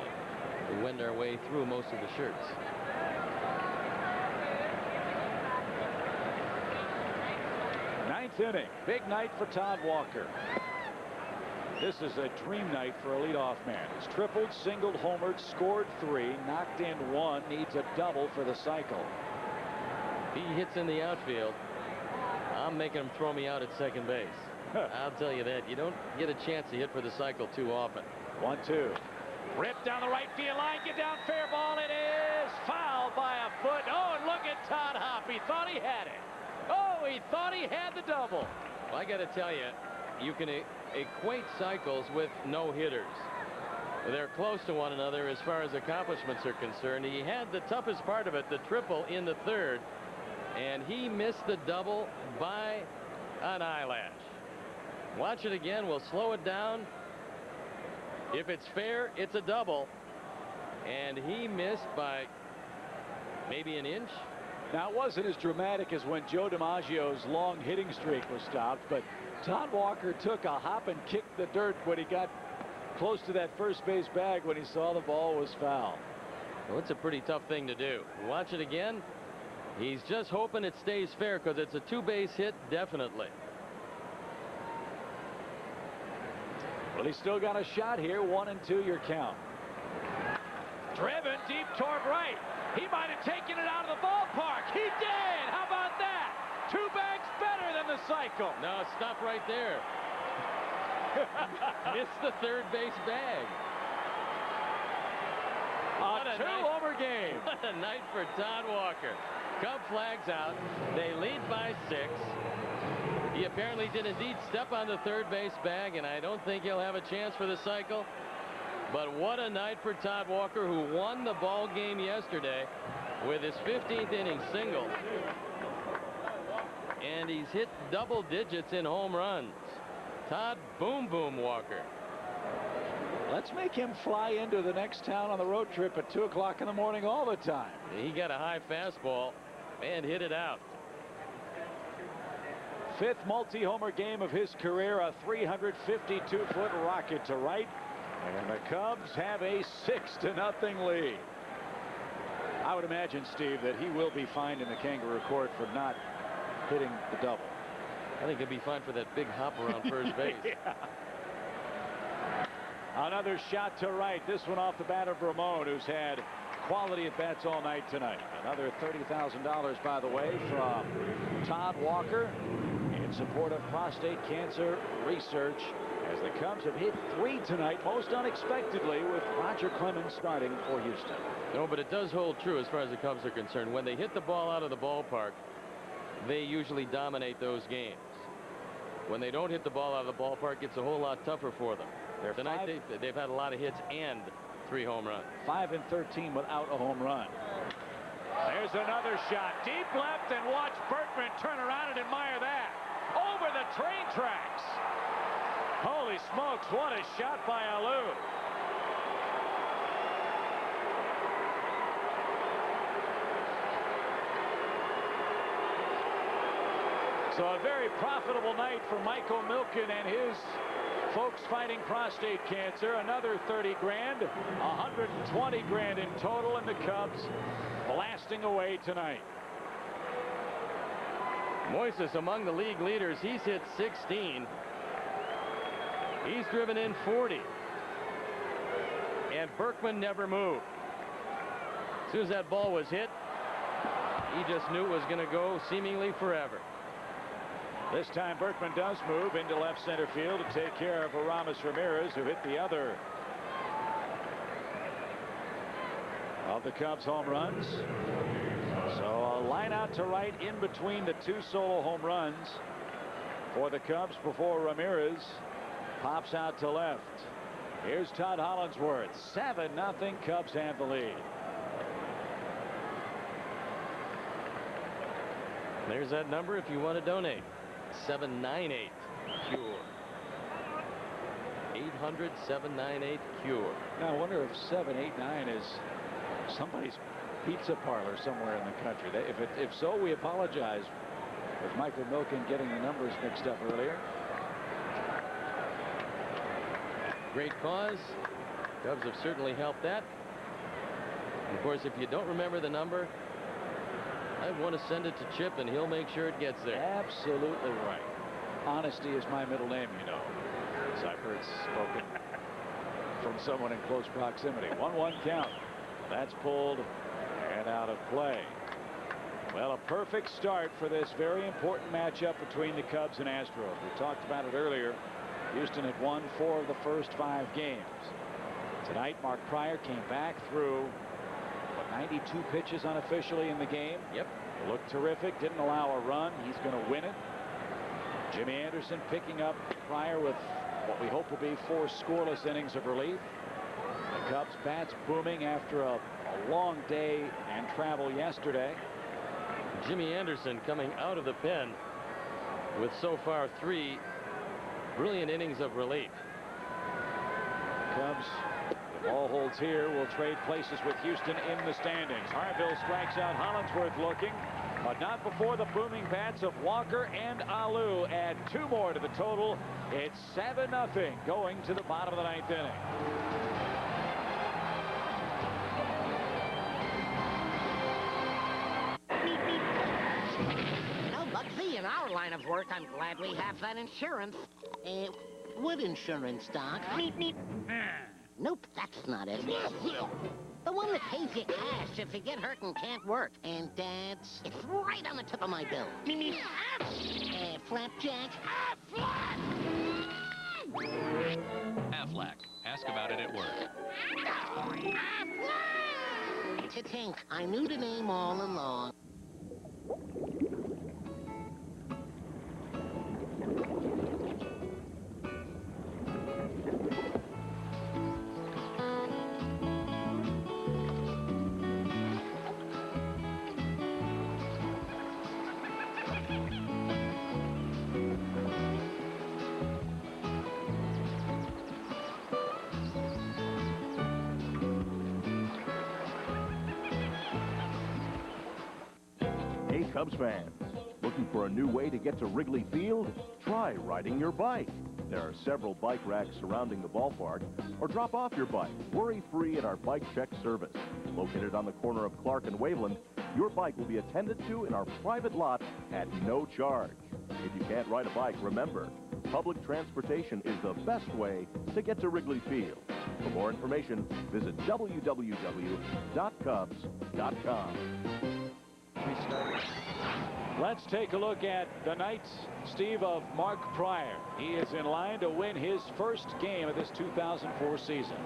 We wend our way through most of the shirts. Ninth inning. Big night for Todd Walker. This is a dream night for a leadoff man. He's tripled, singled, homered, scored 3, knocked in 1, needs a double for the cycle. He hits in the outfield. I'm making him throw me out at second base. I'll tell you that. You don't get a chance to hit for the cycle too often. 1-2. Ripped down the right field line. Get down, fair ball. It is fouled by a foot. Oh, and look at Todd Hopp. He thought he had it. Oh, he thought he had the double. Well, I got to tell you, you can equate cycles with no-hitters. They're close to one another as far as accomplishments are concerned. He had the toughest part of it, the triple in the third, and he missed the double by an eyelash. Watch it again. We'll slow it down. If it's fair, it's a double, and he missed by maybe an inch. Now, it wasn't as dramatic as when Joe DiMaggio's long hitting streak was stopped, but Todd Walker took a hop and kicked the dirt when he got close to that first base bag when he saw the ball was foul. Well, it's a pretty tough thing to do. Watch it again. He's just hoping it stays fair because it's a two-base hit, definitely. Well, he's still got a shot here. 1-2 your count. Driven deep toward right. He might have taken it out of the ballpark. He did. How about that? 2 bags better than the cycle. No, stop right there. Missed the third base bag. A 2-homer game. What a night for Todd Walker. Cub flags out. They lead by 6. He apparently did indeed step on the third base bag, and I don't think he'll have a chance for the cycle. But what a night for Todd Walker, who won the ball game yesterday with his 15th inning single. And he's hit double digits in home runs. Todd Boom Boom Walker. Let's make him fly into the next town on the road trip at 2 o'clock in the morning all the time. He got a high fastball and hit it out. Fifth multi-homer game of his career, a 352-foot rocket to right. And the Cubs have a 6-0 lead. I would imagine, Steve, that he will be fined in the Kangaroo Court for not hitting the double. I think he'll be fine for that big hop around first base. Yeah. Another shot to right. This one off the bat of Ramon, who's had quality at bats all night tonight. Another $30,000, by the way, from Todd Walker in support of prostate cancer research, as the Cubs have hit 3 tonight, most unexpectedly, with Roger Clemens starting for Houston. No, but it does hold true as far as the Cubs are concerned. When they hit the ball out of the ballpark, they usually dominate those games. When they don't hit the ball out of the ballpark, it's a whole lot tougher for them. Tonight they've had a lot of hits and 3 home runs. 5 and 13 without a home run. There's another shot deep left, and watch Berkman turn around and admire that. Over the train tracks. Holy smokes, what a shot by Alou. So a very profitable night for Michael Milken and his folks fighting prostate cancer. Another 30 grand, 120 grand in total, and the Cubs blasting away tonight. Moises among the league leaders. He's hit 16. He's driven in 40. And Berkman never moved. As soon as that ball was hit, he just knew it was going to go seemingly forever. This time Berkman does move into left center field to take care of Aramis Ramirez, who hit the other of the Cubs home runs. So a line out to right in between the 2 solo home runs for the Cubs before Ramirez pops out to left. Here's Todd Hollandsworth. 7-0. Cubs have the lead. There's that number if you want to donate. 798 cure. 800-798-CURE. Now I wonder if 789 is somebody's pizza parlor somewhere in the country. If so, we apologize with Michael Milken getting the numbers mixed up earlier. Great cause. Cubs have certainly helped that. Of course, if you don't remember the number, I want to send it to Chip, and he'll make sure it gets there. Absolutely right. Honesty is my middle name, you know, as I've heard spoken from someone in close proximity. 1-1 count. That's pulled and out of play. Well, a perfect start for this very important matchup between the Cubs and Astros. We talked about it earlier. Houston had won 4 of the first 5 games. Tonight, Mark Pryor came back through 92 pitches unofficially in the game. Yep. Looked terrific. Didn't allow a run. He's going to win it. Jimmy Anderson picking up Pryor with what we hope will be 4 scoreless innings of relief. The Cubs bats booming after a long day and travel yesterday. Jimmy Anderson coming out of the pen with so far 3 brilliant innings of relief. Cubs, if all holds here, will trade places with Houston in the standings. Harville strikes out. Hollandsworth looking, but not before the booming bats of Walker and Alou add 2 more to the total. It's 7-0 going to the bottom of the 9th inning. No, Bugsy, in our line of work, I'm glad we have that insurance. What insurance, Doc? Nope, that's not it. The one that pays you cash if you get hurt and can't work. And it's right on the tip of my bill. Flapjack. Aflac. Ask about it at work. Tink, I knew the name all along. Hey, Cubs fans, looking for a new way to get to Wrigley Field? Try riding your bike. There are several bike racks surrounding the ballpark, or drop off your bike worry-free at our Bike Check service. Located on the corner of Clark and Waveland, your bike will be attended to in our private lot at no charge. If you can't ride a bike, remember, public transportation is the best way to get to Wrigley Field. For more information, visit www.cubs.com. Let's take a look at the night, Steve, of Mark Pryor. He is in line to win his first game of this 2004 season.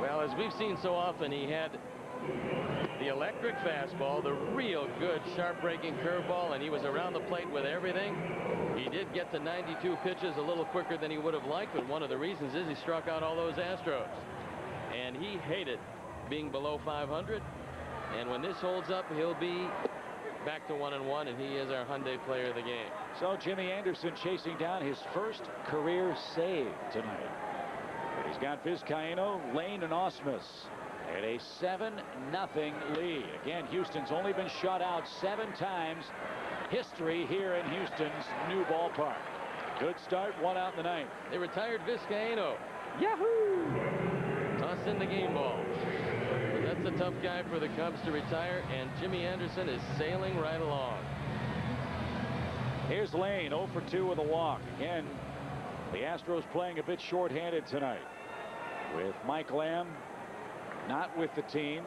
Well, as we've seen so often, he had the electric fastball, the real good sharp-breaking curveball, and he was around the plate with everything. He did get to 92 pitches a little quicker than he would have liked, but one of the reasons is he struck out all those Astros. And he hated being below 500. And when this holds up, he'll be back to 1-1, and he is our Hyundai player of the game. So Jimmy Anderson chasing down his first career save tonight. He's got Vizcaino, Lane, and Osmus at a 7-0 lead. Again, Houston's only been shut out 7 times. History here in Houston's new ballpark. Good start, 1 out in the 9th. They retired Vizcaino. Yahoo! Tossed in the game ball. But that's a tough guy for the Cubs to retire, and Jimmy Anderson is sailing right along. Here's Lane, 0 for 2 with a walk. Again, the Astros playing a bit shorthanded tonight, with Mike Lamb not with the team.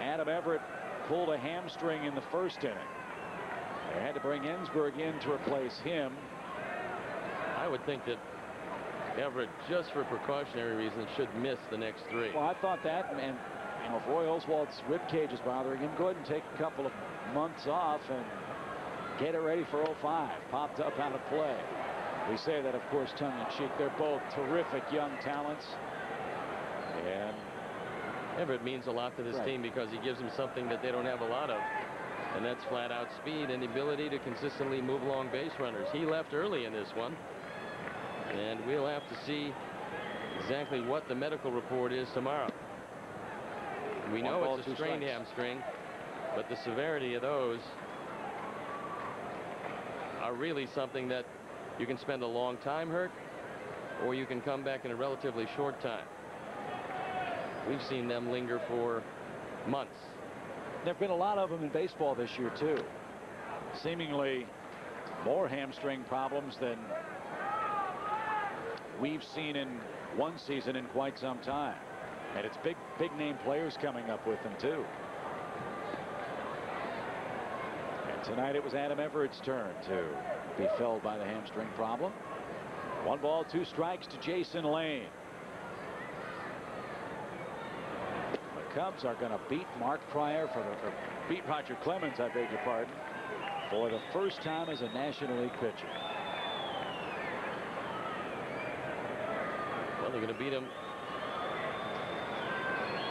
Adam Everett pulled a hamstring in the first inning. They had to bring Ensberg in to replace him. I would think that Everett, just for precautionary reasons, should miss the next 3. Well, I thought that, and you know, if Roy Oswald's rib cage is bothering him, go ahead and take a couple of months off and get it ready for 05. Popped up out of play. We say that, of course, tongue-in-cheek. They're both terrific young talents. And Everett means a lot to this team because he gives them something that they don't have a lot of, and that's flat-out speed and the ability to consistently move along base runners. He left early in this one, and we'll have to see exactly what the medical report is tomorrow. We know it's a strained hamstring, but the severity of those are really something that you can spend a long time hurt, or you can come back in a relatively short time. We've seen them linger for months. There have been a lot of them in baseball this year, too. Seemingly more hamstring problems than we've seen in one season in quite some time. And it's big name players coming up with them, too. And tonight it was Adam Everett's turn to be felled by the hamstring problem. 1 ball, 2 strikes to Jason Lane. The Cubs are going to beat Mark Pryor beat Roger Clemens, I beg your pardon, for the first time as a National League pitcher. Well, they're going to beat him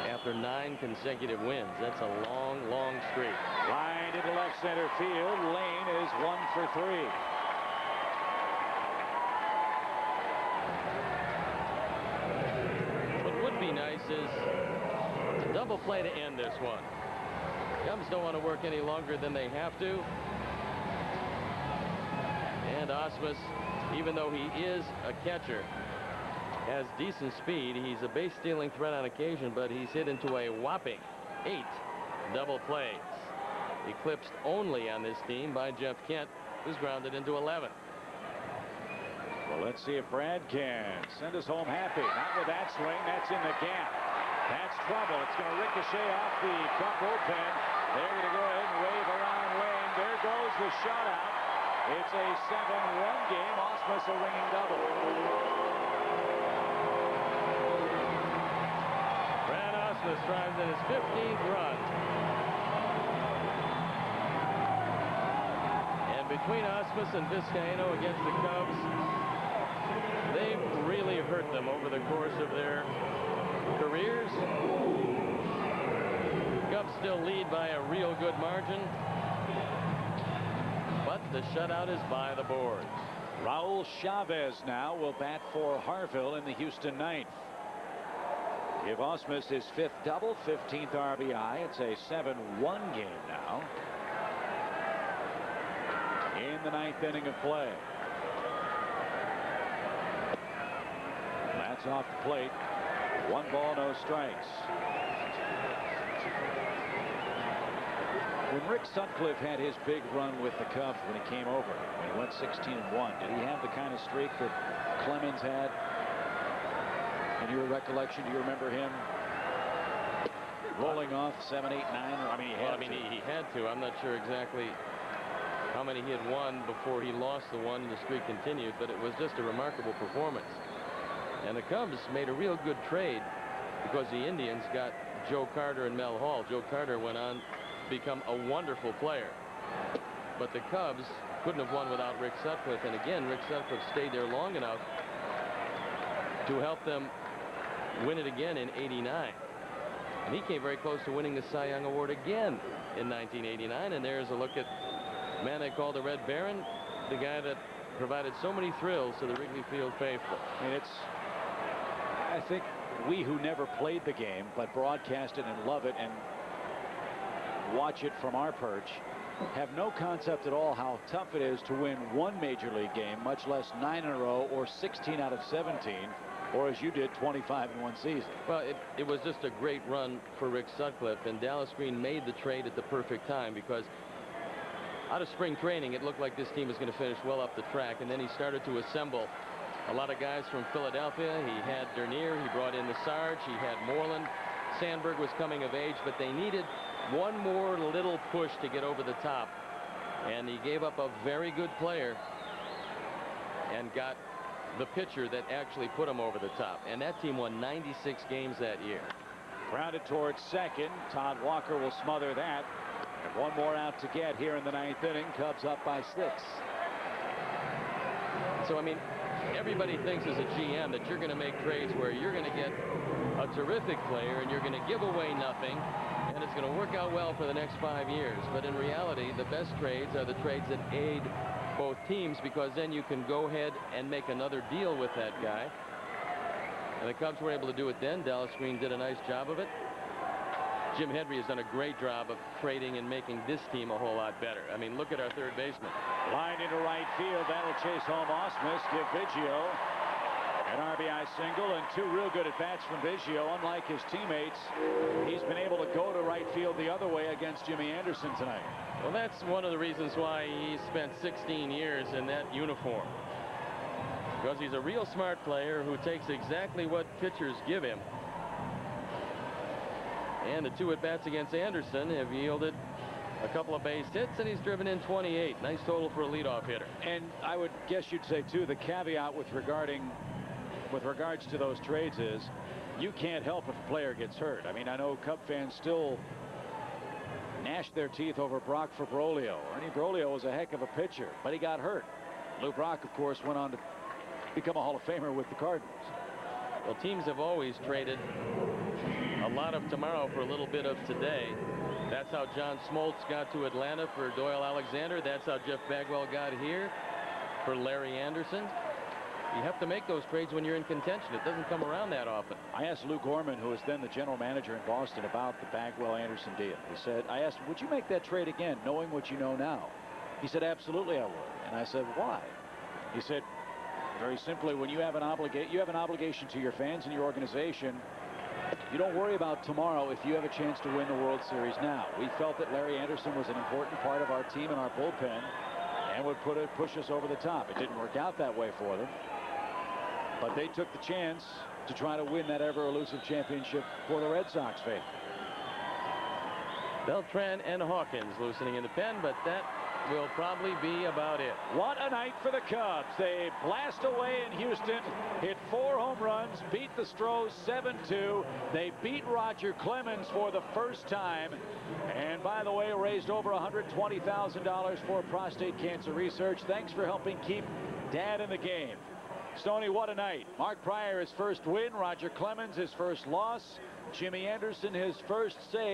after 9 consecutive wins. That's a long, long streak. Line into left center field. Lane is 1 for 3. What would be nice is a double play to end this one. Cubs don't want to work any longer than they have to. And Osmus, even though he is a catcher, has decent speed. He's a base-stealing threat on occasion, but he's hit into a whopping 8 double plays. Eclipsed only on this team by Jeff Kent, who's grounded into 11. Well, let's see if Brad can send us home happy. Not with that swing. That's in the gap. That's trouble. It's going to ricochet off the Cub bullpen. They're going to go ahead and wave around Lane. There goes the shutout. It's a 7-run game. Osmus a ringing double. Brad Osmus drives in his 15th run. And between Osmus and Vizcaino against the Cubs, they've really hurt them over the course of their careers. Cubs still lead by a real good margin, but the shutout is by the boards. Raul Chavez now will bat for Harville in the Houston 9th. Give Osmus his 5th double, 15th RBI. It's a 7-1 game now. in the 9th inning of play. That's off the plate. 1 ball, no strikes. When Rick Sutcliffe had his big run with the Cubs when he came over, when he went 16-1, did he have the kind of streak that Clemens had? In your recollection, do you remember him rolling off 7, 8, 9? I mean, he had to. I'm not sure exactly how many he had won before he lost the one and the streak continued, but it was just a remarkable performance. And the Cubs made a real good trade because the Indians got Joe Carter and Mel Hall. Joe Carter went on to become a wonderful player. But the Cubs couldn't have won without Rick Sutcliffe. And again, Rick Sutcliffe stayed there long enough to help them win it again in '89. And he came very close to winning the Cy Young Award again in 1989. And there's a look at the man they called the Red Baron, the guy that provided so many thrills to the Wrigley Field faithful. I mean, I think we who never played the game but broadcast it and love it and watch it from our perch have no concept at all how tough it is to win one major league game, much less 9 in a row or 16 out of 17, or as you did, 25 in one season. Well, it was just a great run for Rick Sutcliffe, and Dallas Green made the trade at the perfect time because out of spring training it looked like this team was going to finish well up the track, and then he started to assemble a lot of guys from Philadelphia. He had Dernier, he brought in the Sarge, he had Moreland. Sandberg was coming of age, but they needed one more little push to get over the top, and he gave up a very good player and got the pitcher that actually put him over the top, and that team won 96 games that year. Grounded towards second. Todd Walker will smother that, and one more out to get here in the 9th inning. Cubs up by 6. So I mean, everybody thinks as a GM that you're going to make trades where you're going to get a terrific player and you're going to give away nothing and it's going to work out well for the next 5 years. But in reality, the best trades are the trades that aid both teams, because then you can go ahead and make another deal with that guy. And the Cubs were able to do it then. Dallas Green did a nice job of it. Jim Hendry has done a great job of trading and making this team a whole lot better. I mean, look at our third baseman. Line into right field. That'll chase home Osmus. Give Biggio an RBI single and 2 real good at-bats from Biggio. Unlike his teammates, he's been able to go to right field the other way against Jimmy Anderson tonight. Well, that's one of the reasons why he spent 16 years in that uniform. Because he's a real smart player who takes exactly what pitchers give him. And the 2 at-bats against Anderson have yielded a couple of base hits, and he's driven in 28. Nice total for a leadoff hitter. And I would guess you'd say, too, the caveat with regards to those trades is you can't help if a player gets hurt. I mean, I know Cub fans still gnash their teeth over Brock Broglio. Ernie Broglio was a heck of a pitcher, but he got hurt. Lou Brock, of course, went on to become a Hall of Famer with the Cardinals. Well, teams have always traded a lot of tomorrow for a little bit of today. That's how John Smoltz got to Atlanta for Doyle Alexander. That's how Jeff Bagwell got here for Larry Anderson. You have to make those trades when you're in contention. It doesn't come around that often. I asked Lou Gorman, who was then the general manager in Boston, about the Bagwell-Anderson deal. I asked him, would you make that trade again, knowing what you know now? He said, absolutely I would. And I said, why? He said, very simply, when you have an obligation to your fans and your organization. You don't worry about tomorrow if you have a chance to win the World Series now. We felt that Larry Anderson was an important part of our team and our bullpen and would push us over the top. It didn't work out that way for them, but they took the chance to try to win that ever-elusive championship for the Red Sox faith. Beltran and Hawkins loosening in the pen, but that will probably be about it. What a night for the Cubs. They blast away in Houston, hit 4 home runs, beat the Stros 7-2. They beat Roger Clemens for the first time, and by the way, raised over $120,000 for prostate cancer research. Thanks for helping keep Dad in the game. Stoney, what a night. Mark Pryor his first win, Roger Clemens his first loss, Jimmy Anderson his first save.